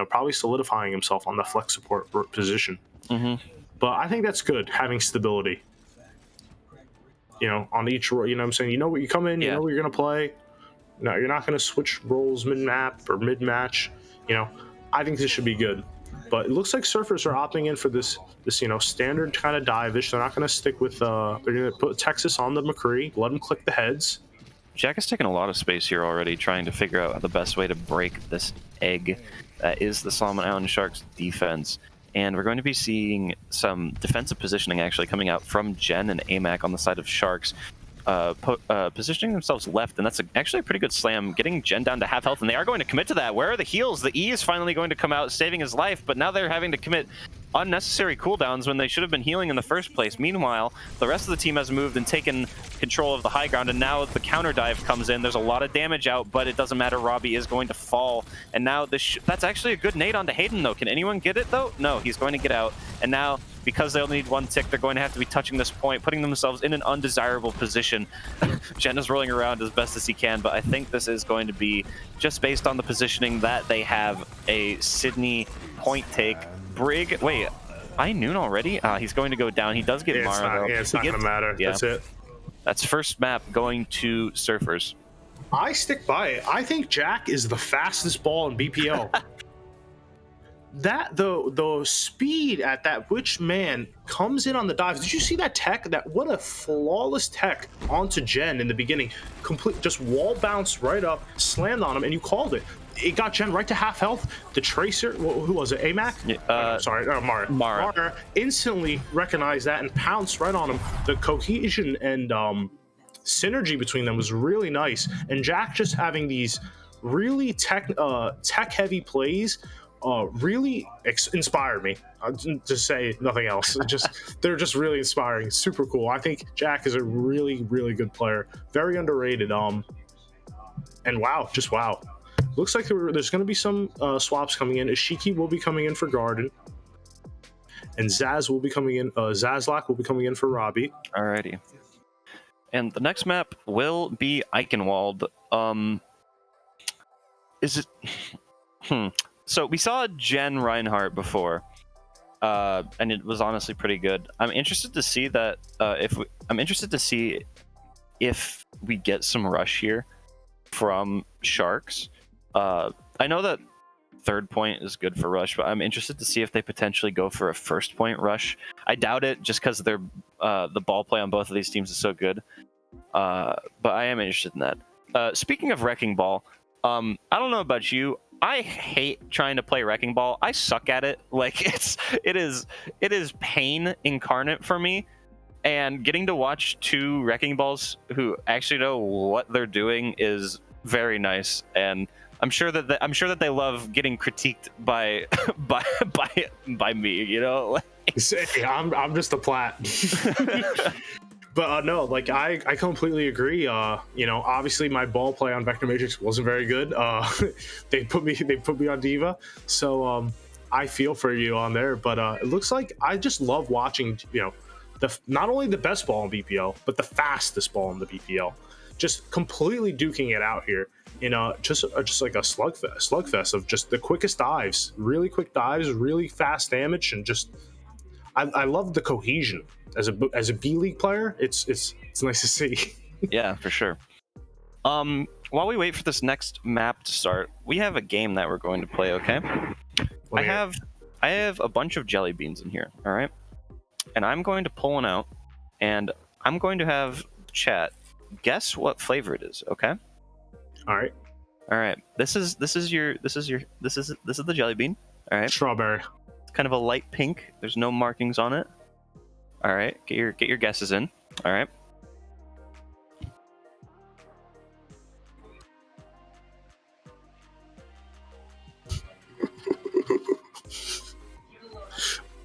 probably solidifying himself on the flex support position. But I think that's good, having stability. On each role, what I'm saying? You know what you come in, you know what you're gonna play. No, you're not gonna switch roles mid-map or mid-match. I think this should be good. But it looks like Surfers are opting in for this standard kind of dive-ish. They're not gonna stick with they're gonna put Texas on the McCree, let them click the heads. Jack has taken a lot of space here already, trying to figure out the best way to break this egg that is the Solomon Island Sharks defense. And we're going to be seeing some defensive positioning actually coming out from Jen and AMAC on the side of Sharks, positioning themselves left, and that's actually a pretty good slam, getting Jen down to half health, and they are going to commit to that. Where are the heals? The E is finally going to come out, saving his life, but now they're having to commit unnecessary cooldowns when they should have been healing in the first place. Meanwhile, the rest of the team has moved and taken control of the high ground, and now the counter dive comes in. There's a lot of damage out, but it doesn't matter. Robbie is going to fall, and now that's actually a good nade onto Hayden, though. Can anyone get it, though? No, he's going to get out, and now because they'll need one tick, they're going to have to be touching this point, putting themselves in an undesirable position. Jen is rolling around as best as he can, but I think this is going to be, just based on the positioning that they have, a Sydney point take. Brig, wait, I noon already? He's going to go down. He does get Mara, though. It's not going to matter. Yeah. That's it. That's first map going to Surfers. I stick by it. I think Jack is the fastest ball in BPL. The speed at that which man comes in on the dives. Did you see that tech? What a flawless tech onto Jen in the beginning. Complete, just wall bounced right up, slammed on him, and you called it. It got Jen right to half health. The Tracer, who was it? AMAC? Mara. Mara instantly recognized that and pounced right on him. The cohesion and synergy between them was really nice. And Jack just having these really tech-heavy plays really inspired me. To say nothing else, they're just really inspiring. Super cool. I think Jack is a really, really good player. Very underrated. And wow, just wow. Looks like there's going to be some swaps coming in. Ishiki will be coming in for Garden, and Zaz will be coming in. Zazlak will be coming in for Robbie. Alrighty. And the next map will be Eichenwald. Is it? So we saw Jen Reinhardt before, and it was honestly pretty good. I'm interested to see that if we get some rush here from Sharks. I know that third point is good for rush, but I'm interested to see if they potentially go for a first point rush. I doubt it, just because the ball play on both of these teams is so good. But I am interested in that. Speaking of Wrecking Ball, I don't know about you. I hate trying to play Wrecking Ball. I suck at it. Like it is pain incarnate for me. And getting to watch two Wrecking Balls who actually know what they're doing is very nice. And I'm sure that they love getting critiqued by by me. You know, I'm just a plat. But no, like I completely agree. You know, obviously my ball play on Vector Matrix wasn't very good. They put me on Diva, so I feel for you on there. But it looks like I just love watching. You know, not only the best ball in BPL, but the fastest ball in the BPL, just completely duking it out here. You know, just like a slugfest of just the quickest dives, really quick dives, really fast damage, and just I love the cohesion as a B League player. It's nice to see. Yeah, for sure. While we wait for this next map to start, we have a game that we're going to play. Okay, I have a bunch of jelly beans in here. All right, and I'm going to pull one out, and I'm going to have chat guess what flavor it is. Okay. All right. This is the jelly bean. All right. Strawberry. It's kind of a light pink. There's no markings on it. All right. Get your guesses in. All right.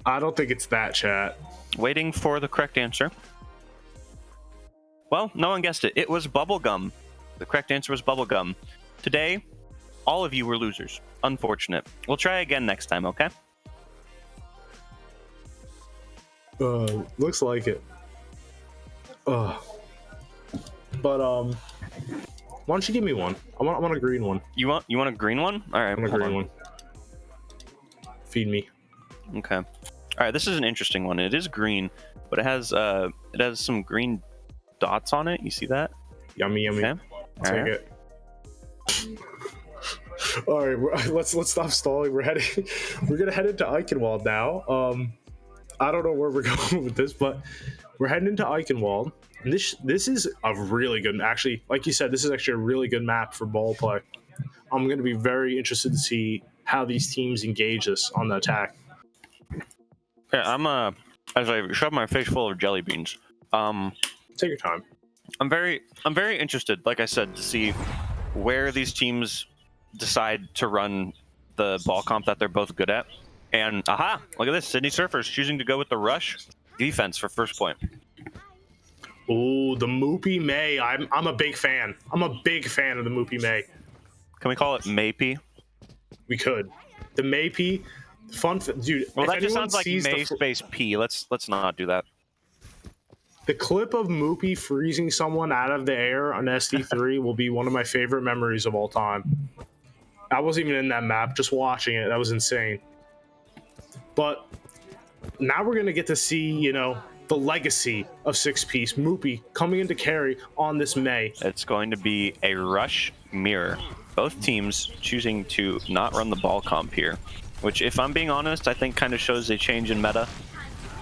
I don't think it's that, chat. Waiting for the correct answer. Well, no one guessed it. It was bubblegum. The correct answer was bubblegum. Today, all of you were losers. Unfortunate. We'll try again next time, okay? Looks like it. But why don't you give me one? I want a green one. You want a green one? All right, I want a green one. Feed me. Okay. All right, this is an interesting one. It is green, but it has some green dots on it. You see that? Yummy. Okay. Take it. All right, let's stop stalling. We're gonna head into Eichenwald now. I don't know where we're going with this, but we're heading into Eichenwald. And this is a really good, actually, like you said, this is actually a really good map for ball play. I'm gonna be very interested to see how these teams engage us on the attack. Yeah, as I shove my face full of jelly beans. Take your time. I'm very interested, like I said, to see where these teams decide to run the ball comp that they're both good at. And aha, look at this. Sydney Surfers choosing to go with the rush defense for first point. Oh, the Moopy May. I'm a big fan. I'm a big fan of the Moopy May. Can we call it Maypy? We could. The Maypy, dude. Well, that just sounds like May space P. Let's not do that. The clip of Moopy freezing someone out of the air on SD3 will be one of my favorite memories of all time. I wasn't even in that map, just watching it. That was insane. But now we're going to get to see, you know, the legacy of six-piece Moopy coming into carry on this May. It's going to be a rush mirror. Both teams choosing to not run the ball comp here, which, if I'm being honest, I think kind of shows a change in meta.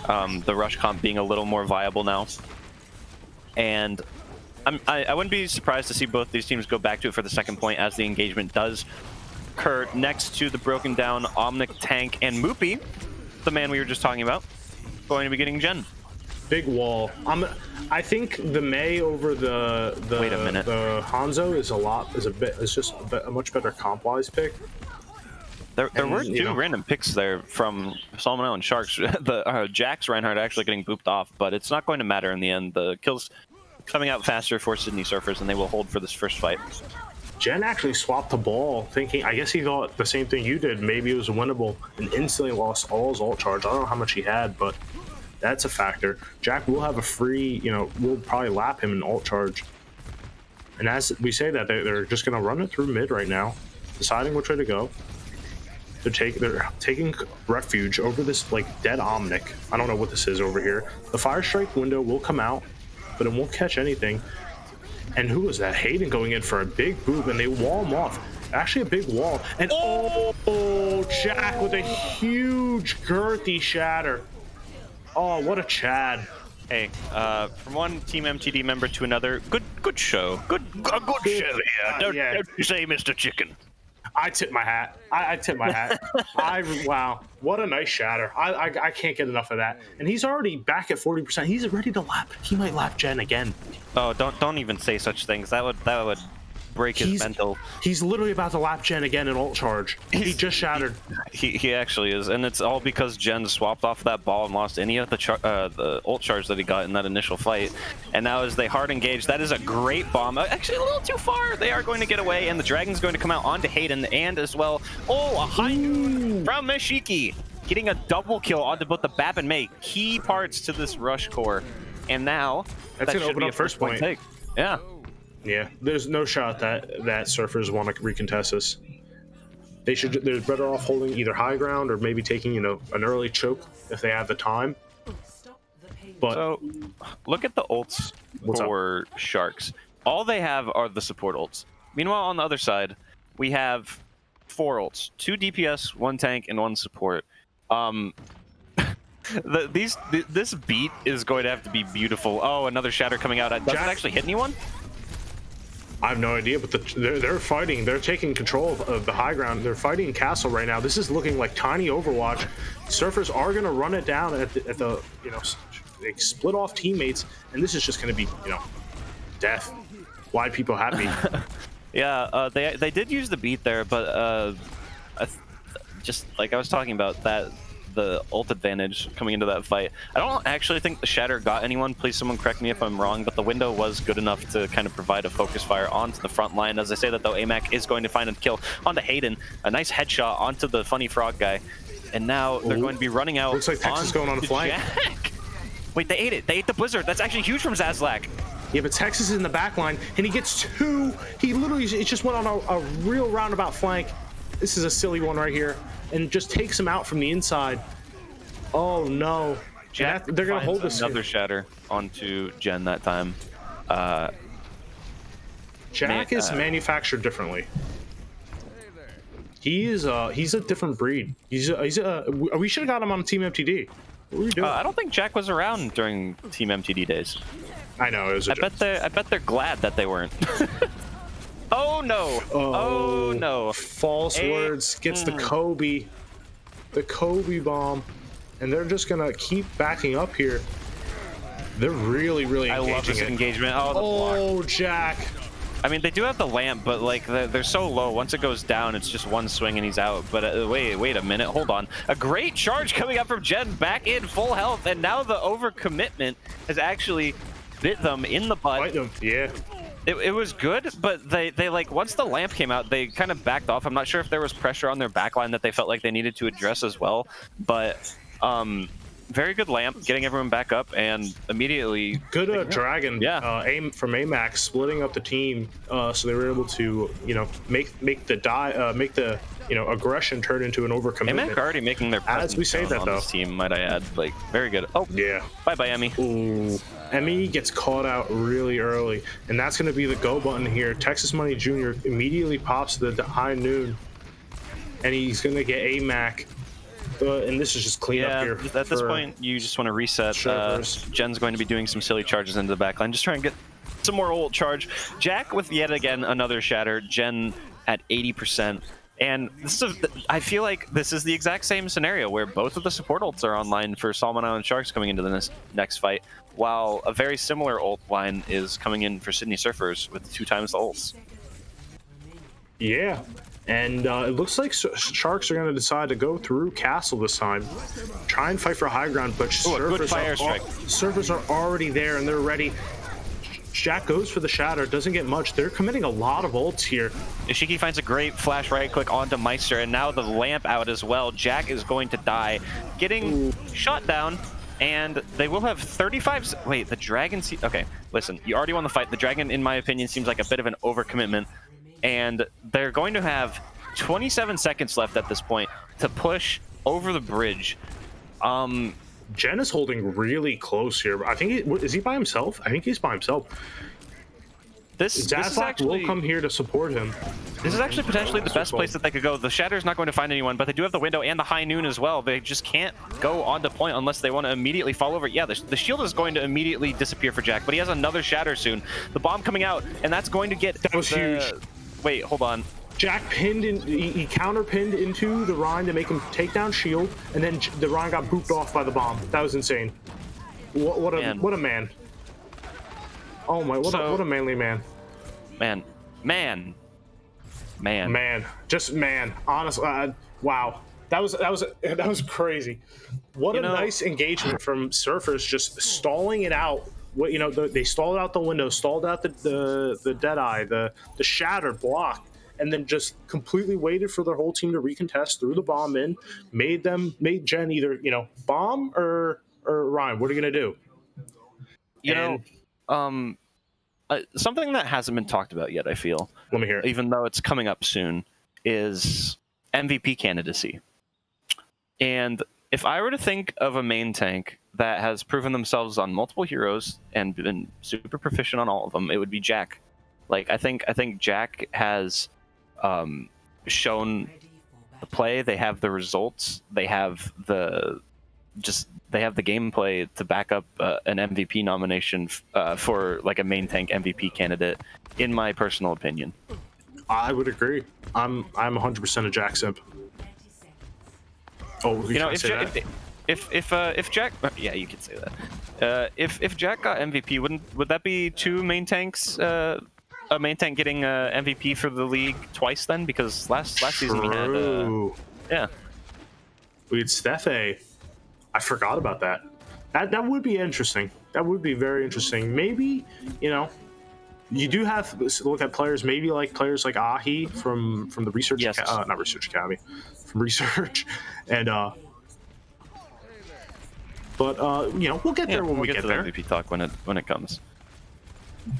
The rush comp being a little more viable now. And I wouldn't be surprised to see both these teams go back to it for the second point as the engagement does occur next to the broken down Omnic tank, and Moopy, the man we were just talking about, going to be getting Gen. Big wall. I think the May over the wait a minute. The Hanzo is just a much better comp-wise pick. There were two random picks there from Solomon Island Sharks. The Jax Reinhardt actually getting booped off, but it's not going to matter in the end. The kills coming out faster for Sydney Surfers, and they will hold for this first fight. Jen actually swapped the ball, thinking, I guess he thought the same thing you did. Maybe it was winnable, and instantly lost all his ult charge. I don't know how much he had, but that's a factor. Jack will have a free, we'll probably lap him in ult charge. And as we say that, they're just going to run it through mid right now, deciding which way to go. They're taking refuge over this dead Omnic. I don't know what this is over here. The Fire Strike window will come out, but it won't catch anything. And who was that? Hayden going in for a big boop, and they wall him off. Actually, a big wall. And Jack with a huge girthy shatter. Oh, what a Chad. Hey, from one Team MTD member to another, good show. Good show here. Don't you say, Mr. Chicken. I tip my hat. I tip my hat. Wow, what a nice shatter. I can't get enough of that. And he's already back at 40%. He's ready to lap. He might lap Jen again. Oh, don't even say such things. That would break his mental. He's literally about to lap Jen again in ult charge. He just shattered. He actually is, and it's all because Jen swapped off that ball and lost any of the ult charge that he got in that initial fight. And now as they hard engage, that is a great bomb. Actually, a little too far. They are going to get away, and the Dragon's going to come out onto Hayden, and as well, a high noon from Mashiki, getting a double kill onto both the Bap and May. Key parts to this rush core, and now that's going to open up first point. Take. Yeah. Yeah, there's no shot that Surfers want to recontest this. They're better off holding either high ground or maybe taking, an early choke if they have the time. But so, look at the ults for Sharks. All they have are the support ults. Meanwhile, on the other side, we have 4 ults: 2 DPS, 1 tank, and 1 support. This beat is going to have to be beautiful. Oh, another shatter coming out. Does it actually hit anyone? I have no idea, but they're fighting. They're taking control of the high ground. They're fighting Castle right now. This is looking like tiny Overwatch. Surfers are going to run it down at the they split off teammates, and this is just going to be, death. Why people happy? Yeah, they did use the beat there, but just like I was talking about, the ult advantage coming into that fight. I don't actually think the shatter got anyone. Please someone correct me if I'm wrong, but the window was good enough to kind of provide a focus fire onto the front line. As I say that though, AMAC is going to find a kill onto Hayden. A nice headshot onto the funny frog guy. And now they're going to be running out. Looks like Texas going on a flank. Jack. Wait, they ate it. They ate the Blizzard. That's actually huge from Zazlak. Yeah, but Texas is in the back line, and he gets 2. He literally just went on a real roundabout flank. This is a silly one right here. And just takes him out from the inside. Oh no! Jack, they're gonna hold this. Another shatter onto Jen that time. Jack is manufactured differently. He's a different breed. We should have got him on Team MTD. What were we doing? I don't think Jack was around during Team MTD days. I know it was. I bet they're glad that they weren't. Oh no! Oh no! False words gets the Kobe bomb. And they're just gonna keep backing up here. They're really engaging. I love this engagement. Oh, Jack. I mean, they do have the lamp, but like they're so low. Once it goes down, it's just one swing and he's out. But wait a minute, hold on. A great charge coming up from Jen, back in full health, and now the overcommitment has actually bit them in the butt. Bite them, yeah. It was good, but they like once the lamp came out, they kind of backed off. I'm not sure if there was pressure on their backline that they felt like they needed to address as well, but. Very good lamp, getting everyone back up, and immediately good Dragon. Yeah, aim from AMAC splitting up the team, so they were able to make the aggression turn into an overcommitment. AMAC already making their presence as we say that on though. This team, might I add, like very good. Oh yeah, bye Emmy. Ooh, Emmy gets caught out really early, and that's going to be the go button here. Texas Money Jr. immediately pops the high noon, and he's going to get AMAC. And this is just clean up here. At this point, you just want to reset. Jen's going to be doing some silly charges into the backline. Just try and get some more ult charge. Jack with yet again another shatter. Jen at 80%. And this is I feel like this is the exact same scenario where both of the support ults are online for Solomon Island Sharks coming into the next fight, while a very similar ult line is coming in for Sydney Surfers with 2 times the ults. Yeah. And it looks like Sharks are going to decide to go through Castle this time. Try and fight for high ground, but Surfers are already there and they're ready. Jack goes for the shatter, doesn't get much. They're committing a lot of ults here. Ishiki finds a great flash right click onto Meister, and now the lamp out as well. Jack is going to die, getting shot down, and they will have 35... Wait, the Dragon... Okay, listen, you already won the fight. The Dragon, in my opinion, seems like a bit of an overcommitment. And they're going to have 27 seconds left at this point to push over the bridge. Jen is holding really close here. I think is he by himself? I think he's by himself. Zazlak will come here to support him. This is actually potentially the best place that they could go. The Shatter's not going to find anyone, but they do have the window and the high noon as well. They just can't go onto point unless they want to immediately fall over. Yeah, the shield is going to immediately disappear for Jack, but he has another Shatter soon. The bomb coming out, and that's going to get... That was huge. Wait, hold on. Jack pinned in, he counter pinned into the Rhine to make him take down shield, and then the Rhine got booped off by the bomb. That was insane. What a man. Oh my, what a manly man. Man. Just man. Honestly, wow. That was crazy. What a nice engagement from Surfers, just stalling it out. What they stalled out the window, stalled out the Deadeye, the Shattered block, and then just completely waited for their whole team to recontest, threw the bomb in, made Gen either bomb or Ryan. What are you gonna do? Something that hasn't been talked about yet, I feel. Let me hear it. Even though it's coming up soon, is MVP candidacy. And if I were to think of a main tank that has proven themselves on multiple heroes and been super proficient on all of them, it would be Jack. Like I think Jack has shown the play. They have the results. They have the gameplay to back up an MVP nomination for like a main tank MVP candidate, in my personal opinion. I would agree. I'm 100% a Jack simp. Oh, if Jack, yeah, you could say that. If Jack got MVP, would that be two main tanks? A main tank getting MVP for the league twice then? Because last season we had we had Stephe. I forgot about that. That would be interesting. That would be very interesting. Maybe you do have to look at players. Maybe like players like Ahi from the research, not research academy, from research, and but we'll get there when we get to there. The MVP talk when it comes.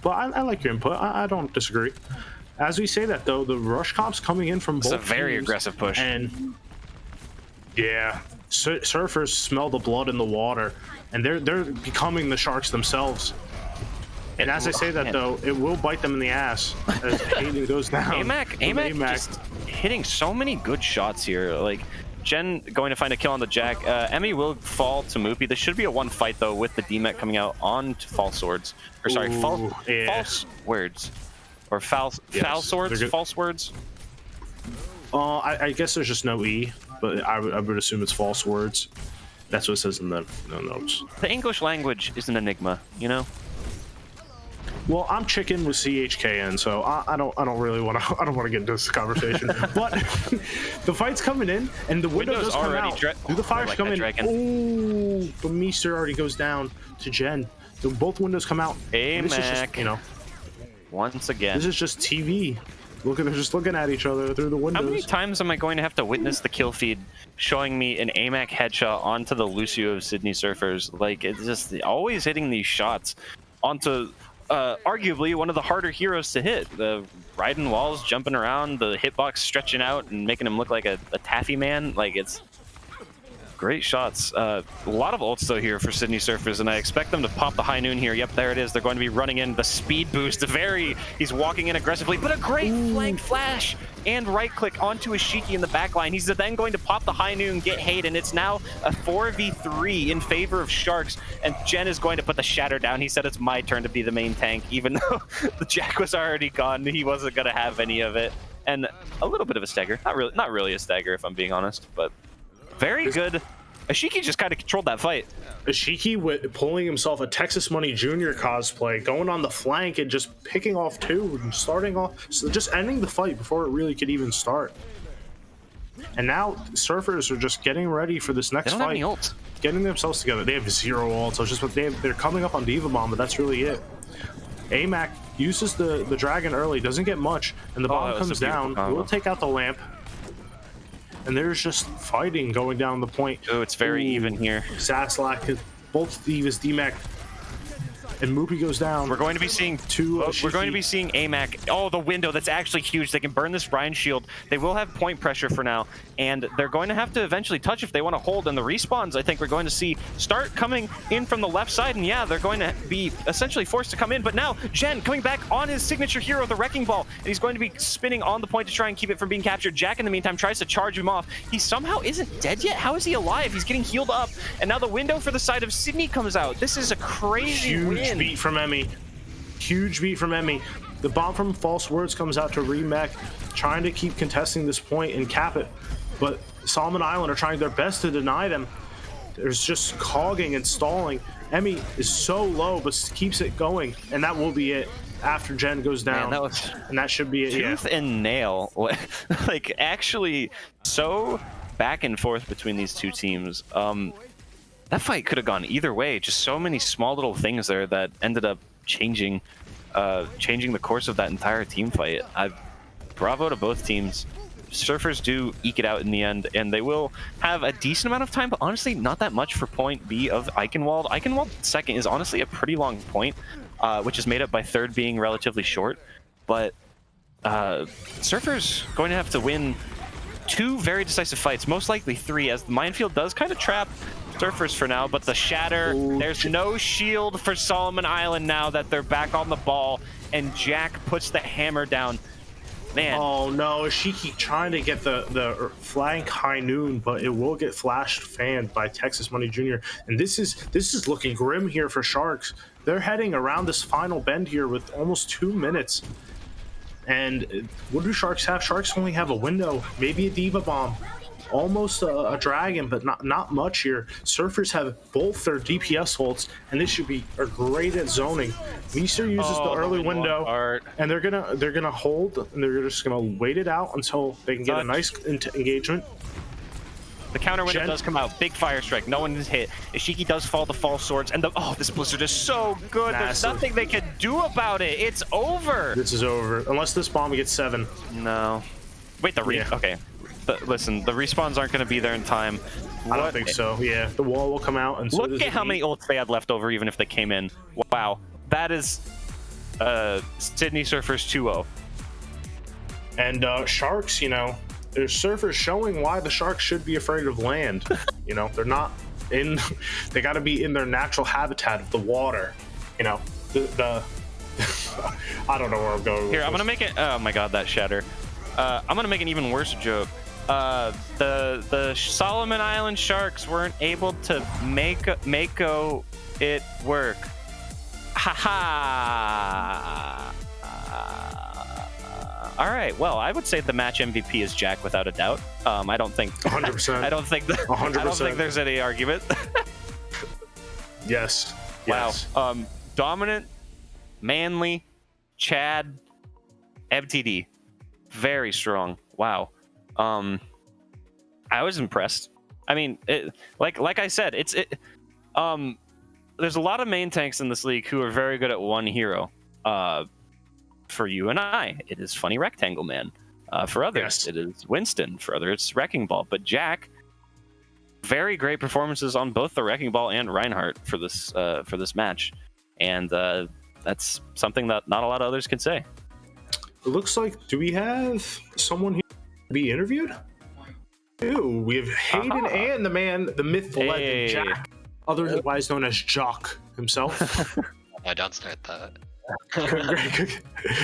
But I like your input. I don't disagree. As we say that though, the rush comp's coming in from both. It's a very aggressive push. And yeah, Surfers smell the blood in the water, and they're becoming the sharks themselves. And as I say that though, it will bite them in the ass as Hayden goes down. AMAC just hitting so many good shots here. Like Gen going to find a kill on the Jack. Emmy will fall to Moopy. This should be a one fight though, with the DMAC coming out on to false swords. Or sorry, false words. Or foul swords, false words. I guess there's just no E, but I would assume it's false words. That's what it says in the notes. The English language is an enigma, Well, I'm chicken with CHKN, so I don't really want to. I don't want to get into this conversation. But the fight's coming in, and the window does come out. Do the fires come in? Oh, but Meester already goes down to Gen. So both windows come out. AMAC, once again. This is just TV. They're just looking at each other through the windows. How many times am I going to have to witness the kill feed showing me an AMAC headshot onto the Lucio of Sydney Surfers? Like, it's just always hitting these shots onto arguably one of the harder heroes to hit. The riding walls, jumping around, the hitbox stretching out and making him look like a taffy man. Like, it's great shots. A lot of ults though here for Sydney Surfers, and I expect them to pop the high noon here. Yep, there it is. They're going to be running in the speed boost. He's walking in aggressively, but a great flank flash and right click onto Ishiki in the backline. He's then going to pop the high noon, get Hayden. It's now a 4v3 in favor of Sharks, and Jen is going to put the shatter down. He said it's my turn to be the main tank, even though the Jack was already gone. He wasn't going to have any of it. And a little bit of a stagger. Not really a stagger, if I'm being honest, but very good. Ishiki just kind of controlled that fight. Ishiki pulling himself a Texas Money Jr. cosplay, going on the flank and just picking off two and starting off, so just ending the fight before it really could even start. And now Surfers are just getting ready for this next fight, getting themselves together. They have 0 ults. So just they're coming up on Diva Bomb, but that's really it. AMAC uses the dragon early, doesn't get much, and the bomb comes down. We'll take out the lamp. And there's just fighting going down the point. Oh, it's very even here. Saslak, both Divas, DMAC, and Moopy goes down. We're going to be seeing we're going to be seeing AMAC. Oh, the window, that's actually huge. They can burn this Ryan shield. They will have point pressure for now, and they're going to have to eventually touch if they want to hold. And the respawns, I think we're going to see start coming in from the left side, and yeah, they're going to be essentially forced to come in. But now Jen coming back on his signature hero, the Wrecking Ball, and he's going to be spinning on the point to try and keep it from being captured. Jack, in the meantime, tries to charge him off. He somehow isn't dead yet. How is he alive? He's getting healed up, and now the window for the side of Sydney comes out. This is a crazy huge beat from Emmy. Huge beat from Emmy. The bomb from False Words comes out to Remech, trying to keep contesting this point and cap it. But Solomon Island are trying their best to deny them. There's just cogging and stalling. Emmy is so low, but keeps it going, and that will be it after Jen goes down. Man, and that should be it. Tooth and nail. Like, actually, so back and forth between these two teams. That fight could have gone either way. Just so many small little things there that ended up changing the course of that entire team fight. Bravo to both teams. Surfers do eke it out in the end, and they will have a decent amount of time, but honestly not that much for point B of Eichenwald. Eichenwald second is honestly a pretty long point, which is made up by third being relatively short, but Surfers going to have to win 2 very decisive fights, most likely 3, as the minefield does kind of trap Surfers for now, but the shatter, there's no shield for Solomon Island now that they're back on the ball, and Jack puts the hammer down. Man. Oh no, Ishiki trying to get the flank high noon, but it will get flash fanned by Texas Money Jr. And this is looking grim here for Sharks. They're heading around this final bend here with almost 2 minutes. And what do Sharks have? Sharks only have a window, maybe a Diva Bomb, almost a dragon, but not much here. Surfers have both their DPS holds, and this should be a great at zoning. Meester uses the early window, and they're gonna hold, and they're just gonna wait it out until they can get a nice engagement. The counter window does come out. Big fire strike. No one is hit. Ishiki does fall to False Swords, and this blizzard is so good. Massive. There's nothing they can do about it. It's over. This is over unless this bomb gets 7. No. Wait, okay. Listen, the respawns aren't going to be there in time. I don't think so. Yeah, the wall will come out, and so look at how many ults they had left over, even if they came in. Wow, that is Sydney Surfers 2-0. And Sharks, there's Surfers showing why the Sharks should be afraid of land. They're not in. They got to be in their natural habitat of the water. The I don't know where I'm going. Here, I'm gonna make it. Oh my God, that shatter. I'm gonna make an even worse joke. The Solomon Island Sharks weren't able to make it work. Haha. All right. Well, I would say the match MVP is Jack without a doubt. I don't think. 100%. I don't think. 100%. I don't think there's any argument. Yes. Wow. Dominant, manly, Chad, MTD. Very strong. Wow. I was impressed. I mean, like I said, there's a lot of main tanks in this league who are very good at one hero. For you and I, it is Funny Rectangle Man. For others, it is Winston. For others, it's Wrecking Ball. But Jack, very great performances on both the Wrecking Ball and Reinhardt for this match, and that's something that not a lot of others can say. It looks like, do we have someone here to be interviewed? Ooh, we have Hayden and the myth, the legend, Jack, otherwise known as Jock himself. I don't start that.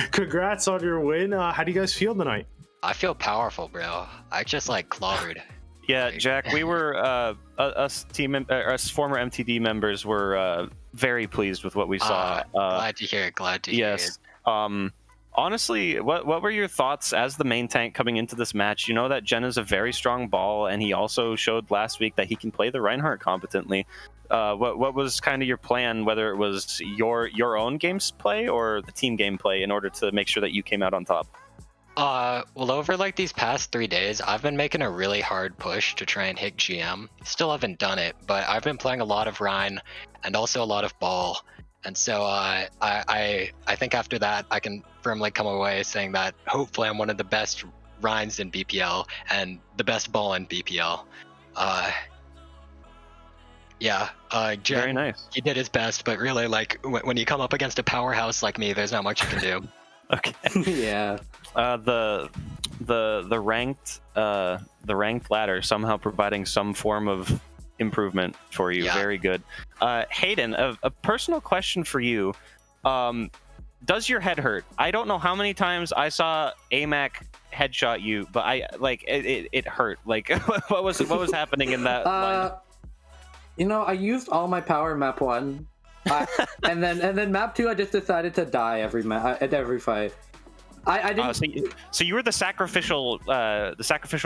Congrats on your win. How do you guys feel tonight? I feel powerful, bro. I just clobbered. Yeah, Jack, we were us former MTD members were very pleased with what we saw. Glad to hear it. Glad to hear it. Honestly, what were your thoughts as the main tank coming into this match? You know that Jen is a very strong ball, and he also showed last week that he can play the Reinhardt competently. What was kind of your plan, whether it was your own gameplay or the team gameplay, in order to make sure that you came out on top? Well, over these past 3 days, I've been making a really hard push to try and hit GM. Still haven't done it, but I've been playing a lot of Rhine and also a lot of ball. And so I think after that, I can firmly come away saying that hopefully I'm one of the best Rhines in BPL and the best ball in BPL. Jen, very nice. He did his best, but really, when you come up against a powerhouse like me, there's not much you can do. Okay. Yeah. The ranked ladder somehow providing some form of improvement for you. Yeah. Very good. Hayden, a personal question for you. Does your head hurt? I don't know how many times I saw AMAC headshot you, but it hurt. What was happening in that line? I used all my power map 1, And then map 2, I just decided to die at every fight. I didn't. So you were the sacrificial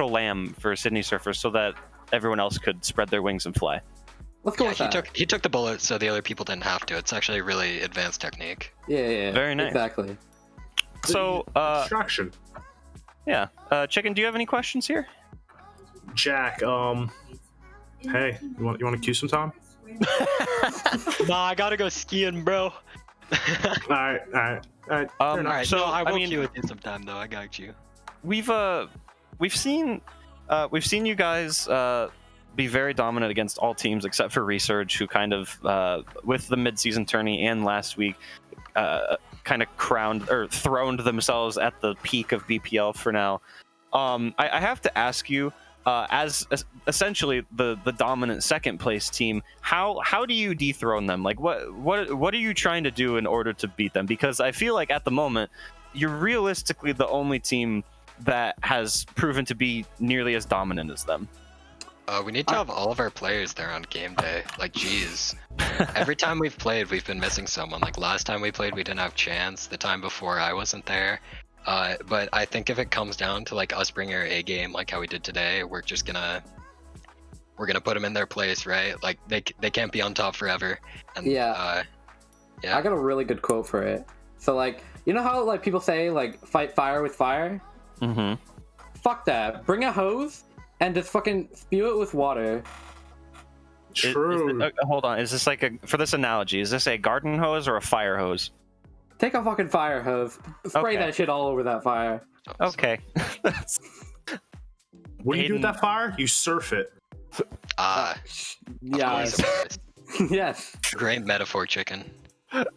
lamb for Sydney Surfers, so that everyone else could spread their wings and fly. Let's go with that. He took the bullet, so the other people didn't have to. It's actually a really advanced technique. Yeah. Very nice. Exactly. So distraction. Yeah. Chicken, do you have any questions here? Jack, hey, you want to queue some time? Nah, I gotta go skiing, bro. All right. Alright, so no, I will mean, queue with you sometime though. I got you. We've seen you guys be very dominant against all teams except for Resurge, who kind of with the mid-season tourney and last week kind of throned themselves at the peak of BPL for now. I have to ask you, as essentially the dominant second place team, how do you dethrone them? Like what are you trying to do in order to beat them? Because I feel like at the moment you're realistically the only team that has proven to be nearly as dominant as them. We need to have all of our players there on game day. Like, geez. Every time we've played, we've been missing someone. Like, last time we played, we didn't have Chance. The time before, I wasn't there. But I think if it comes down to, like, us bringing our A game, like how we did today, we're gonna put them in their place, right? Like, they can't be on top forever. And, yeah. I got a really good quote for it. So, like, you know how, like, people say, like, fight fire with fire? Mm-hmm. Fuck that. Bring a hose and just fucking spew it with water. True. Hold on. Is this for this analogy, is this a garden hose or a fire hose? Take a fucking fire hose. Spray that shit all over that fire. Okay. What do you do with that fire? You surf it. Yeah. Yes. Great metaphor, Chicken.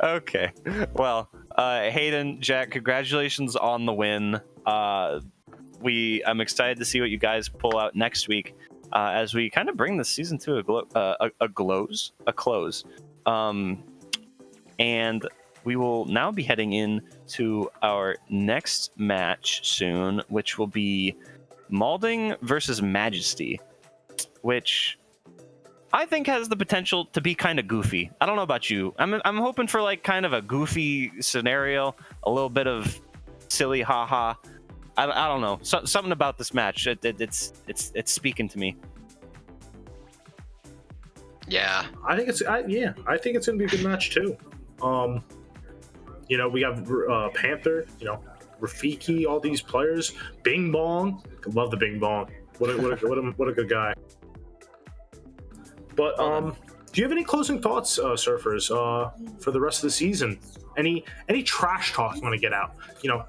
Okay. Well, Hayden, Jack, congratulations on the win. I'm excited to see what you guys pull out next week as we kind of bring the season to a close. And we will now be heading into our next match soon, which will be Malding versus Majesty, which I think has the potential to be kind of goofy. I don't know about you. I'm hoping for like kind of a goofy scenario, a little bit of silly haha. I don't know. Something about this match. It's speaking to me. Yeah. I think it's gonna be a good match too. We have Panther, Rafiki, all these players. Bing Bong, love the Bing Bong. What a good guy. But do you have any closing thoughts, Surfers, for the rest of the season? Any trash talk you want to get out? No,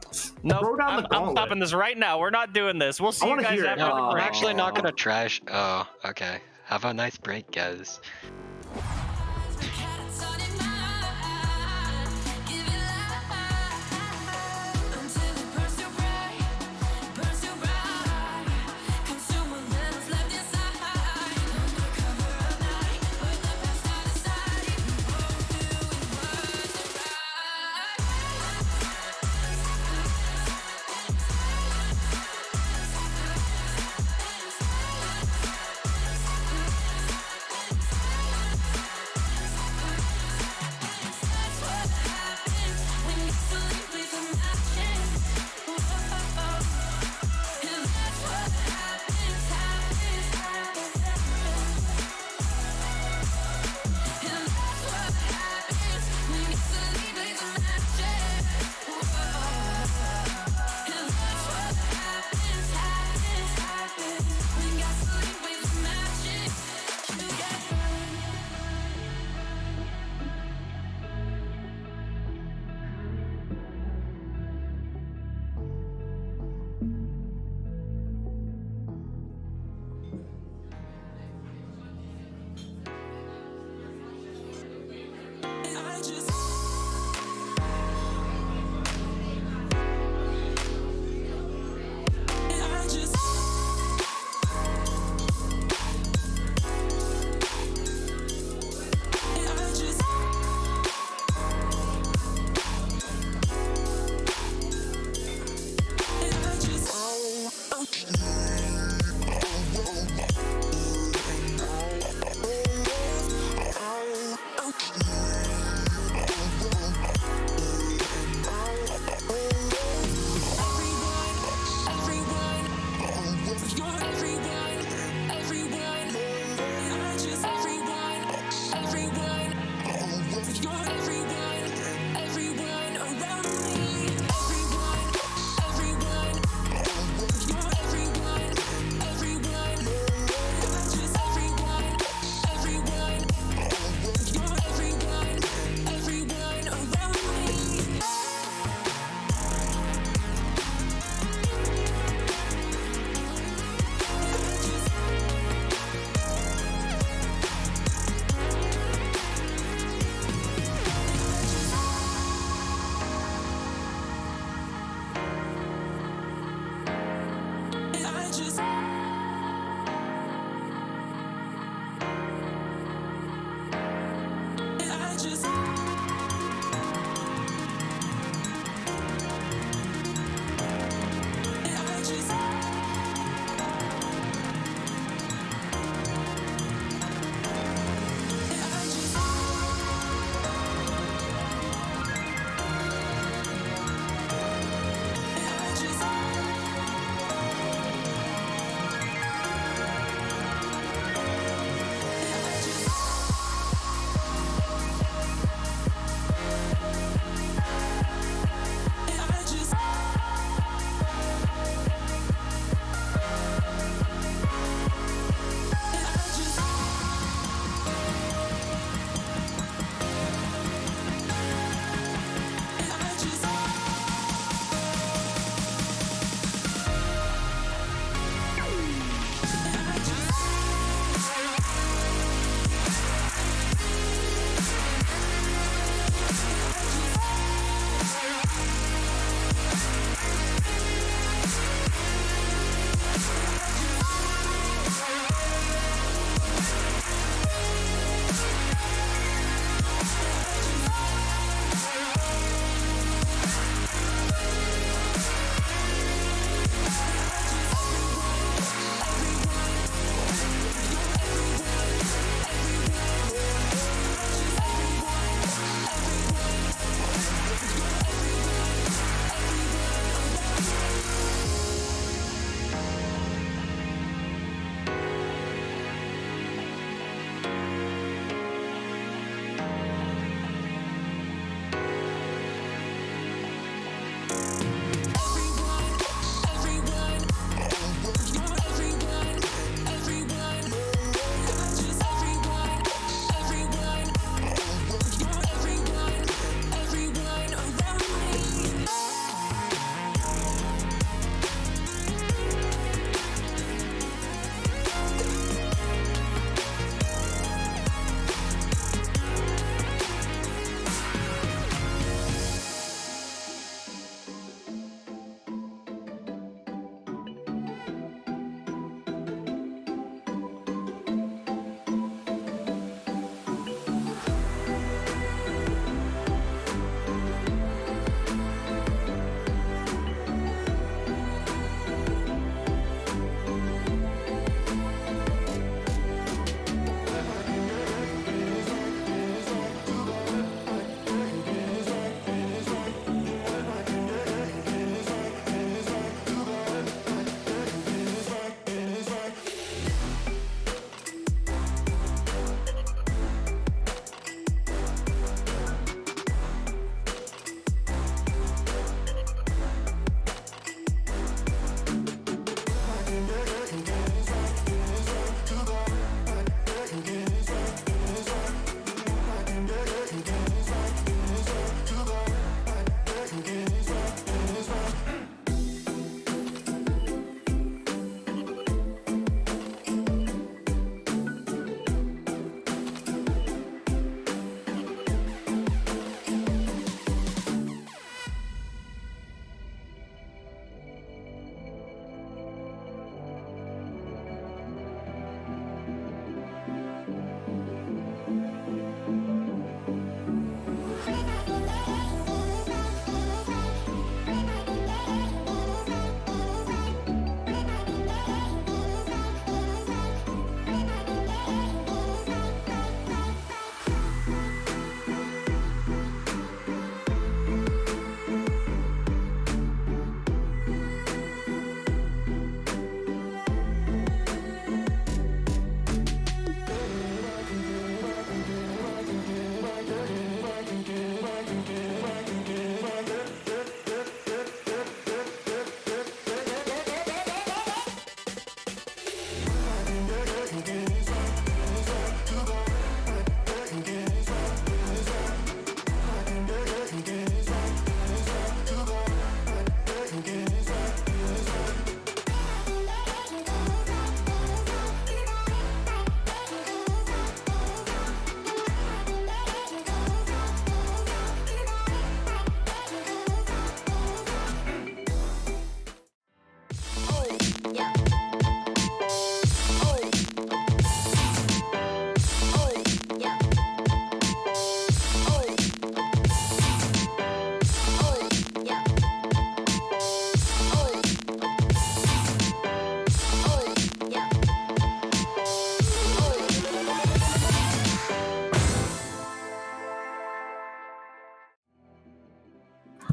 throw down the I'm gauntlet. stopping this right now. We're not doing this. We'll see you guys after the I'm break. actually not gonna trash. Oh, okay. Have a nice break, guys.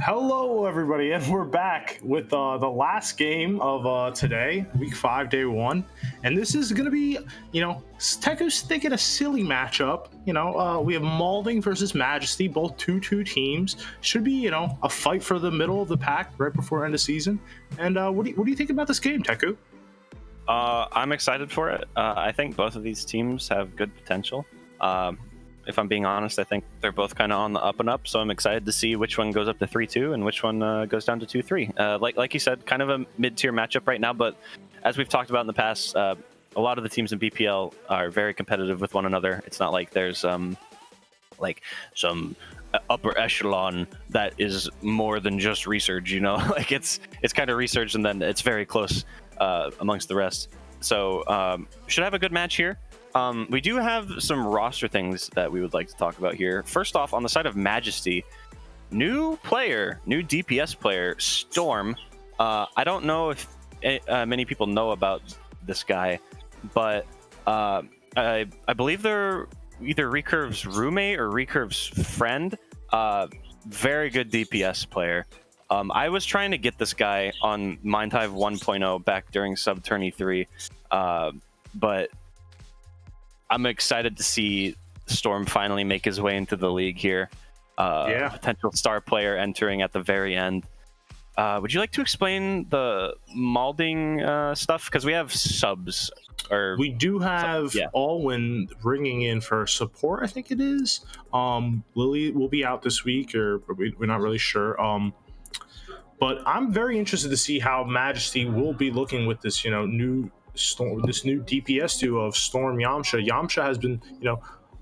Hello, everybody, and we're back with the last game of today, Week 5, Day 1. And this is going to be, Teku's thinking a silly matchup. We have Malding versus Majesty, both 2-2 teams. Should be, a fight for the middle of the pack right before end of season. And what do you think about this game, Teku? I'm excited for it. I think both of these teams have good potential. If I'm being honest, I think they're both kind of on the up and up, so I'm excited to see which one goes up to 3-2 and which one goes down to 2-3. Like you said, kind of a mid-tier matchup right now, but as we've talked about in the past, a lot of the teams in BPL are very competitive with one another. It's not like there's some upper echelon that is more than just research, like it's kind of research and then it's very close amongst the rest. So should have a good match here. We do have some roster things that we would like to talk about here. First off, on the side of Majesty, new DPS player, Storm. I don't know if many people know about this guy, but I believe they're either Recurve's roommate or Recurve's friend. Very good DPS player. I was trying to get this guy on Mindhive 1.0 back during Sub Tourney 3, but I'm excited to see Storm finally make his way into the league here. Potential star player entering at the very end. Would you like to explain the Malding stuff? Because we have subs. We do have Alwyn ringing in for support, I think it is. Lily will be out this week, or we're not really sure. But I'm very interested to see how Majesty will be looking with this, new DPS duo of Storm Yamcha. Yamcha has been,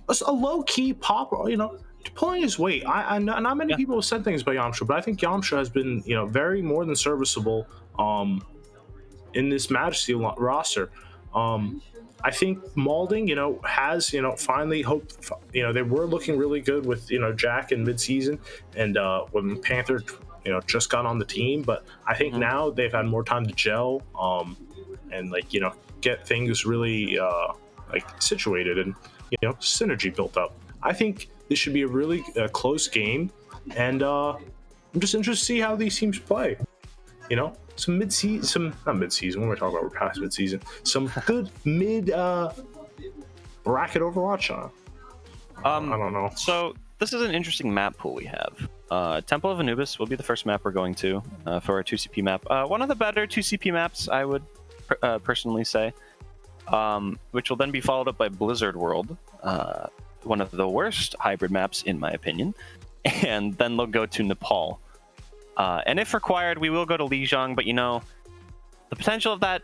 a low-key pop, pulling his weight. I not many people have said things about Yamcha, but I think Yamcha has been, very more than serviceable in this Majesty roster. I think Malding, has, finally hoped, they were looking really good with, Jack in mid-season and when Panther, just got on the team, but I think now they've had more time to gel. And get things really situated and synergy built up. I think this should be a really close game, and I'm just interested to see how these teams play. Some mid-season, not mid-season. What am I talking about? We're past mid-season. Some good mid bracket Overwatch. I don't know. So this is an interesting map pool we have. Temple of Anubis will be the first map we're going to for our 2CP map. One of the better 2CP maps, I would personally say, which will then be followed up by Blizzard World, one of the worst hybrid maps in my opinion, and then they'll go to Nepal, and if required we will go to Lijiang, but the potential of that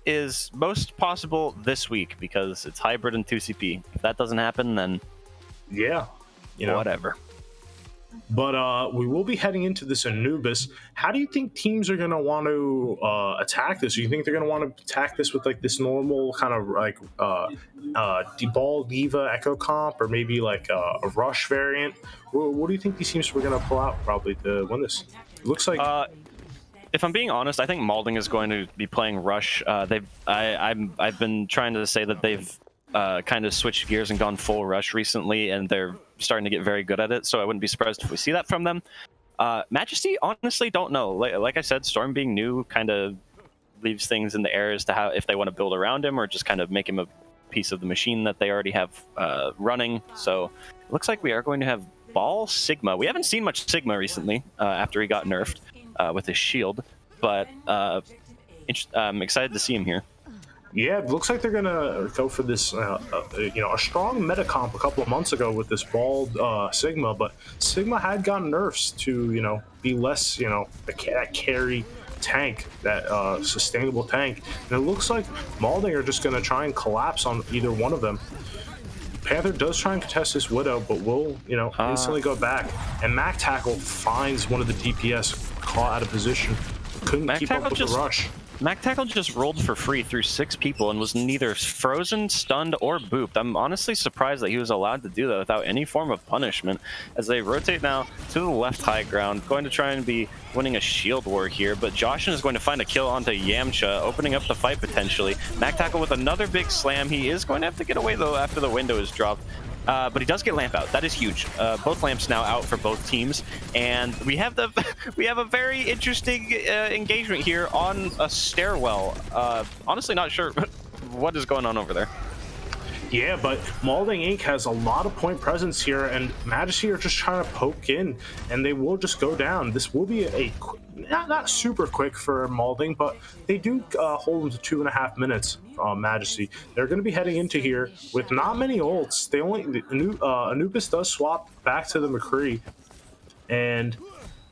is most possible this week because it's hybrid and 2CP. If that doesn't happen, then whatever. But we will be heading into this Anubis. How do you think teams are going to want to attack this? Do you think they're going to want to attack this with this normal kind of Ball Diva Echo comp, or maybe a Rush variant? What do you think these teams were going to pull out probably to win this? It looks like. If I'm being honest, I think Malding is going to be playing Rush. I've been trying to say that they've kind of switched gears and gone full Rush recently, and they're starting to get very good at it, so I wouldn't be surprised if we see that from them. Majesty, honestly, don't know. Like I said, Storm being new kind of leaves things in the air as to how if they want to build around him or just kind of make him a piece of the machine that they already have running. So it looks like we are going to have Ball Sigma. We haven't seen much Sigma recently after he got nerfed with his shield, but I'm excited to see him here. Yeah, it looks like they're gonna go for this, a strong meta comp a couple of months ago with this bald Sigma, but Sigma had gotten nerfs to, be less, that carry tank, that sustainable tank. And it looks like Malding are just gonna try and collapse on either one of them. Panther does try and contest this Widow, but will, instantly go back. And Mac Tackle finds one of the DPS caught out of position. Couldn't keep up with the rush. Mac Tackle just rolled for free through 6 people and was neither frozen, stunned, or booped. I'm honestly surprised that he was allowed to do that without any form of punishment. As they rotate now to the left high ground, going to try and be winning a shield war here, but Joshin is going to find a kill onto Yamcha, opening up the fight potentially. Mac Tackle with another big slam. He is going to have to get away though after the window is dropped. but he does get lamp out. That is huge. Both lamps now out for both teams, and we have a very interesting engagement here on a stairwell. Honestly, not sure what is going on over there. Yeah, but Malding Inc. has a lot of point presence here, and Majesty are just trying to poke in, and they will just go down. This will be not super quick for Malding, but they do hold them to 2.5 minutes. Majesty, they're going to be heading into here with not many ults. Anubis does swap back to the McCree, and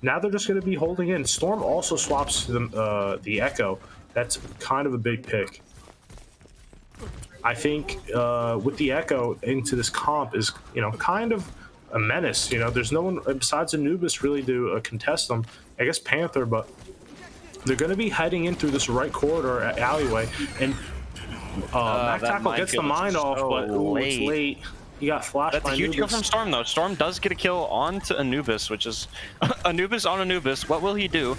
now they're just going to be holding in. Storm also swaps to the Echo. That's kind of a big pick. I think with the Echo into this comp is, kind of a menace. There's no one besides Anubis really to contest them. I guess Panther, but they're going to be heading in through this right corridor alleyway. And Mac Tackle gets the mine off, but it's late. He got flashed. That's a huge kill from Storm, though. Storm does get a kill onto Anubis, which is Anubis on Anubis. What will he do?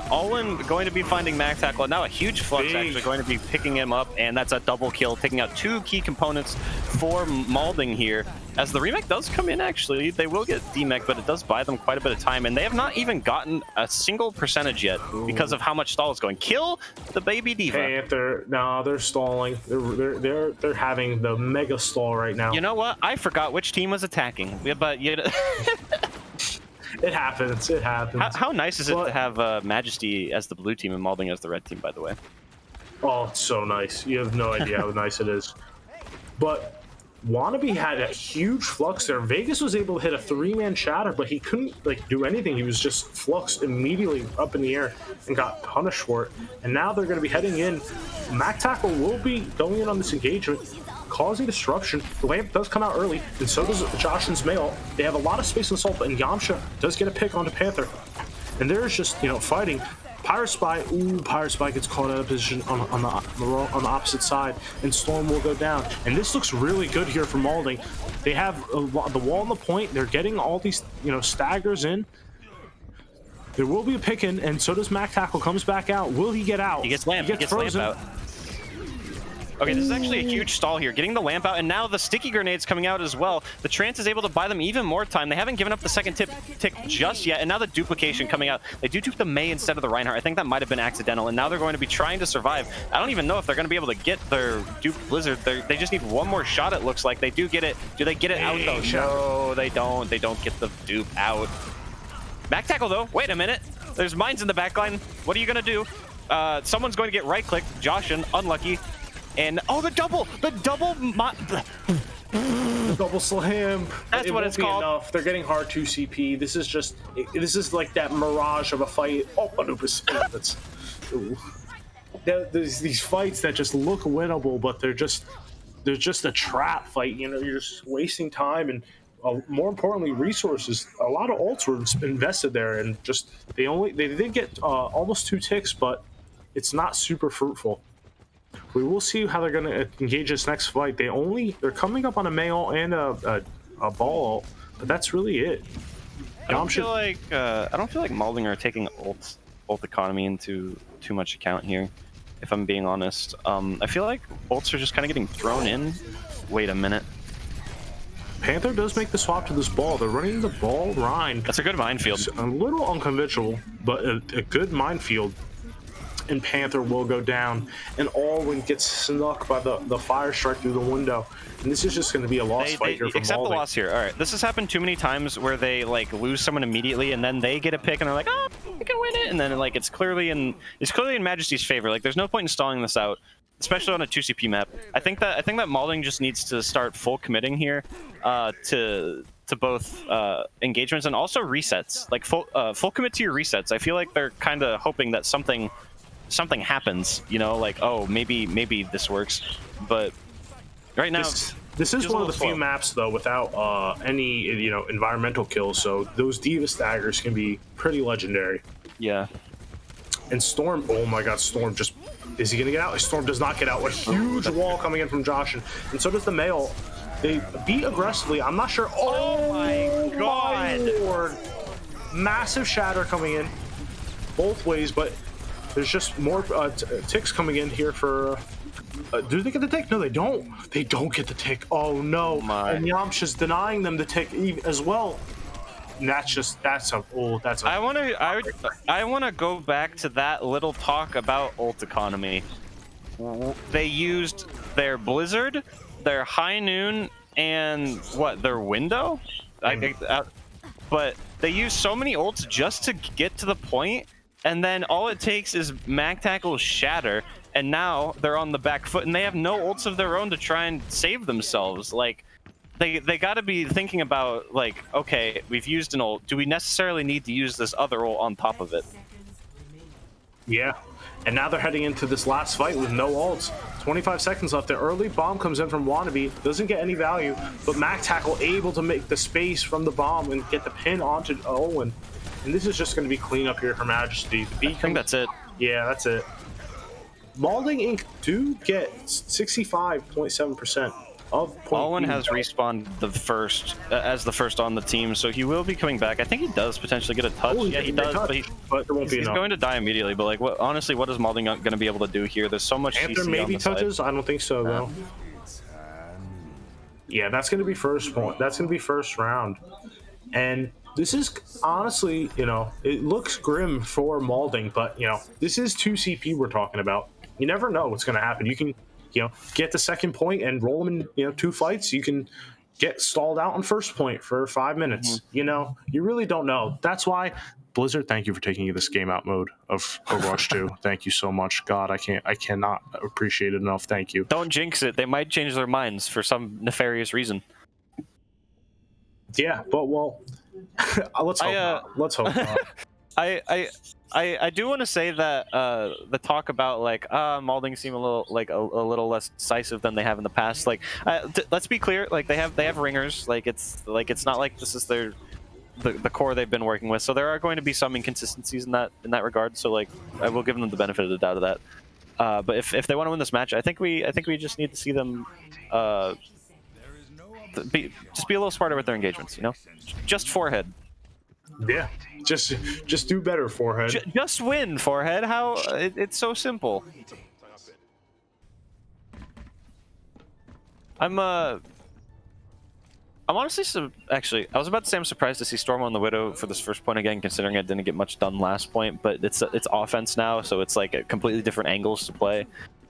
Olin going to be finding Mac Tackle. Now a huge Flux actually going to be picking him up, and that's a double kill, taking out 2 key components for Malding here. As the remake does come in, actually, they will get demech, but it does buy them quite a bit of time, and they have not even gotten a single percentage yet because of how much stall is going. Kill the baby diva. Panther, no, they're stalling. They're having the mega stall right now. You know what? I forgot which team was attacking, but it happens. It happens. How nice is it to have Majesty as the blue team and Malding as the red team, by the way? Oh, it's so nice. You have no idea how nice it is. But Wannabe had a huge flux there. Vegas was able to hit a 3-man shatter, but he couldn't do anything. He was just fluxed immediately up in the air and got punished for it. And now they're going to be heading in. Mac Tackle will be going in on this engagement, causing disruption. The lamp does come out early, and so does Joshin's mail. They have a lot of space in assault, and Yamcha does get a pick onto Panther. And there's just, fighting. Pirate Spy, Pirate Spy gets caught out of position on the opposite side, and Storm will go down. And this looks really good here for Malding. They have the wall on the point. They're getting all these, staggers in. There will be a pick in, and so does Mac Tackle. Comes back out. Will he get out? He gets lamp. He gets frozen. Lamp out. Okay, this is actually a huge stall here. Getting the lamp out, and now the sticky grenades coming out as well. The Trance is able to buy them even more time. They haven't given up the second tick just yet, and now the duplication coming out. They do dupe the Mei instead of the Reinhardt. I think that might have been accidental, and now they're going to be trying to survive. I don't even know if they're going to be able to get their dupe Blizzard. They just need one more shot, it looks like. They do get it. Do they get it out, though? No, they don't. They don't get the dupe out. Back tackle, though. Wait a minute. There's mines in the backline. What are you going to do? Someone's going to get right-clicked. Joshin, unlucky. And the double slam. That's what it's called. Enough. They're getting hard 2 CP. This is like that mirage of a fight. Oh, Anubis. There's these fights that just look winnable, but they're just a trap fight. You're just wasting time and more importantly, resources. A lot of ults were invested there, and just they did get almost 2 ticks, but it's not super fruitful. We will see how they're going to engage this next fight. They're coming up on a Mail and a Ball, but that's really it. I don't feel like Malding are taking ult economy into too much account here, if I'm being honest. I feel like ults are just kind of getting thrown in. Wait a minute. Panther does make the swap to this Ball. They're running the Ball Rhine. That's a good minefield. It's a little unconventional, but a good minefield. And Panther will go down, and Alwyn gets snuck by the fire strike through the window. And this is just going to be a loss fight here for Accept Malding. the loss here. All right, this has happened too many times where they lose someone immediately, and then they get a pick, and they're like, "Oh, we can win it." And then it's clearly in Majesty's favor. There's no point in stalling this out, especially on a 2CP map. I think that Malding just needs to start full committing here to both engagements and also resets. Full commit to your resets. I feel like they're kind of hoping that something happens, oh, maybe this works, but right now this is one of the few maps though without any environmental kills, so those Diva staggers can be pretty legendary. Yeah. And Storm, oh my god, Storm is he gonna get out? Storm does not get out. A huge wall coming in from Joshin, and so does the Mail. They beat aggressively. I'm not sure. Oh my god, Lord. Massive shatter coming in both ways, but there's just more ticks coming in here for Do they get the tick? No, they don't. They don't get the tick. Oh no! And Yamcha's denying them the tick as well. And that's a. I want to go back to that little talk about ult economy. They used their Blizzard, their High Noon, and their Window. But they use so many ults just to get to the point, and then all it takes is Mag Tackle's Shatter, and now they're on the back foot, and they have no ults of their own to try and save themselves. Like, they got to be thinking about, like, okay, we've used an ult. Do we necessarily need to use this other ult on top of it? Yeah, and now they're heading into this last fight with no ults. 25 seconds left. The early bomb comes in from Wannabe, doesn't get any value, but Mag Tackle able to make the space from the bomb and get the pin onto Owen. And this is just going to be cleanup here for Majesty. I think that's it. Yeah, that's it. Malding Inc. do get 65.7% of point. Owen has respawned as the first on the team, so he will be coming back. I think he does potentially get a touch. Oh, yeah, he does, but it won't be he's enough. going to die immediately. But like, honestly, what is Malding going to be able to do here? There's so much Panther CC maybe on the touches. side. I don't think so though. Yeah, that's going to be first point. That's going to be first round, and this is honestly, it looks grim for Malding, but this is 2 CP we're talking about. You never know what's going to happen. You can, get the second point and roll them in, 2 fights. You can get stalled out on first point for 5 minutes. You really don't know. That's why Blizzard, thank you for taking this game out mode of Overwatch 2. Thank you so much. God, I cannot appreciate it enough. Thank you. Don't jinx it. They might change their minds for some nefarious reason. Yeah, but let's hope not. Let's hope not. I do want to say that the talk about like Malding seem a little less decisive than they have in the past. Like, let's be clear. Like they have ringers. Like it's not like this is the core they've been working with. So there are going to be some inconsistencies in that regard. So like I will give them the benefit of the doubt of that. But if they want to win this match, I think we just need to see them be a little smarter with their engagements. Just Forehead. Yeah, just do better, Forehead. Just win, Forehead. How it's so simple. I'm honestly actually, I was about to say I'm surprised to see Storm on the Widow for this first point again, considering I didn't get much done last point. But it's offense now, so it's like a completely different angles to play.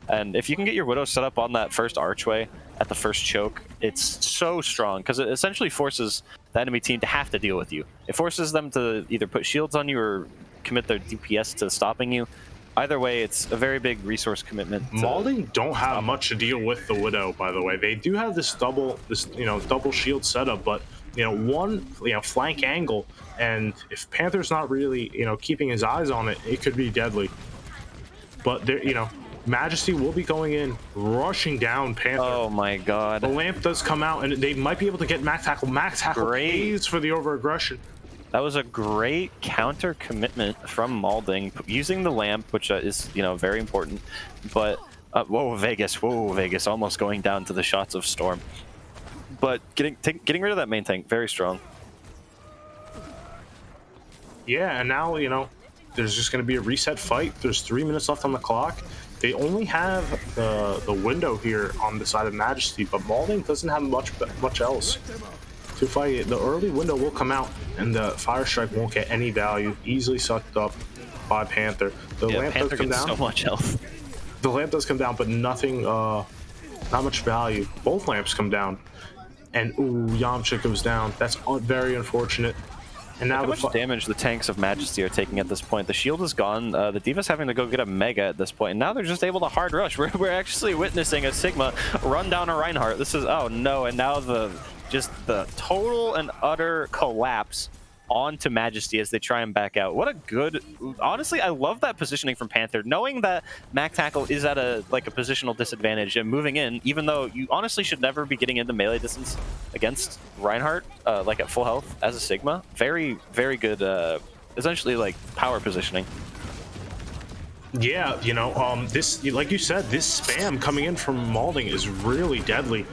And if you can get your Widow set up on that first archway at the first choke, it's so strong because it essentially forces the enemy team to have to deal with you. It forces them to either put shields on you or commit their DPS to stopping you. Either way, it's a very big resource commitment. Malding don't have much to deal with the Widow, by the way. They do have this double shield setup, but one flank angle, and if Panther's not really keeping his eyes on it, it could be deadly. But Majesty will be going in, rushing down Panther. Oh my god. The lamp does come out, and they might be able to get Mag Tackle. Mag Tackle pays for the over-aggression. That was a great counter commitment from Malding, using the lamp, which is, very important. But, whoa, Vegas, almost going down to the shots of Storm. But getting rid of that main tank, very strong. Yeah, and now, there's just going to be a reset fight. There's 3 minutes left on the clock. They only have the window here on the side of Majesty, but Malding doesn't have much else to fight it. The early window will come out, and the Fire Strike won't get any value. Easily sucked up by Panther. The lamp Panther does come down. So much health. The lamp does come down, but nothing, not much value. Both lamps come down, and Yamcha goes down. That's very unfortunate. And now Look how much damage the tanks of Majesty are taking at this point. The shield is gone. The D.Va's having to go get a Mega at this point. And now they're just able to hard rush. We're actually witnessing a Sigma run down a Reinhardt. This is, oh no, and now the total and utter collapse onto Majesty as they try and back out. What a good, honestly, I love that positioning from Panther, knowing that Mag Tackle is at a positional disadvantage and moving in, even though you honestly should never be getting into melee distance against Reinhardt, at full health as a Sigma. Very, very good, essentially power positioning. Yeah, this, like you said, this spam coming in from Malding is really deadly.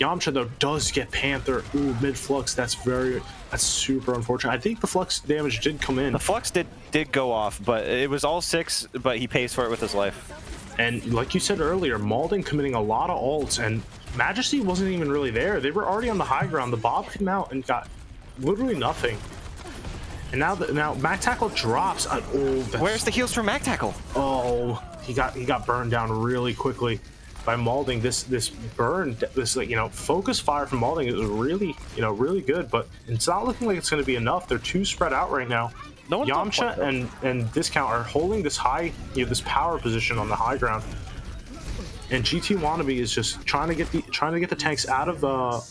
Yamcha though does get Panther. Ooh, mid flux. That's super unfortunate. I think the flux damage did come in. The flux did go off, but it was all 6. But he pays for it with his life. And like you said earlier, Malding committing a lot of ults, and Majesty wasn't even really there. They were already on the high ground. The Bob came out and got literally nothing. And now Mac Tackle drops. Where's the heals for Mac Tackle? Oh, he got burned down really quickly by Malding. This burn, this focus fire from Malding is really really good, but it's not looking like it's going to be enough. They're too spread out right now. Yamcha and Discount are holding this high, this power position on the high ground, and GT Wannabe is just trying to get the tanks out of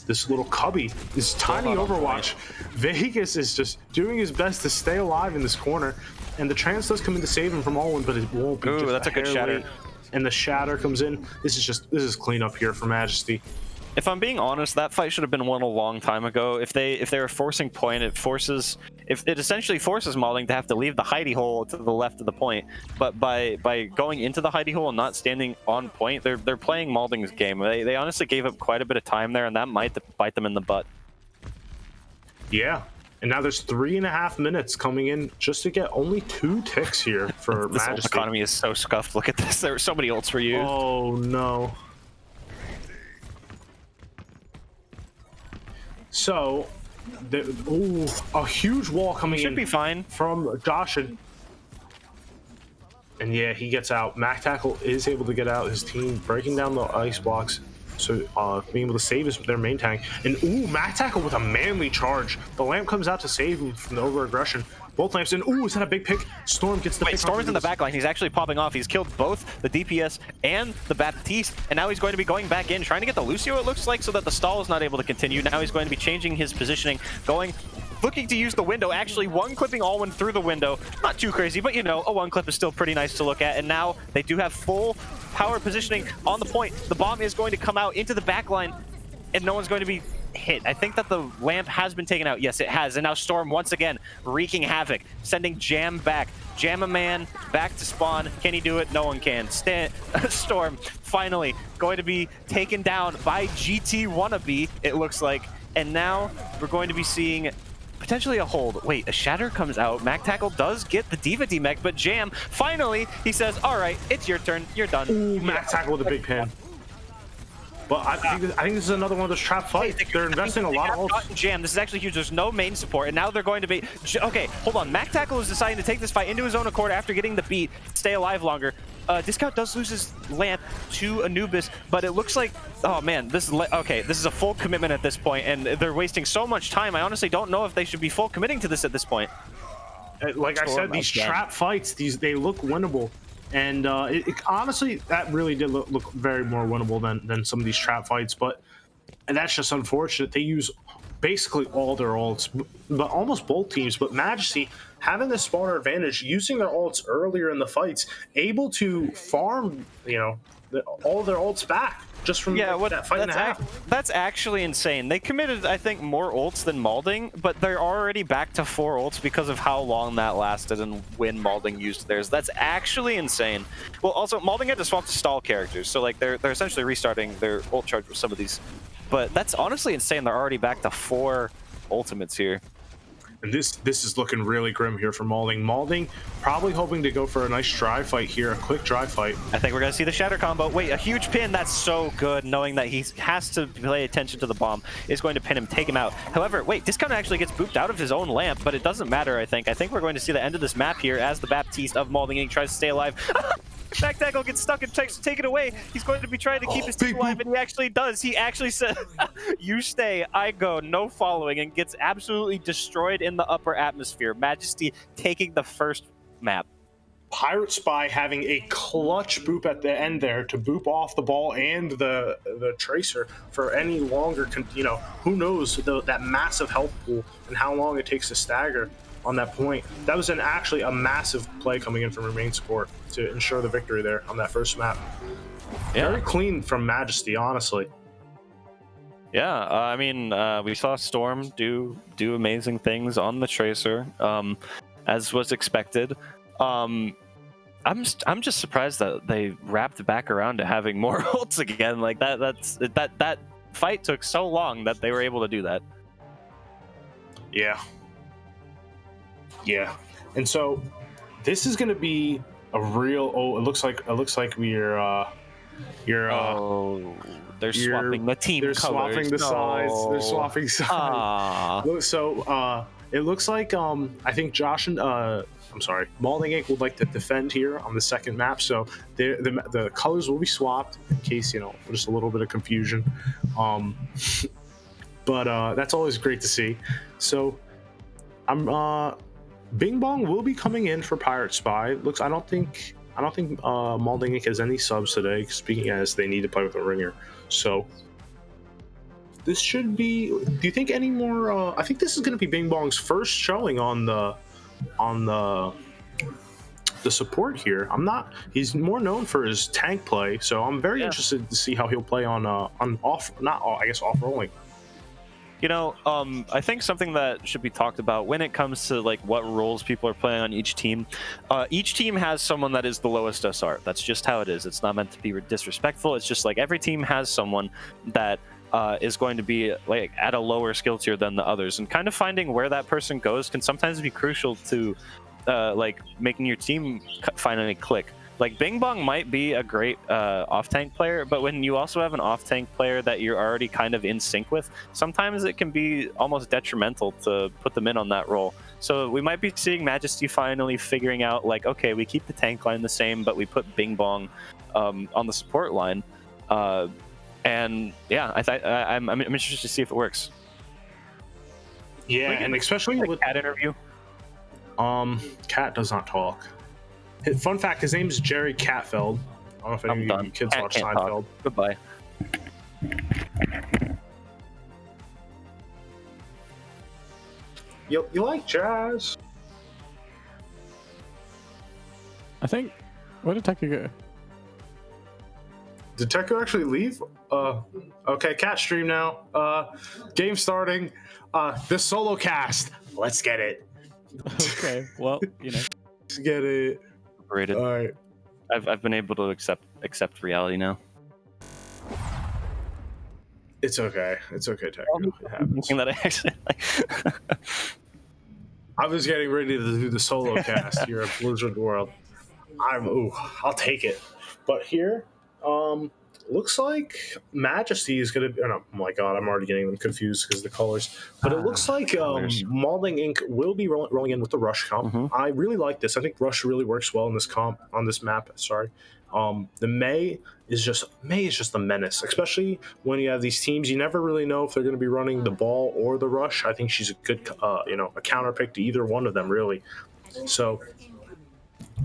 this little cubby, this tiny Overwatch. Vegas is just doing his best to stay alive in this corner, and the trance does come in to save him from Alwyn, but it won't be. Ooh, just that's a good shatter. And the shatter comes in. This is cleanup here for Majesty. If I'm being honest, that fight should have been won a long time ago. If they were forcing point, it essentially forces Malding to have to leave the hidey hole to the left of the point. But by going into the hidey hole and not standing on point, they're playing Malding's game. They honestly gave up quite a bit of time there, and that might bite them in the butt. Yeah. And now there's 3.5 minutes coming in just to get only 2 ticks here for this Majesty. economy is so scuffed. Look at this. There were so many ults for you. Oh no. So, a huge wall coming in. Should be fine from Josh. And yeah, he gets out. Mac Tackle is able to get out. His team breaking down the ice blocks. So being able to save their main tank. And Mac Tackle with a manly charge. The lamp comes out to save him from the over-aggression. Both lamps in. Is that a big pick? Storm gets the pick. Storm's in the backline. He's actually popping off. He's killed both the DPS and the Baptiste, and now he's going to be going back in, trying to get the Lucio, it looks like, so that the stall is not able to continue. Now he's going to be changing his positioning, looking to use the window, actually one-clipping Alwyn through the window. Not too crazy, but a one-clip is still pretty nice to look at. And now they do have full power positioning on the point. The bomb is going to come out into the backline, and no one's going to be hit. I think that the lamp has been taken out. Yes, it has. And now Storm once again wreaking havoc, sending Jam back. Jam a man back to spawn. Can he do it? No one can. Storm finally going to be taken down by GT Wannabe, it looks like. And now we're going to be seeing potentially a hold. Wait, a shatter comes out. Mac Tackle does get the Diva demech, but Jam, finally, he says, all right, it's your turn. You're done. Ooh, Mac Tackle with a big pin. But I think this is another one of those trap fights. They're investing a lot of ults. Jam, this is actually huge. There's no main support, and now they're going to be... Okay, hold on. Mac Tackle is deciding to take this fight into his own accord after getting the beat, stay alive longer. Discount does lose his lamp to Anubis, but it looks like... Oh, man, this is a full commitment at this point, and they're wasting so much time. I honestly don't know if they should be full committing to this at this point. Like I said, these trap fights, they look winnable. And honestly, that really did look very more winnable than some of these trap fights. But that's just unfortunate. They use basically all their ults, but almost both teams. But Majesty, having this spawner advantage, using their ults earlier in the fights, able to farm, all their ults back just from that fight and a half. That's actually insane. They committed, I think, more ults than Malding, but they're already back to 4 ults because of how long that lasted and when Malding used theirs. That's actually insane. Well, also, Malding had to swap to stall characters, so like they're essentially restarting their ult charge with some of these. But that's honestly insane. They're already back to 4 ultimates here. And this is looking really grim here for Malding. Malding probably hoping to go for a nice drive fight here, a quick drive fight. I think we're going to see the shatter combo. Wait, a huge pin. That's so good, knowing that he has to pay attention to the bomb. Is going to pin him, take him out. However, wait, Discount actually gets booped out of his own lamp, but it doesn't matter, I think. I think we're going to see the end of this map here as the Baptiste of Malding Inc. tries to stay alive. Mac Tackle gets stuck and tries to take it away. He's going to be trying to keep his team alive, and he actually does. He actually says, you stay, I go, no following, and gets absolutely destroyed in the upper atmosphere. Majesty taking the first map. Pirate Spy having a clutch boop at the end there to boop off the ball and the Tracer for any longer, who knows that massive health pool and how long it takes to stagger on that point. That was actually a massive play coming in from Remain support to ensure the victory there on that first map. Yeah. Very clean from Majesty, honestly. Yeah, I mean, we saw Storm do amazing things on the Tracer, as was expected. I'm just surprised that they wrapped back around to having more ults again. Like that fight took so long that they were able to do that. Yeah. Yeah. And so this is going to be a real. Oh, it looks like we're. They're swapping the team They're colors. swapping the sides. They're swapping sides. So it looks like I think Josh and Malding Inc would like to defend here on the second map. So the colors will be swapped in case just a little bit of confusion. But that's always great to see. So Bing Bong will be coming in for Pirate Spy. I don't think Malding Inc has any subs today, speaking as they need to play with a ringer. So this should be. Do you think any more? I think this is going to be Bing Bong's first showing on the support here. He's more known for his tank play, so I'm very interested to see how he'll play on off rolling. I think something that should be talked about when it comes to like what roles people are playing on each team has someone that is the lowest SR. That's just how it is. It's not meant to be disrespectful. It's just like every team has someone that is going to be like at a lower skill tier than the others, and kind of finding where that person goes can sometimes be crucial to like making your team finally click. Like Bing Bong might be a great off-tank player, but when you also have an off-tank player that you're already kind of in sync with, sometimes it can be almost detrimental to put them in on that role. So we might be seeing Majesty finally figuring out, like, okay, we keep the tank line the same, but we put Bing Bong on the support line. And yeah, I'm interested to see if it works. Yeah, and especially with Cat interview. Cat does not talk. Fun fact: his name is Jerry Catfeld. I don't know if any of you kids watch Seinfeld. Goodbye. You like jazz? I think. Where did Teku go? Did Teku actually leave? Okay, cat stream now. Game starting. The solo cast. Let's get it. Okay, well, Let's get it. Rated. All right. I've been able to accept reality now. It's okay. It's okay, Teku. It happens. That I actually I was getting ready to do the solo cast here at Blizzard World. I'll take it. But here, looks like Majesty is gonna. Oh my god, I'm already getting them confused because of the colors. But it looks like Malding Inc will be rolling in with the Rush comp. Mm-hmm. I really like this. I think Rush really works well in this comp on this map. Sorry. The May is just a menace, especially when you have these teams. You never really know if they're going to be running the ball or the Rush. I think she's a good, a counter pick to either one of them, really. So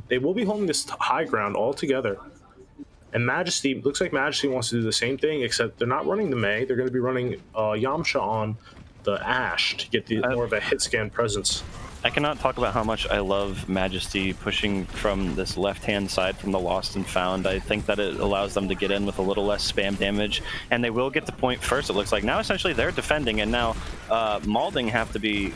they will be holding this high ground all together. And Majesty, looks like Majesty wants to do the same thing, except they're not running the May. They're going to be running Yamcha on the Ashe to get more of a hit scan presence. I cannot talk about how much I love Majesty pushing from this left-hand side from the Lost and Found. I think that it allows them to get in with a little less spam damage, and they will get the point first, it looks like. Now, essentially, they're defending, and now Malding have to be...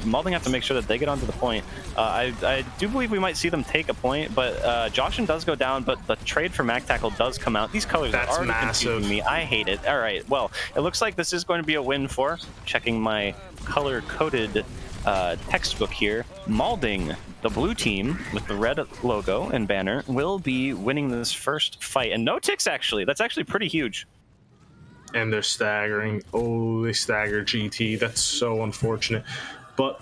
Malding have to make sure that they get onto the point. I do believe we might see them take a point, but Joshin does go down, but the trade for Mac Tackle does come out. These colors are already confusing me. I hate it. All right, well, it looks like this is going to be a win for, checking my color-coded textbook here, Malding, the blue team with the red logo and banner, will be winning this first fight. And no ticks, actually. That's actually pretty huge. And they're staggering. Oh, they stagger GT. That's so unfortunate. But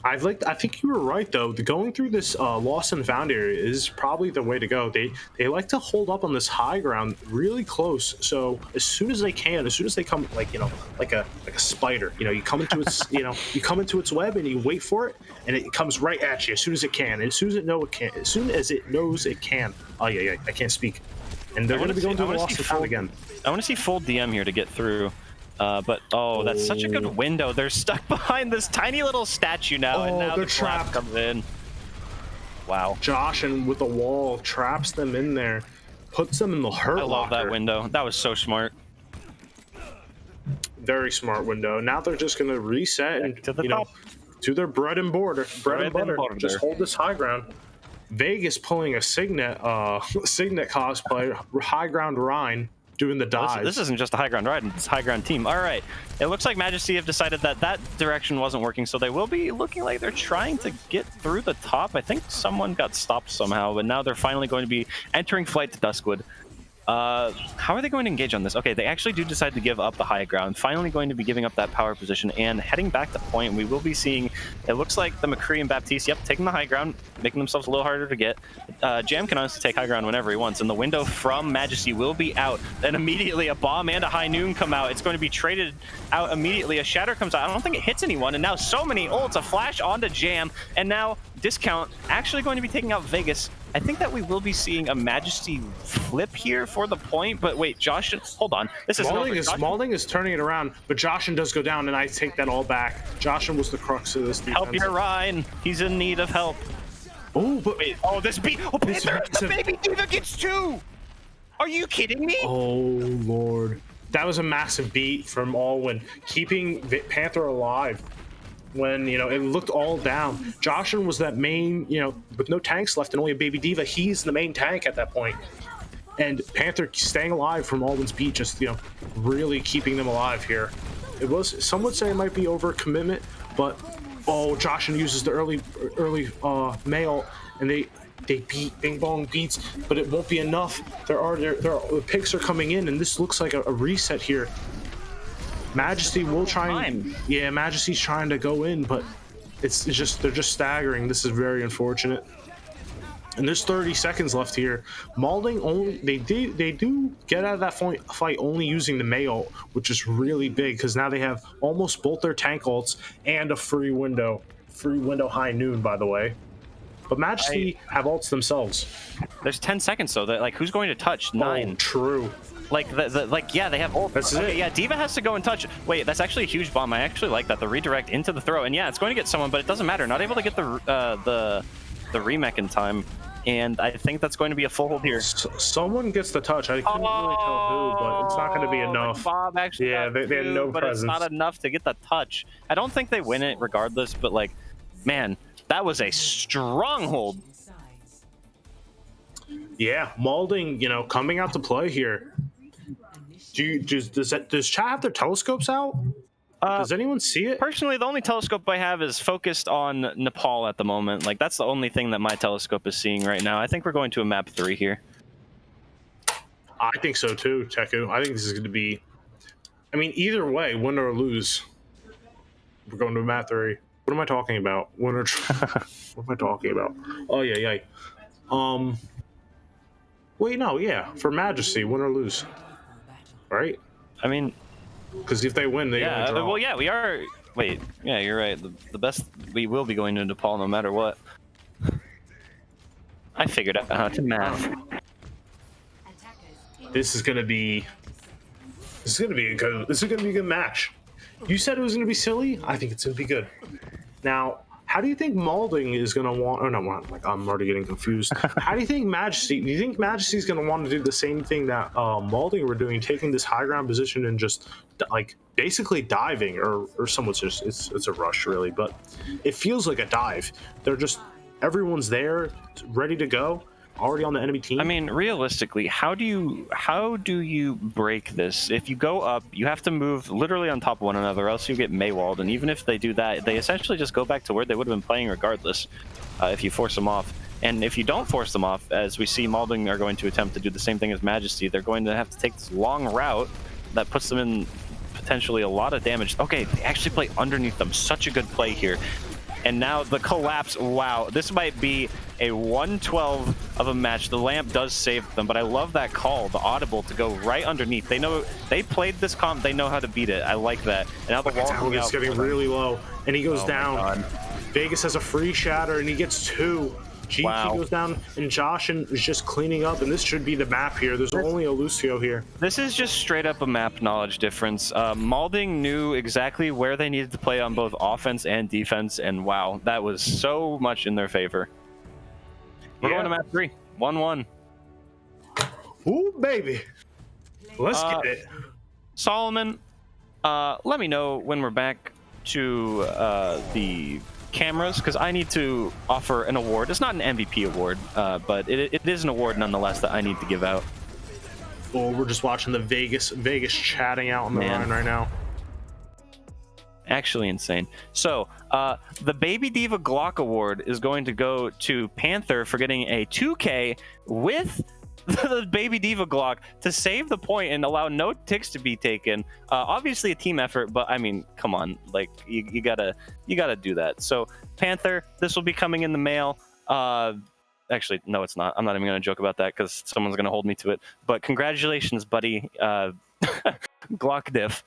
I think you were right, though. Going through this lost and found area is probably the way to go. They like to hold up on this high ground really close. So as soon as they can, as soon as they come, like a spider, you come into its you come into its web and you wait for it, and it comes right at you as soon as it can. And as soon as it knows it can. Oh yeah, I can't speak. And they're going to be going through the lost and found again. I want to see full DM here to get through. But that's such a good window. They're stuck behind this tiny little statue now, and now the trap comes in. Wow. Josh, and with the wall, traps them in there, puts them in the hurt locker. I love that window. That was so smart. Very smart window. Now they're just going to reset and to their bread and butter. Just hold this high ground. Vegas pulling a Signet cosplay, high ground Rhine. doing the dive. This isn't just a high ground ride, it's a high ground team. All right, it looks like Majesty have decided that that direction wasn't working, so they will be looking like they're trying to get through the top. I think someone got stopped somehow, but now they're finally going to be entering flight to Duskwood. How are they going to engage on this? Okay, they actually do decide to give up the high ground, finally going to be giving up that power position and heading back to point. We will be seeing, it looks like the McCree and Baptiste, yep, taking the high ground, making themselves a little harder to get. Jam can honestly take high ground whenever he wants, and the window from Majesty will be out. Then immediately a bomb and a high noon come out. It's going to be traded out immediately. A shatter comes out. I don't think it hits anyone, and now so many ults, a flash onto Jam, and now Discount actually going to be taking out Vegas. I think that we will be seeing a Majesty flip here for the point, but wait, Josh, hold on. This is Malding is turning it around, but Joshin does go down, and I take that all back. Joshin was the crux of this defense. Help your Ryan. He's in need of help. Oh, but wait, oh, this beat. Oh, Panther, the baby diva gets 2. Are you kidding me? Oh, Lord. That was a massive beat from Alwyn, keeping Panther alive. When, you know, it looked all down. Joshin was that main, you know, with no tanks left and only a baby diva, he's the main tank at that point. And Panther staying alive from Alwyn's beat, just, you know, really keeping them alive here. It was, some would say it might be overcommitment, but, oh, Joshin uses the early mail, and they beat, Bing Bong beats, but it won't be enough. The picks are coming in, and this looks like a reset here. Majesty will try and, yeah, Majesty's trying to go in, but it's just, they're just staggering. This is very unfortunate. And there's 30 seconds left here. Malding only, they do get out of that fight only using the Mayo, which is really big because now they have almost both their tank ults and a free window high noon, by the way. But Majesty have ults themselves. There's 10 seconds though. Like, who's going to touch 9? Oh, true. Like, yeah, they have ult. That's okay, it. yeah, Diva has to go and touch. Wait, that's actually a huge bomb. I actually like that. The redirect into the throw. And yeah, it's going to get someone, but it doesn't matter. Not able to get the remech in time. And I think that's going to be a full hold here. Someone gets the touch. I couldn't really tell who, but it's not going to be enough. Bob actually they had no but presence. It's not enough to get the touch. I don't think they win it regardless, but like, man, that was a stronghold. Yeah, Malding, you know, coming out to play here. Does chat have their telescopes out? Does anyone see it? Personally, the only telescope I have is focused on Nepal at the moment. Like, that's the only thing that my telescope is seeing right now. I think we're going to a map 3 here. I think so too, Teku. I think this is going to be, I mean, either way, win or lose, we're going to a map 3. What am I talking about? Win or what am I talking about? Oh yeah. Wait, no, yeah, for Majesty, win or lose, right? I mean, because if they win, they only draw. Well, yeah, we are. Wait, yeah, you're right. The best, we will be going to Nepal no matter what. I figured out how to math. This is gonna be a good match. You said it was gonna be silly. I think it's gonna be good. Now, how do you think Malding is going to want... Oh, no, like, I'm already getting confused. How do you think Majesty... Do you think Majesty's going to want to do the same thing that Malding were doing, taking this high ground position and just, like, basically diving? Or someone's just... It's a rush, really, but it feels like a dive. They're just... Everyone's there, ready to go, already on the enemy team. I mean, realistically, how do you break this? If you go up, you have to move literally on top of one another, or else you get Maywalled. And even if they do that, they essentially just go back to where they would have been playing regardless, if you force them off. And if you don't force them off, as we see Malding are going to attempt to do the same thing as Majesty, they're going to have to take this long route that puts them in potentially a lot of damage. Okay, they actually play underneath them. Such a good play here. And now the collapse, wow, this might be a 1-12 of a match. The lamp does save them, but I love that call, the audible, to go right underneath. They know, they played this comp, they know how to beat it. I like that. And now the wall is getting really low, and he goes down. Vegas has a free shatter, and he gets 2. GP goes down, and Joshin is just cleaning up, and this should be the map here. There's only a Lucio here. This is just straight up a map knowledge difference. Malding knew exactly where they needed to play on both offense and defense, and wow, that was so much in their favor. We're going to map 3, 1-1. Ooh, baby. Let's get it. Solomon, let me know when we're back to the cameras, because I need to offer an award. It's not an MVP award, but it is an award nonetheless that I need to give out. Oh, we're just watching the Vegas chatting out on the line right now. Actually insane. So the Baby Diva Glock Award is going to go to Panther for getting a 2K with the Baby Diva Glock to save the point and allow no ticks to be taken. Obviously a team effort, but I mean, come on, like you gotta do that. So Panther, this will be coming in the mail. Actually, no, it's not. I'm not even gonna joke about that because someone's gonna hold me to it. But congratulations, buddy, Glock Diff.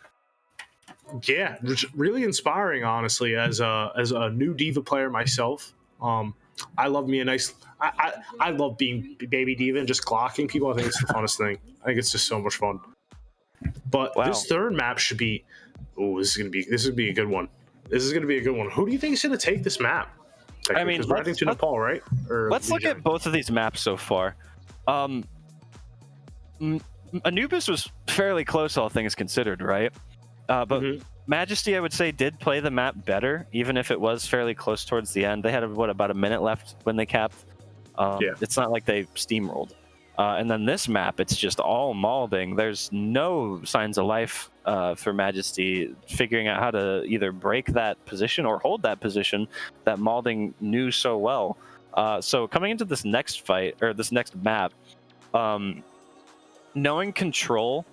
Yeah, really inspiring, honestly, as a new Diva player myself. I love me a nice. I love being Baby Diva and just glocking people. I think it's the funnest thing. I think it's just so much fun. But this third map should be. Oh, this would be a good one. This is gonna be a good one. Who do you think is gonna take this map? I mean, we're heading to Nepal, right? Or let's look at both of these maps so far. Anubis was fairly close, all things considered, right? But Majesty, I would say, did play the map better, even if it was fairly close towards the end. They had about a minute left when they capped. It's not like they steamrolled. And then this map, it's just all Malding. There's no signs of life for Majesty figuring out how to either break that position or hold that position that Malding knew so well. So coming into this next fight, or this next map, knowing control,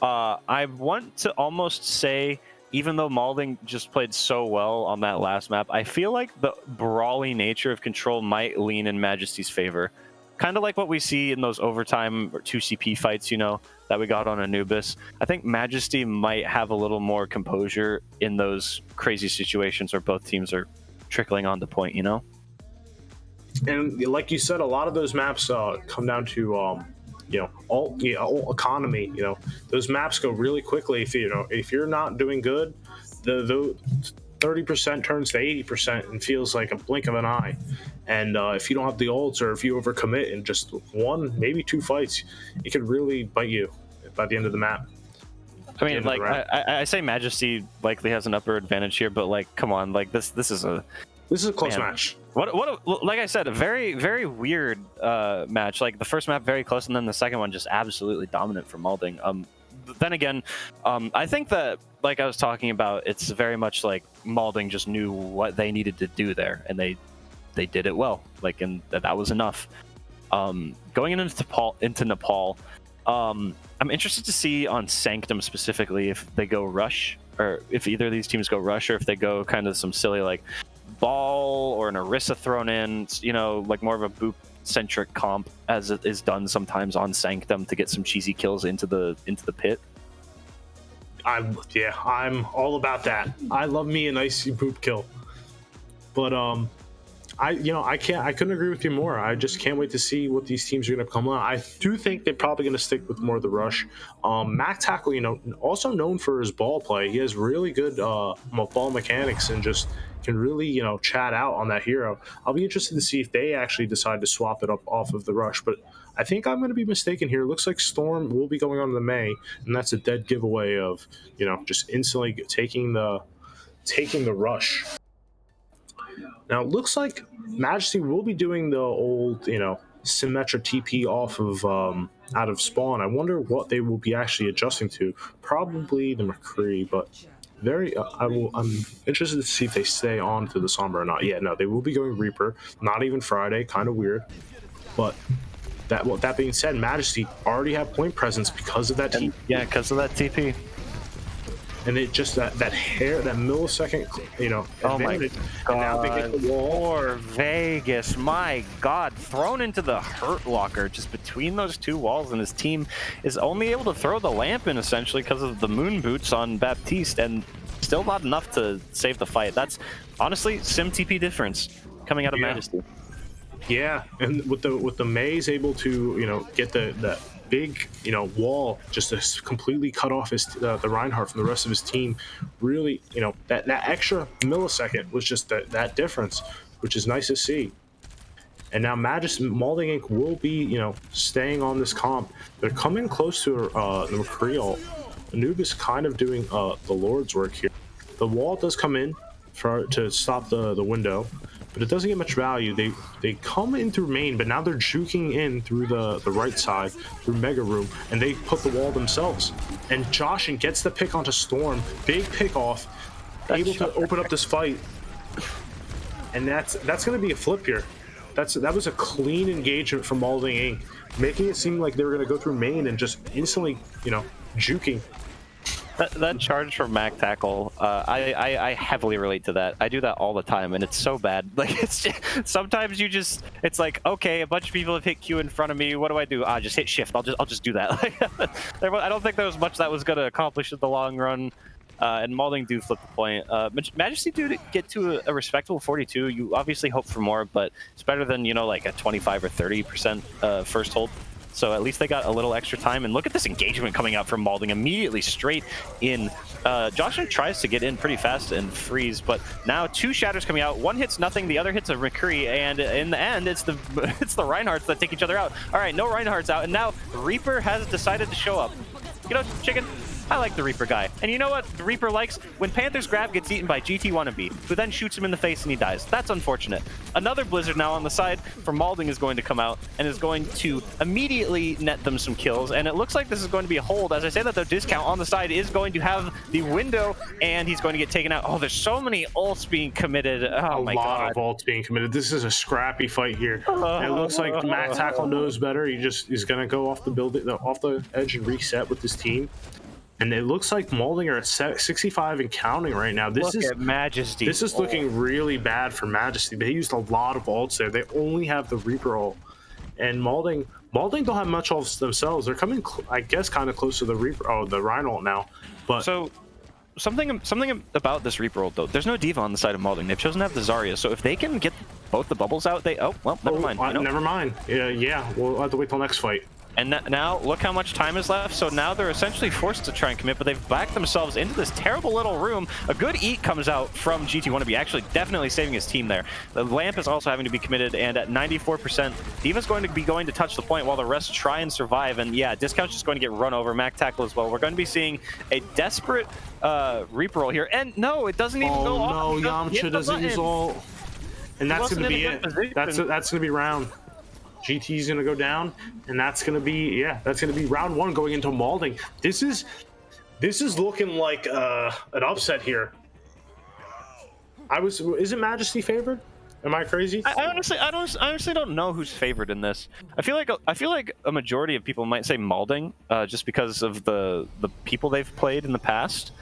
I want to almost say, even though Malding just played so well on that last map, I feel like the brawly nature of control might lean in Majesty's favor. Kind of like what we see in those overtime or 2CP fights, you know, that we got on Anubis. I think Majesty might have a little more composure in those crazy situations where both teams are trickling on the point, you know? And like you said, a lot of those maps come down to all economy. You know, those maps go really quickly. If you're not doing good, the 30% turns to 80% and feels like a blink of an eye. And if you don't have the ults, or if you overcommit in just one, maybe two fights, it could really bite you by the end of the map. I mean, like I say, Majesty likely has an upper advantage here, but like, come on, like this is a close match. Like I said, a very, very weird match. Like the first map very close, and then the second one just absolutely dominant for Malding. Then again, I think that, like I was talking about, it's very much like Malding just knew what they needed to do there, and they did it well. Like, and that was enough. Going into Nepal, I'm interested to see on Sanctum specifically if they go rush, or if either of these teams go rush, or if they go kind of some silly like ball or an Orisa thrown in, you know, like more of a boop centric comp, as it is done sometimes on Sanctum to get some cheesy kills into the pit. I'm all about that. I love me a nice boop kill. But I couldn't agree with you more. I just can't wait to see what these teams are going to come on. I do think they're probably going to stick with more of the rush. Mac Tackle, also known for his ball play. He has really good ball mechanics and just can really, chat out on that hero. I'll be interested to see if they actually decide to swap it up off of the rush. But I think I'm going to be mistaken here. It looks like Storm will be going on the May, and that's a dead giveaway of, just instantly taking the rush. Now, it looks like Majesty will be doing the old, Symmetra TP off of out of spawn. I wonder what they will be actually adjusting to. Probably the McCree, but I'm interested to see if they stay on to the Sombra or not. Yeah, no, they will be going Reaper. Not even Friday, kind of weird. But that being said, Majesty already have point presence because of that TP. Yeah, because of that TP. And it just that millisecond, oh my advantage. God. And now they get the wall. Poor Vegas, my God, thrown into the hurt locker just between those two walls, and his team is only able to throw the lamp in essentially because of the moon boots on Baptiste, and still not enough to save the fight. That's honestly sim TP difference coming out of Majesty. Yeah, and with the Maze able to get the big wall just to completely cut off the Reinhardt from the rest of his team, really that extra millisecond was just that difference, which is nice to see. And now Malding Inc will be staying on this comp. They're coming close to the McCree. Anubis kind of doing the Lord's work here. The wall does come in to stop the window, but it doesn't get much value. They come in through main, but now they're juking in through the right side, through Mega Room, and they put the wall themselves. And Joshin gets the pick onto Storm. Big pick off, able to open up this fight. And that's going to be a flip here. That was a clean engagement from Malding Inc, making it seem like they were going to go through main and just instantly, juking. That charge from Mac Tackle, I heavily relate to that. I do that all the time, and it's so bad. Like, it's just, sometimes it's like, okay, a bunch of people have hit Q in front of me. What do I do? Just hit shift. I'll just do that. I don't think there was much that was going to accomplish in the long run. And Malding do flip the point. Majesty do get to a respectable 42. You obviously hope for more, but it's better than, like a 25 or 30% first hold. So at least they got a little extra time. And look at this engagement coming out from Malding immediately straight in. Joshin tries to get in pretty fast and freeze, but now 2 shatters coming out. One hits nothing, the other hits a McCree, and in the end, it's the Reinhardts that take each other out. All right, no Reinhardts out, and now Reaper has decided to show up. Chicken, I like the Reaper guy. And you know what the Reaper likes? When Panther's Grab gets eaten by GT Wannabe, who then shoots him in the face and he dies. That's unfortunate. Another Blizzard now on the side for Malding is going to come out and is going to immediately net them some kills. And it looks like this is going to be a hold. As I say that, the discount on the side is going to have the window, and he's going to get taken out. Oh, there's so many ults being committed. Oh my god. A lot of ults being committed. This is a scrappy fight here. It looks like Matt Tackle knows better. He's going to go off the edge and reset with his team. And it looks like Malding are at 65 and counting right now. Look at Majesty. This is looking really bad for Majesty. They used a lot of ults there. They only have the Reaper ult. And Malding don't have much ults themselves. They're coming, I guess, kind of close to the Reaper. Oh, the Rhine ult now. But so something about this Reaper ult though. There's no Diva on the side of Malding. They've chosen to have the Zarya. So if they can get both the bubbles out, never mind. Never mind. Yeah, we'll have to wait till next fight. And now, look how much time is left. So now they're essentially forced to try and commit, but they've backed themselves into this terrible little room. A good eat comes out from GT Wannabe, actually definitely saving his team there. The Lamp is also having to be committed, and at 94%, Diva's going to touch the point while the rest try and survive. And yeah, Discount's just going to get run over. Mac Tackle as well. We're going to be seeing a desperate Reaper roll here. And no, it doesn't even go off. Oh no, Yamcha doesn't use ult. And that's going to be it. That's going to be round. GT's gonna go down, and that's gonna be round 1 going into Malding. This is looking like an upset here. Isn't Majesty favored? Am I crazy? I honestly don't know who's favored in this. I feel like a majority of people might say Malding, just because of the people they've played in the past.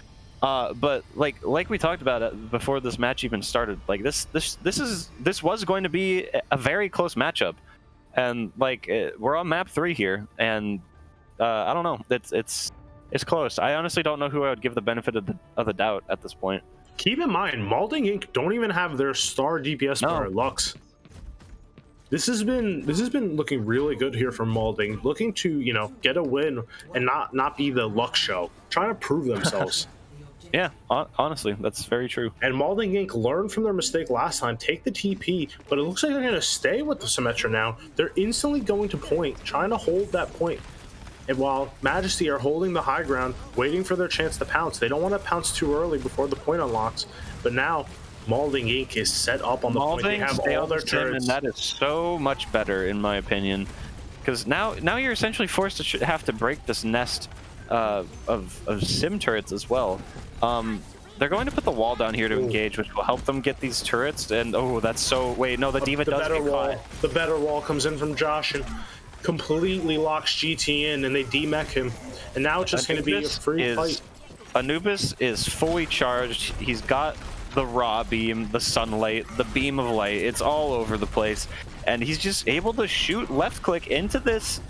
But like we talked about it before this match even started, like this was going to be a very close matchup. And we're on map 3 here, and I don't know. It's close. I honestly don't know who I would give the benefit of the doubt at this point. Keep in mind, Malding Inc. don't even have their star DPS player, Lux. This has been looking really good here for Malding, looking to get a win and not be the Lux show, trying to prove themselves. Yeah, honestly, that's very true. And Malding Inc. learned from their mistake last time, take the TP, but it looks like they're going to stay with the Symmetra now. They're instantly going to point, trying to hold that point. And while Majesty are holding the high ground, waiting for their chance to pounce. They don't want to pounce too early before the point unlocks. But now, Malding Inc. is set up on the point. They have all their turrets. And that is so much better, in my opinion. Because now you're essentially forced to have to break this nest of sim turrets as well. They're going to put the wall down here to engage, which will help them get these turrets. And that's so... Wait, no, the Diva does get caught. The better wall comes in from Josh and completely locks GT in, and they demech him. And now it's just going to be a free fight. Anubis is fully charged. He's got the raw beam, the sunlight, the beam of light. It's all over the place. And he's just able to shoot left click into this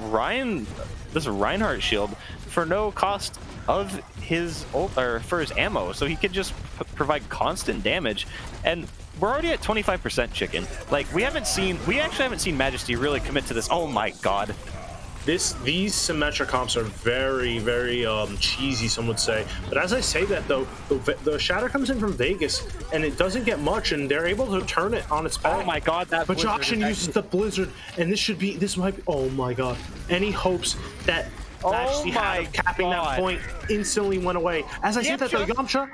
Reinhardt shield for no cost of his ult, or for his ammo, so he could just provide constant damage. And we're already at 25% chicken. Like, we actually haven't seen Majesty really commit to this. Oh my god. These Symmetra comps are very, very cheesy, some would say. But as I say that, though, the shatter comes in from Vegas, and it doesn't get much, and they're able to turn it on its back. Oh my god, that But Jokshan uses the Blizzard, and this might be, oh my god. Any hopes that Majesty had of capping that point instantly went away. As I said that, though, Yamcha,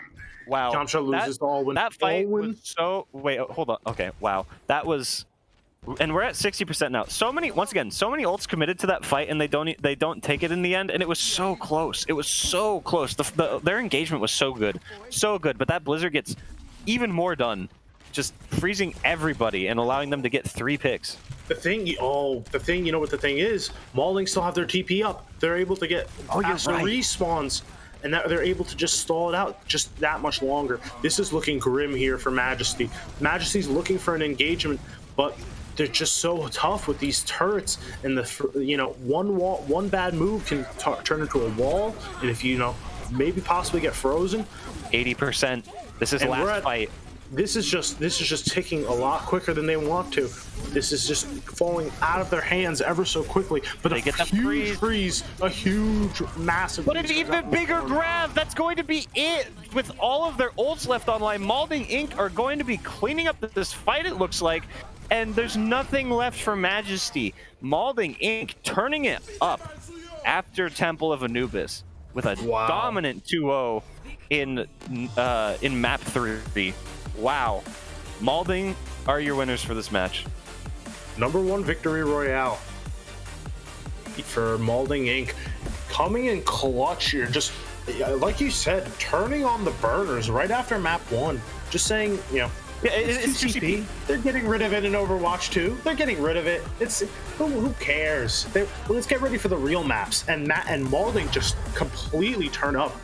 Wow. Yamcha loses to Alwyn. That fight Alwyn? was so... Wait, hold on. Okay, wow. That was... And we're at 60% now. So many ults committed to that fight, and they don't take it in the end. And it was so close. It was so close. Their engagement was so good, But that Blizzard gets even more done, just freezing everybody and allowing them to get 3 picks. You know what the thing is? Malding still have their TP up. They're able to get respawns, and they're able to just stall it out just that much longer. This is looking grim here for Majesty. Majesty's looking for an engagement, but they're just so tough with these turrets, and one bad move can turn into a wall, and if maybe possibly get frozen. 80%. This is last fight. This is just ticking a lot quicker than they want to. This is just falling out of their hands ever so quickly. But they get the huge freeze, a huge, massive. But an even bigger grab. That's going to be it. With all of their ults left online, Malding Inc. are going to be cleaning up this fight, it looks like. And there's nothing left for Majesty. Malding Inc. turning it up after Temple of Anubis with a dominant 2-0 in map 3. Wow. Malding are your winners for this match. #1 victory royale for Malding Inc. Coming in clutch here, just like you said, turning on the burners right after map 1. Just saying, it's 2CP. They're getting rid of it in Overwatch 2. They're getting rid of it. Who cares? Let's get ready for the real maps. And Malding just completely turn up.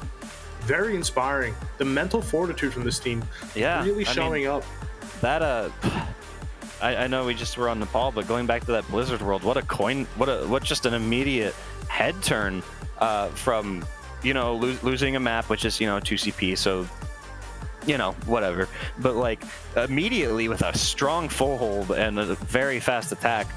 Very inspiring. The mental fortitude from this team, really showing up. That I know we just were on Nepal, but going back to that Blizzard world, what just an immediate head turn from losing a map, which is 2CP, so whatever. But like immediately with a strong full hold and a very fast attack,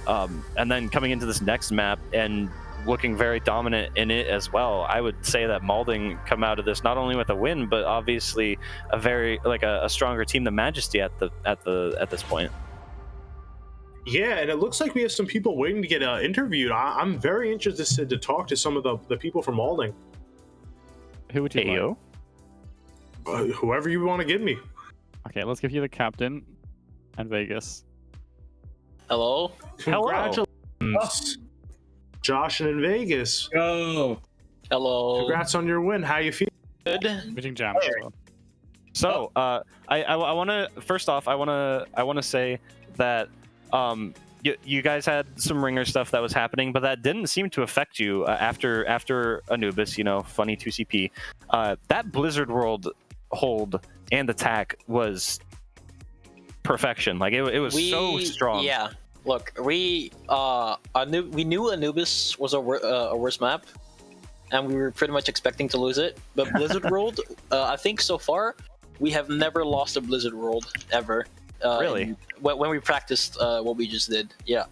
and then coming into this next map and looking very dominant in it as well. I would say that Malding come out of this not only with a win, but obviously a very a stronger team than Majesty at this point. Yeah, and it looks like we have some people waiting to get interviewed. I'm very interested to talk to some of the people from Malding. Who would you like? Whoever you want to give me. Okay, let's give you the captain and Vegas. Hello. Congratulations. Josh and in Vegas. Oh. Hello. Congrats on your win. How you feel? Good. So, I want to first off, I want to say that you guys had some ringer stuff that was happening, but that didn't seem to affect you after Anubis. Funny 2CP. That Blizzard world hold and attack was perfection. Like it was so strong. Yeah. Look, we knew Anubis was a worse map, and we were pretty much expecting to lose it. But Blizzard World, I think so far, we have never lost a Blizzard World ever. Really? When we practiced what we just did, yeah.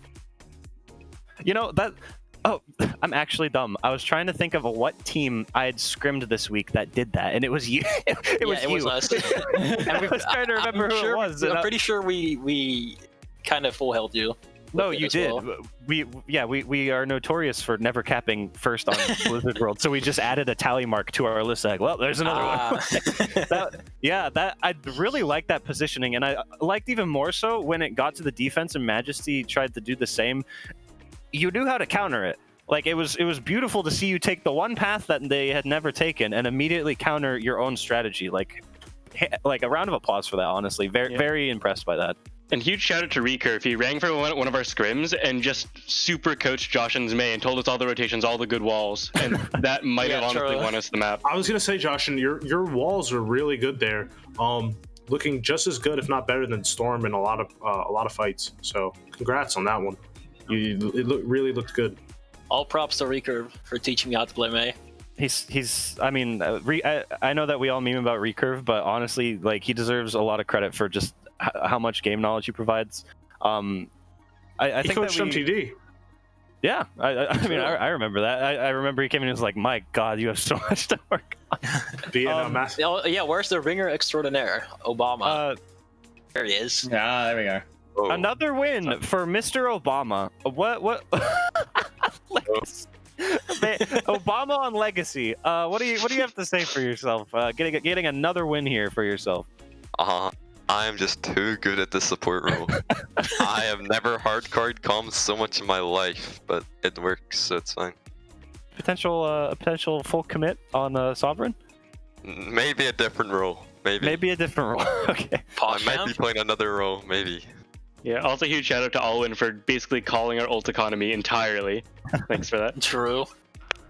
Oh, I'm actually dumb. I was trying to think of what team I had scrimmed this week that did that, and it was you. it was us. And I was trying to remember who it was. I'm pretty sure we kind of full held you. No, you did. Well. We are notorious for never capping first on Blizzard World, so we just added a tally mark to our list. Like, well, there's another one. I really liked that positioning, and I liked even more so when it got to the defense and Majesty tried to do the same. You knew how to counter it. Like it was beautiful to see you take the one path that they had never taken and immediately counter your own strategy. Like a round of applause for that. Honestly, very impressed by that. And huge shout out to Recurve. He rang for one of our scrims and just super coached Josh and Zmei and told us all the rotations, all the good walls, and that might have honestly won us the map. I was gonna say, Josh, and your walls are really good there. Looking just as good, if not better, than Storm in a lot of fights. So congrats on that one. Really looked good. All props to Recurve for teaching me how to play Mei. I know that we all meme about Recurve, but honestly, like he deserves a lot of credit for just how much game knowledge he provides. I think coached MTD. Yeah, I remember that. I remember he came in and was like, "My God, you have so much to work on." Where's the ringer extraordinaire? Obama. There he is. Yeah, there we are. Oh. Another win for Mr. Obama. What? Obama on Legacy. What do you have to say for yourself? Getting another win here for yourself. I am just too good at the support role. I have never hardcored comms so much in my life, but it works, so it's fine. Potential full commit on Sovereign? Maybe a different role. Maybe a different role. Okay. I might be playing another role, maybe. Yeah, also huge shout out to Alwyn for basically calling our ult economy entirely. Thanks for that. True.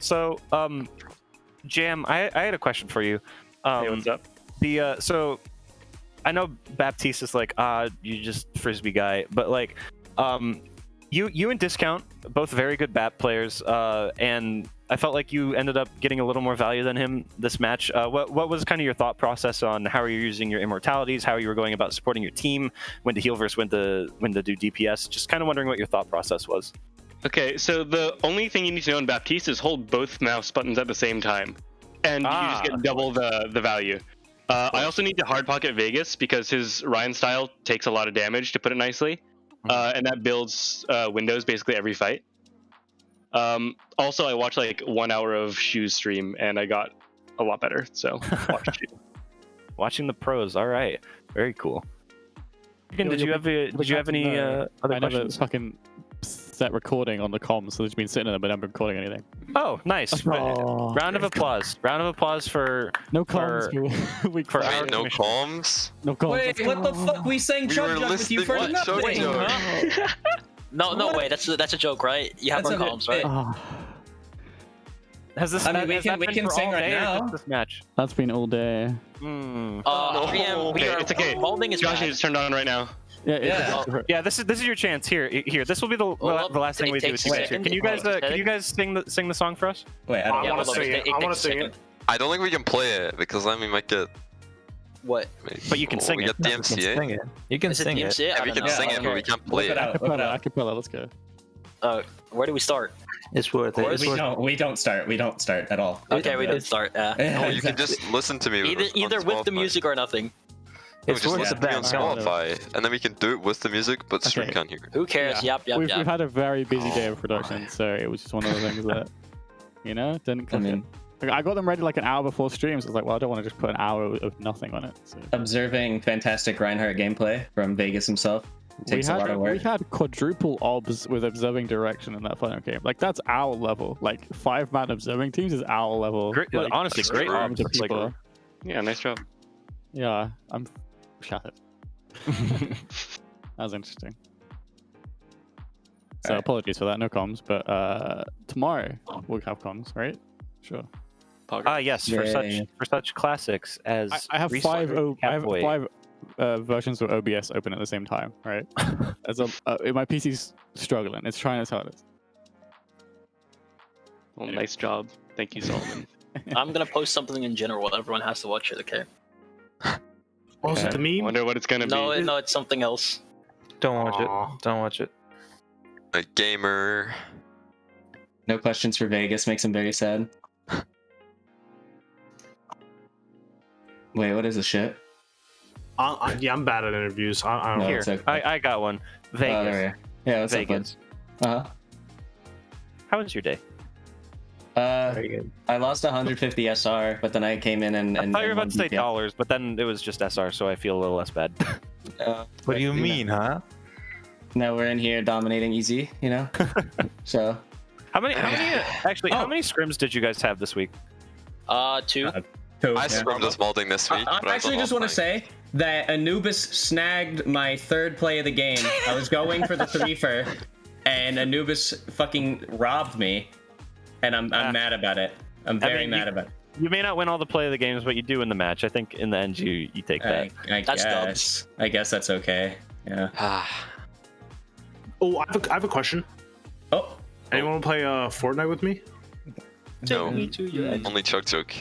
So, Jam, I had a question for you. Hey, what's up? So I know Baptiste is like, you just frisbee guy, but like, you and Discount, both very good BAP players, and I felt like you ended up getting a little more value than him this match. What was kind of your thought process on how you're using your immortalities, how you were going about supporting your team, when to heal versus when to do DPS? Just kind of wondering what your thought process was. Okay, so the only thing you need to know in Baptiste is hold both mouse buttons at the same time, and you just get double the value. I also need to hard pocket Vegas because his Ryan style takes a lot of damage, to put it nicely, and that builds windows basically every fight. Also, I watched like 1 hour of Shoes stream, and I got a lot better. So watching the pros, all right, very cool. Again, did you have any other I never questions? fucking set recording on the comms, so it's been sitting there, but I'm recording anything. Oh, nice. Round of applause. Round of applause for no comms. For Wait, no comms? No comms. Wait, what the fuck? We sang Chug Jug with you for nothing. No, wait, that's a joke, right? You have our comms, right? Has this? I mean, we can sing right now. This match. That's been all day. It's okay. Malding is Josh is turned on right now. Yeah. This is your chance. Here. This will be the last thing we do with you guys here. Can you guys sing the song for us? Wait, I want to sing it. I want to sing it. I don't think we can play it because then we might get. What? But you can sing it. We get DMCA. You can sing it. Yeah, we can sing it, but we can't play it. Acapella, let's go. Where do we start? It's worth it. We don't start. We don't start at all. Okay, we don't start. No, you can just listen to me. Either with the music or nothing. It's just listen to me on Spotify, and then we can do it with the music, but stream can't hear it. Who cares? Yeah. Yep. We've had a very busy day of production, so it was just one of the things that, didn't click in. I got them ready like an hour before streams. I was like, well, I don't want to just put an hour of nothing on it. So. Observing fantastic Reinhardt gameplay from Vegas himself. It takes a lot of work. We had quadruple obs with observing direction in that final game. Like, that's our level. Like, 5-man observing teams is our level. Great, like, honestly, great arms of obs. people. Yeah, nice job. Yeah, I'm shattered. That was interesting. So apologies for that, no comms. But tomorrow we'll have comms, right? Sure. Yes, for such classics as I have five versions of OBS open at the same time, right? My PC's struggling. It's trying its hardest. Well, nice job. Thank you, Solomon. I'm gonna post something in general. Everyone has to watch it, okay? Was it the meme? Wonder what it's gonna be. No, it's something else. Don't watch it. Don't watch it. A gamer. No questions for Vegas makes him very sad. Wait, what is this shit? I'm bad at interviews. I don't Here, I got one. Vegas. Yeah, what's Vegas. Up, How was your day? Very good. I lost 150 SR, but then I came in and I thought you were about to say dollars, but then it was just SR, so I feel a little less bad. What do you mean, huh? No, we're in here dominating easy, So. How many scrims did you guys have this week? 2. I scrimmed this Malding this week. I actually just want to say that Anubis snagged my third play of the game. I was going for the 3-fer, and Anubis fucking robbed me, and I'm mad about it. I'm very mad about it. You may not win all the play of the games, but you do win the match. I think in the end you take that. I guess that's okay. Yeah. Oh, I have a question. Oh. Anyone want to play Fortnite with me? No. Only Chug Jug.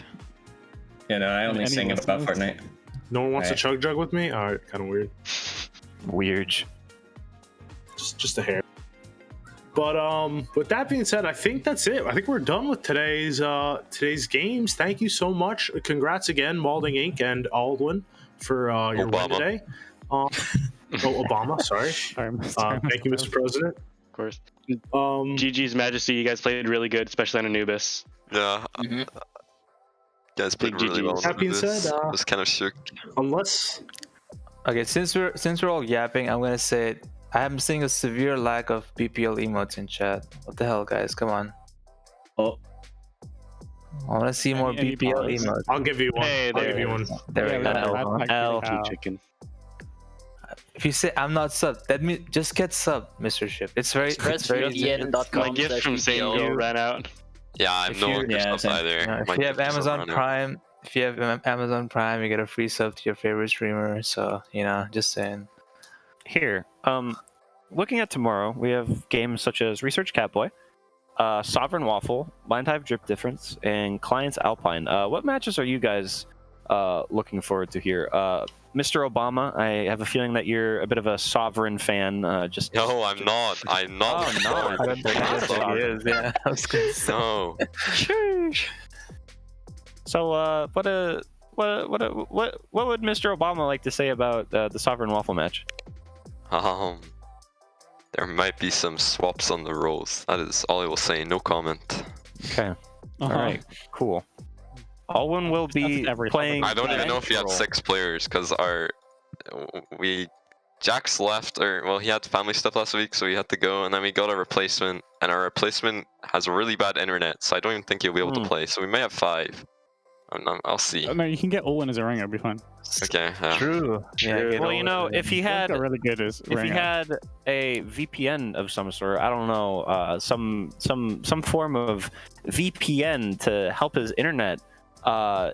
Yeah, no, I only sing about Fortnite. No one wants to Chug Jug with me? Alright, kind of weird. Weird. Just a hair. But with that being said, I think that's it. I think we're done with today's games. Thank you so much. Congrats again, Malding Inc. and Aldwin for your win today. Obama, sorry. Sorry, thank you, Mr. President. course. GG's Majesty, you guys played really good, especially on Anubis. Yeah. Guys played Big really well. GGs. On That being this. said, I was kind of shook. Unless Okay, since we're all yapping, I'm gonna say it. I'm seeing a severe lack of BPL emotes in chat. What the hell, guys? Come on. Oh. I want to see more Any BPL powers? emotes. I'll give you one. Hey, I'll give you one. There we go. L chicken. If you say I'm not sub, that means just get sub, Mr. Ship. It's very My gift from Same Girl ran out. Yeah, I'm no longer sub either. If My you have gift is Amazon around now. Prime, you get a free sub to your favorite streamer. So just saying. Here, looking at tomorrow, we have games such as Research Catboy, Sovereign Waffle, Blind Hive Drip Difference, and Clients Alpine. What matches are you guys looking forward to here? Mr. Obama, I have a feeling that you're a bit of a Sovereign fan. No, I'm not. I'm not. Oh, no. I don't think he is. Yeah, I was gonna say. No. So, what would Mr. Obama like to say about the Sovereign Waffle match? There might be some swaps on the roles. That is all I will say. No comment. Okay. All right. Cool. Alwyn will be playing. I don't even know if he had 6 players because Jax left, he had family stuff last week, so he had to go, and then we got a replacement, and our replacement has really bad internet, so I don't even think he'll be able to play. So we may have 5. I'll see. No, you can get Alwyn as a ringer. It'll be fine. Okay. True. Yeah, well, if he had really good as if he had a VPN of some sort, I don't know, some form of VPN to help his internet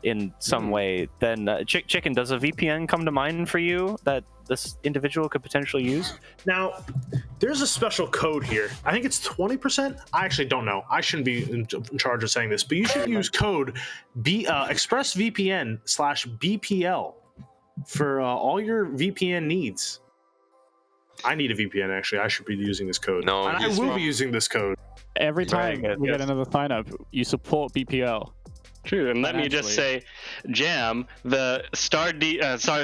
in some way, then Chicken, does a VPN come to mind for you that this individual could potentially use? Now, there's a special code here. I think it's 20%. I actually don't know. I shouldn't be in charge of saying this, but you should use code ExpressVPN/BPL for all your VPN needs. I need a VPN, actually. I should be using this code. No, and I will be using this code. Every time we get another sign up, you support BPL. True, and let me just say, Jam, the star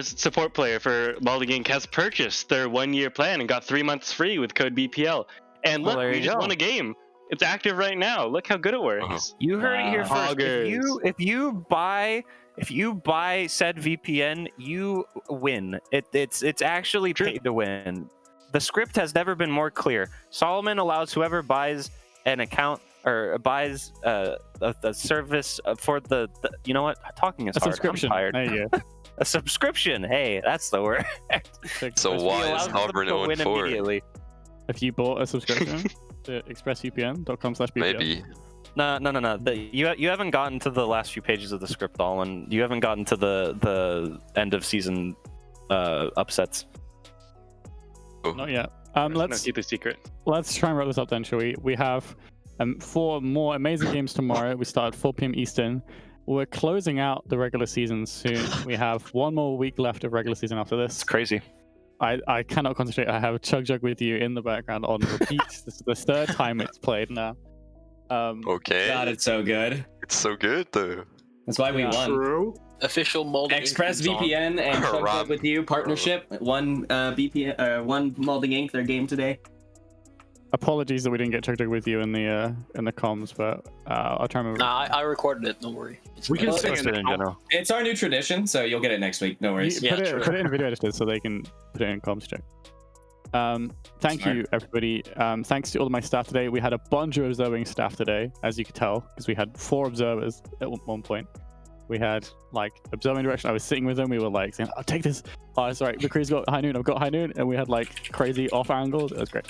support player for Malding Inc, has purchased their 1-year plan and got 3 months free with code BPL. And look, we just won a game. It's active right now. Look how good it works. You heard it here first. If you buy said VPN, you win. It's actually paid to win. The script has never been more clear. Solomon allows whoever buys an account or buys a service for the you know what? Talking is hard. Subscription. I'm tired. There you go. A subscription. Hey, that's the word. So why is Hovering 0-4? If you bought a subscription to expressvpn.com/BPL. Maybe. No. You haven't gotten to the last few pages of the script, Alwyn. You haven't gotten to the end of season upsets. Not yet. Let's keep the secret. Let's try and wrap this up then, shall we? We have 4 more amazing games tomorrow. We start at 4 p.m. Eastern. We're closing out the regular season soon. We have 1 more week left of regular season after this. It's crazy. I cannot concentrate. I have Chug Jug with you in the background on repeat. This is the 3rd time it's played now. Okay. God, it's so good. It's so good though. That's why we won. True. Official Malding ExpressVPN and Chug Jug with you partnership. One one Malding Inc. Their game today. Apologies that we didn't get Chug Jug with you in the comms, but I'll try and remember. Nah, I recorded it. Don't worry. We can say it in general. It's our new tradition, so you'll get it next week. No worries. Put it in video editors so they can put it in comms check. Thank you, everybody. Thanks to all of my staff today. We had a bunch of observing staff today, as you could tell, because we had 4 observers at one point. We had observing direction. I was sitting with them. We were saying, "I'll take this." Oh, sorry, McCree's got high noon. I've got high noon, and we had crazy off angles. It was great.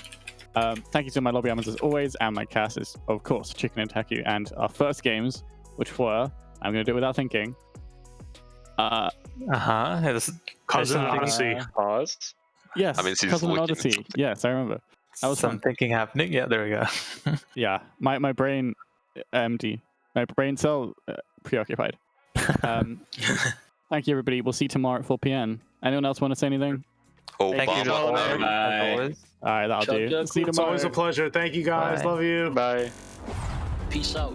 Thank you to my lobby admins as always, and my cast is of course Chicken and Taku. And our first games, which were, I'm going to do it without thinking. Cousin Odyssey. Pause. Yes, I mean, Cousin and Odyssey. Yes, I remember. That was some thinking happening. Yeah, there we go. Yeah, my brain empty. My brain cell preoccupied. Thank you, everybody. We'll see you tomorrow at 4 p.m. Anyone else want to say anything? Thank you, All right, that'll do. See you tomorrow. It's always a pleasure. Thank you, guys. Bye. Love you. Bye. Peace out.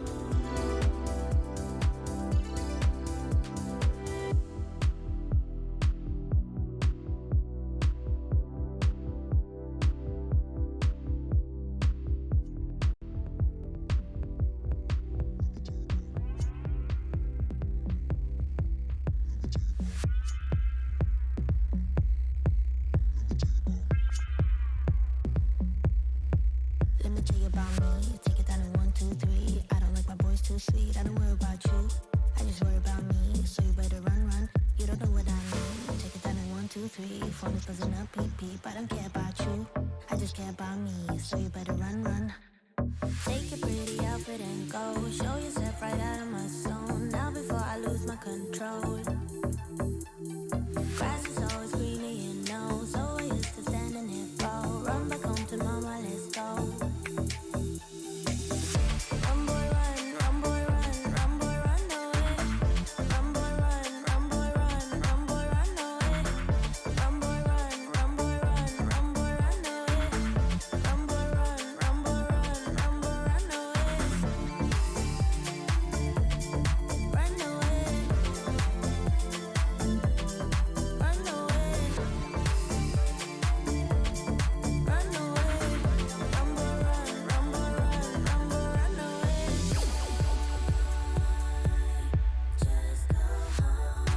about me. Take it down in 1, 2, 3. I don't like my boys too sweet. I don't worry about you. I just worry about me. So you better run. You don't know what I mean. Take it down in 1, 2, 3. Phone is buzzing up, beep beep. I don't care about you. I just care about me. So you better run. Take your pretty outfit and go. Show yourself right out of my zone. Now before I lose my control. Grass is always greener, you know. So I used to stand in it for. Run back home to mama, let's go. Run boy run, run boy run, run boy run away. Run boy run, run boy run, run boy run away. Run boy run, run boy run, run boy run away. Run boy run, run boy run, run boy run away. Run away. Run away. Run away. Run boy run, run boy run, run boy run away. Just go home.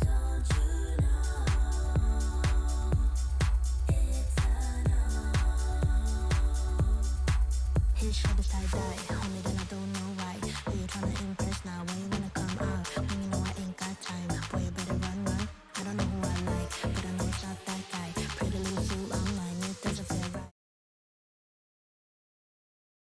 Don't you know it's a no? His shoulders tie dye.